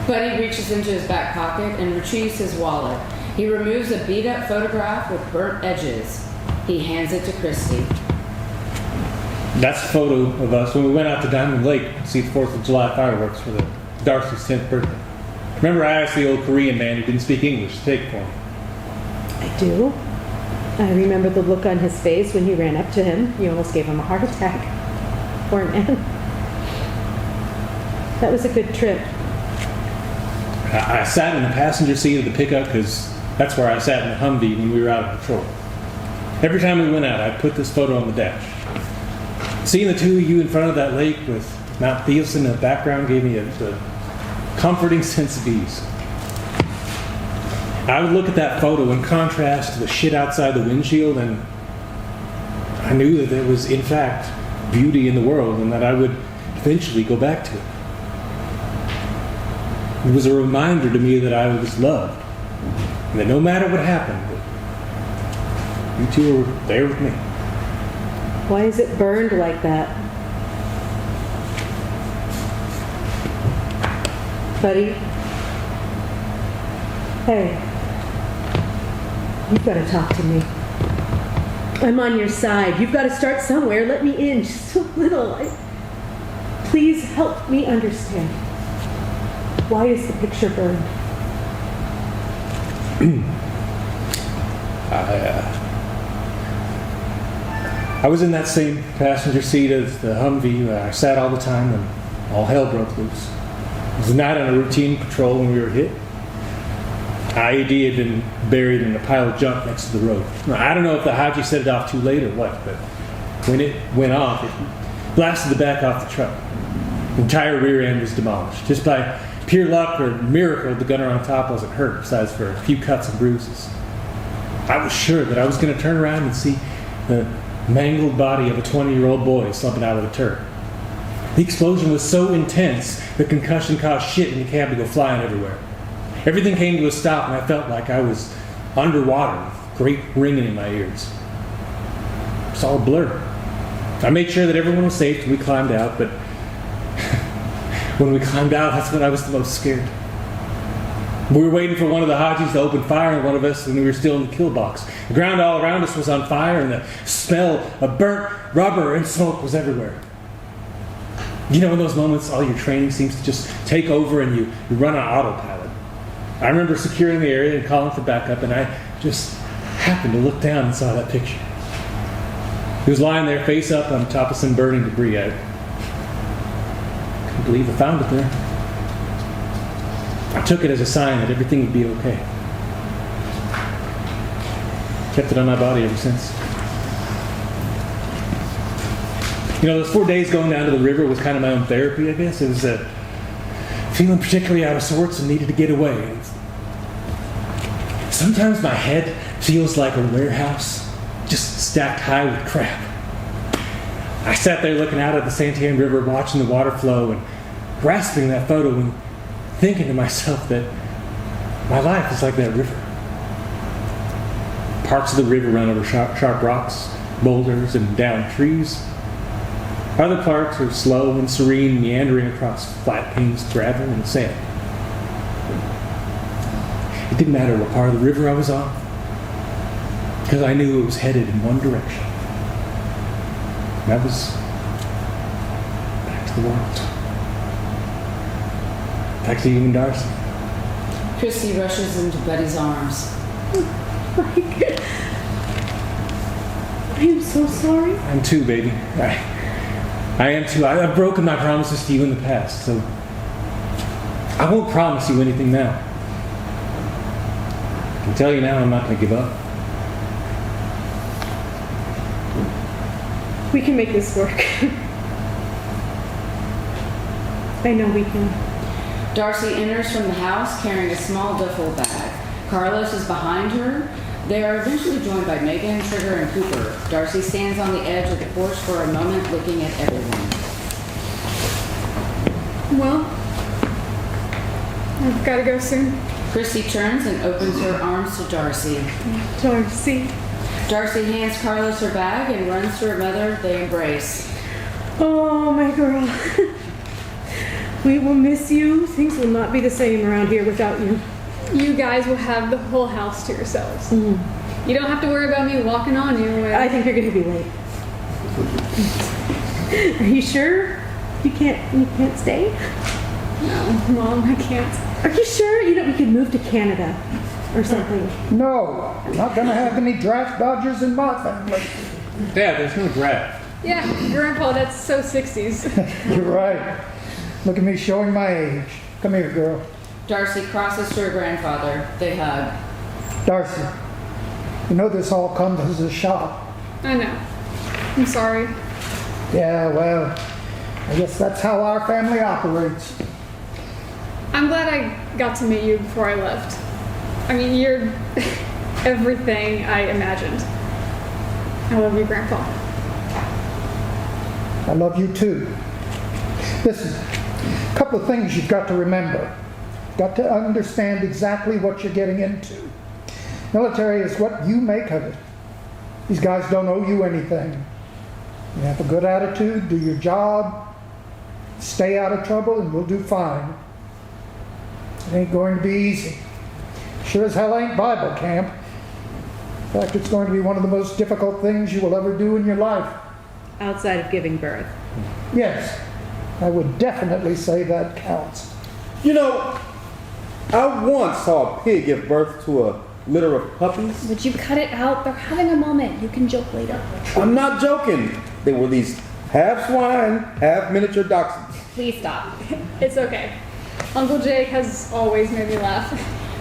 Buddy reaches into his back pocket and retrieves his wallet. He removes a beat-up photograph with burnt edges. He hands it to Christy. That's a photo of us when we went out to Diamond Lake to see the 4th of July fireworks for Darcy's 10th birthday. Remember I asked the old Korean man who didn't speak English to take it for me? I do. I remember the look on his face when you ran up to him. You almost gave him a heart attack. Poor man. That was a good trip. I sat in the passenger seat of the pickup because that's where I sat in the Humvee when we were out on patrol. Every time we went out, I'd put this photo on the dash. Seeing the two of you in front of that lake with Mount Thielsen in the background gave me a comforting sense of ease. I would look at that photo in contrast to the shit outside the windshield, and I knew that there was, in fact, beauty in the world and that I would eventually go back to it. It was a reminder to me that I was loved, and that no matter what happened, you two were there with me. Why is it burned like that? Buddy? Hey. You've got to talk to me. I'm on your side. You've got to start somewhere. Let me in just a little. Please help me understand. Why is the picture burned? I was in that same passenger seat of the Humvee where I sat all the time when all hell broke loose. It was a night on a routine patrol when we were hit. IED had been buried in a pile of junk next to the road. Now, I don't know if the Haji set it off too late or what, but when it went off, it blasted the back off the truck. The entire rear end was demolished. Just by pure luck or miracle, the gunner on top wasn't hurt, besides for a few cuts and bruises. I was sure that I was going to turn around and see the mangled body of a 20-year-old boy slumping out of the turret. The explosion was so intense, the concussion caused shit in the cab to go flying everywhere. Everything came to a stop, and I felt like I was underwater with great ringing in my ears. It's all a blur. I made sure that everyone was safe till we climbed out, but when we climbed out, that's when I was the most scared. We were waiting for one of the Hajis to open fire on one of us when we were still in the kill box. The ground all around us was on fire, and the smell of burnt rubber and smoke was everywhere. You know, in those moments, all your training seems to just take over and you run on autopilot. I remember securing the area and calling for backup, and I just happened to look down and saw that picture. He was lying there face up on top of some burning debris. I couldn't believe I found it there. I took it as a sign that everything would be okay. Kept it on my body ever since. You know, those 4 days going down to the river was kind of my own therapy, I guess. It was feeling particularly out of sorts and needed to get away. Sometimes my head feels like a warehouse, just stacked high with crap. I sat there looking out at the Santiam River, watching the water flow and grasping that photo and thinking to myself that my life is like that river. Parts of the river run over sharp rocks, boulders, and down trees. Other parts are slow and serene, meandering across flat plains of gravel and sand. It didn't matter what part of the river I was on, because I knew it was headed in one direction. And that was back to the world. Back to you and Darcy. Christy rushes into Buddy's arms. Mike, I am so sorry. I'm too, baby. I am too. I've broken my promises to you in the past, so I won't promise you anything now. I can tell you now I'm not going to give up. We can make this work. I know we can. Darcy enters from the house carrying a small duffel bag. Carlos is behind her. They are eventually joined by Megan, Trigger, and Cooper. Darcy stands on the edge of the porch for a moment looking at everyone. Well, I've got to go soon. Christy turns and opens her arms to Darcy. Darcy. Darcy hands Carlos her bag and runs to her mother. They embrace. Oh, my girl. We will miss you. Things will not be the same around here without you. You guys will have the whole house to yourselves. You don't have to worry about me walking on you. I think you're going to be late. Are you sure? You can't stay? No, Mom, I can't. Are you sure? You know, we could move to Canada or something. No, not gonna have any draft dodgers in my family. Dad, there's no draft. Yeah, Grandpa, that's so 60s. You're right. Look at me showing my age. Come here, girl. Darcy crosses to her grandfather. They hug. Darcy, you know this all comes as a shock. I know. I'm sorry. Yeah, well, I guess that's how our family operates. I'm glad I got to meet you before I left. I mean, you're everything I imagined. I love you, Grandpa. I love you too. Listen, a couple of things you've got to remember. Got to understand exactly what you're getting into. Military is what you make of it. These guys don't owe you anything. You have a good attitude, do your job, stay out of trouble, and we'll do fine. It ain't going to be easy. Sure as hell ain't Bible camp. In fact, it's going to be one of the most difficult things you will ever do in your life. Outside of giving birth. Yes, I would definitely say that counts. You know, I once saw a pig give birth to a litter of puppies. Would you cut it out? They're having a moment. You can joke later. I'm not joking. They were these half swine, half miniature dachshunds. Please stop. It's okay. Uncle Jake has always made me laugh.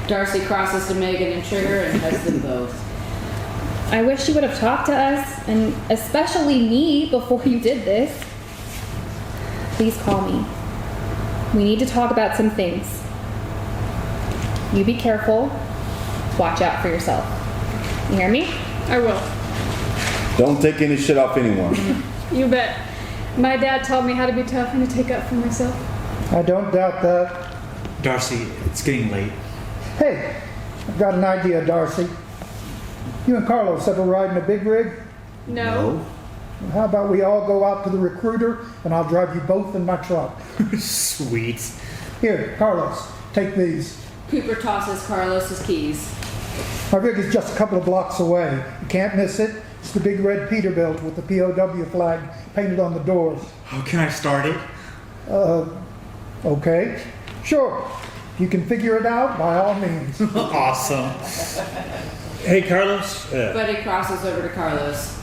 Darcy crosses to Megan and Trigger and hugs them both. I wish you would have talked to us, and especially me, before you did this. Please call me. We need to talk about some things. You be careful. Watch out for yourself. You hear me? I will. Don't take any shit off anyone. You bet. My dad taught me how to be tough and to take up for myself. I don't doubt that. Darcy, it's getting late. Hey, I've got an idea, Darcy. You and Carlos ever ride in a big rig? No. Well, how about we all go out to the recruiter and I'll drive you both in my truck? Sweet. Here, Carlos, take these. Cooper tosses Carlos's keys. My rig is just a couple of blocks away. You can't miss it. It's the big red Peterbilt with the POW flag painted on the doors. How can I start it? Okay. Sure. If you can figure it out, by all means. Awesome. Hey, Carlos. Buddy crosses over to Carlos.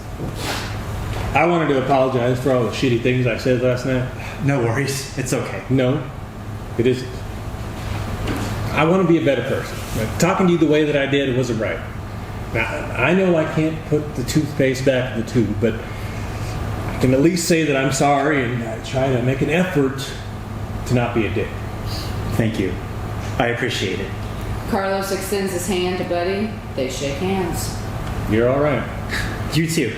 I wanted to apologize for all the shitty things I said last night. No worries. It's okay. No, it isn't. I want to be a better person. Talking to you the way that I did wasn't right. Now, I know I can't put the toothpaste back in the tube, but I can at least say that I'm sorry and I try to make an effort to not be a dick. Thank you. I appreciate it. Carlos extends his hand to Buddy. They shake hands. You're all right. You too.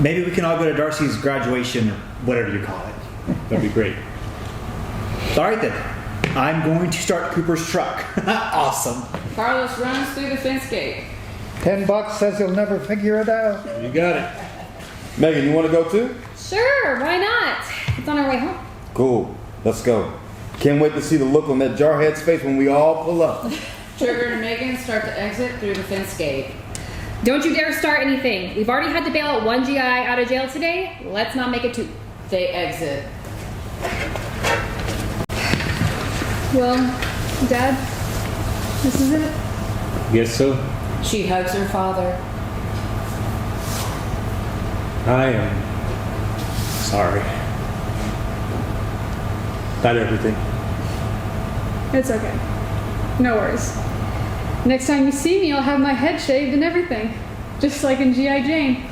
Maybe we can all go to Darcy's graduation or whatever you call it. That'd be great. All right then. I'm going to start Cooper's truck. Awesome. Carlos runs through the fence gate. $10 says he'll never figure it out. You got it. Megan, you want to go too? Sure, why not? It's on our way home. Cool. Let's go. Can't wait to see the look on that jarhead's face when we all pull up. Trigger and Megan start to exit through the fence gate. Don't you dare start anything. We've already had to bail out one GI out of jail today. Let's not make it two. They exit. Well, Dad, this is it. Guess so. She hugs her father. I am sorry. About everything. It's okay. No worries. Next time you see me, I'll have my head shaved and everything. Just like in G.I. Jane.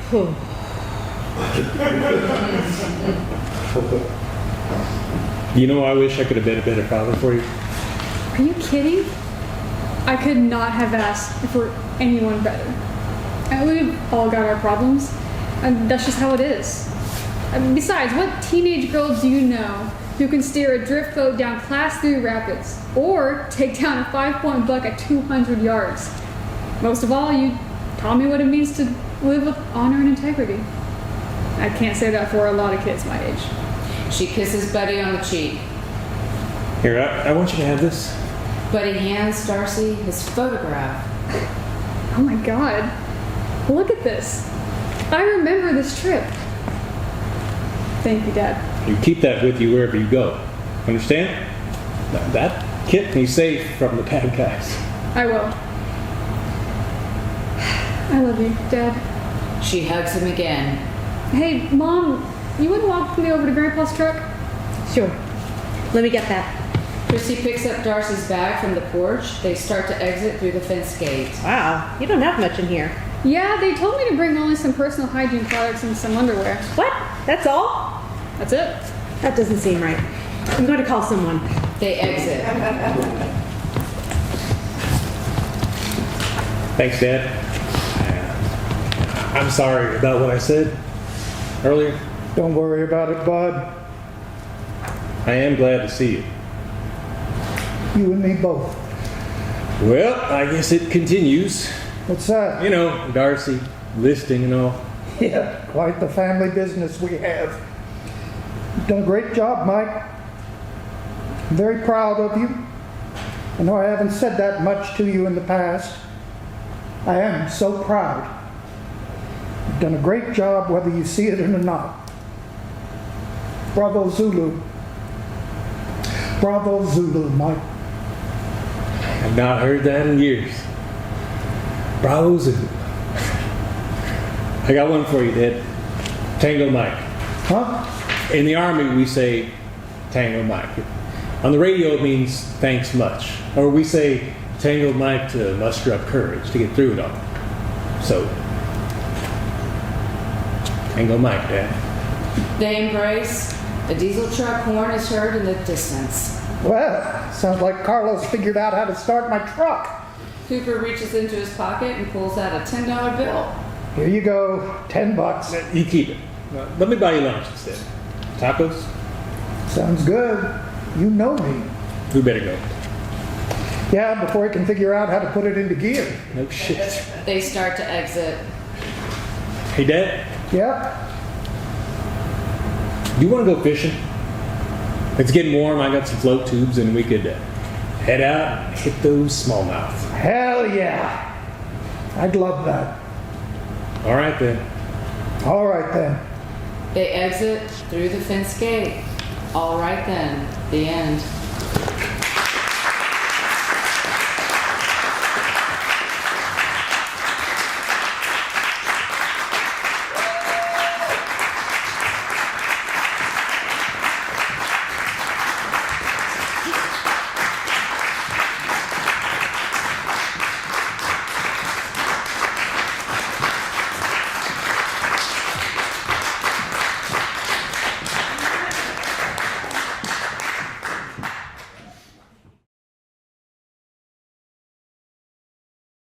You know, I wish I could have been a better father for you. Are you kidding? I could not have asked for anyone better. And we've all got our problems. And that's just how it is. And besides, what teenage girl do you know who can steer a drift boat down Class 3 rapids or take down a 5-point buck at 200 yards? Most of all, you taught me what it means to live with honor and integrity. I can't say that for a lot of kids my age. She kisses Buddy on the cheek. Here, I want you to have this. Buddy hands Darcy his photograph. Oh my God. Look at this. I remember this trip. Thank you, Dad. You keep that with you wherever you go. Understand? That kept me safe from the bad guys. I will. I love you, Dad. She hugs him again. Hey, Mom, you want to walk me over to Grandpa's truck? Sure. Let me get that. Chrissy picks up Darcy's bag from the porch. They start to exit through the fence gate. Wow, you don't have much in here. Yeah, they told me to bring only some personal hygiene products and some underwear. What? That's all? That's it. That doesn't seem right. I'm going to call someone. They exit. Thanks, Dad. I'm sorry about what I said earlier. Don't worry about it, Bud. I am glad to see you. You and me both. Well, I guess it continues. What's that? You know, Darcy, listing and all. Yeah, quite the family business we have. You've done a great job, Mike. I'm very proud of you. I know I haven't said that much to you in the past. I am so proud. You've done a great job whether you see it or not. Bravo Zulu. Bravo Zulu, Mike. I've not heard that in years. Bravo Zulu. I got one for you, Dad. Tango Mike. Huh? In the Army, we say Tango Mike. On the radio, it means thanks much. Or we say Tango Mike to muster up courage to get through it all. So, Tango Mike, Dad. They embrace. A diesel truck horn is heard in the distance. Well, sounds like Carlos figured out how to start my truck. Cooper reaches into his pocket and pulls out a $10 bill. Here you go, $10. You keep it. Let me buy you lunch instead. Tacos? Sounds good. You know me. We better go. Yeah, before he can figure out how to put it into gear. No shit. They start to exit. Hey, Dad, Yeah? do you want to go fishing? It's getting warm. I got some float tubes, and we could head out and hit those smallmouth. Hell yeah. I'd love that. All right, then. All right then. They exit through the fence gate. All right then, the end.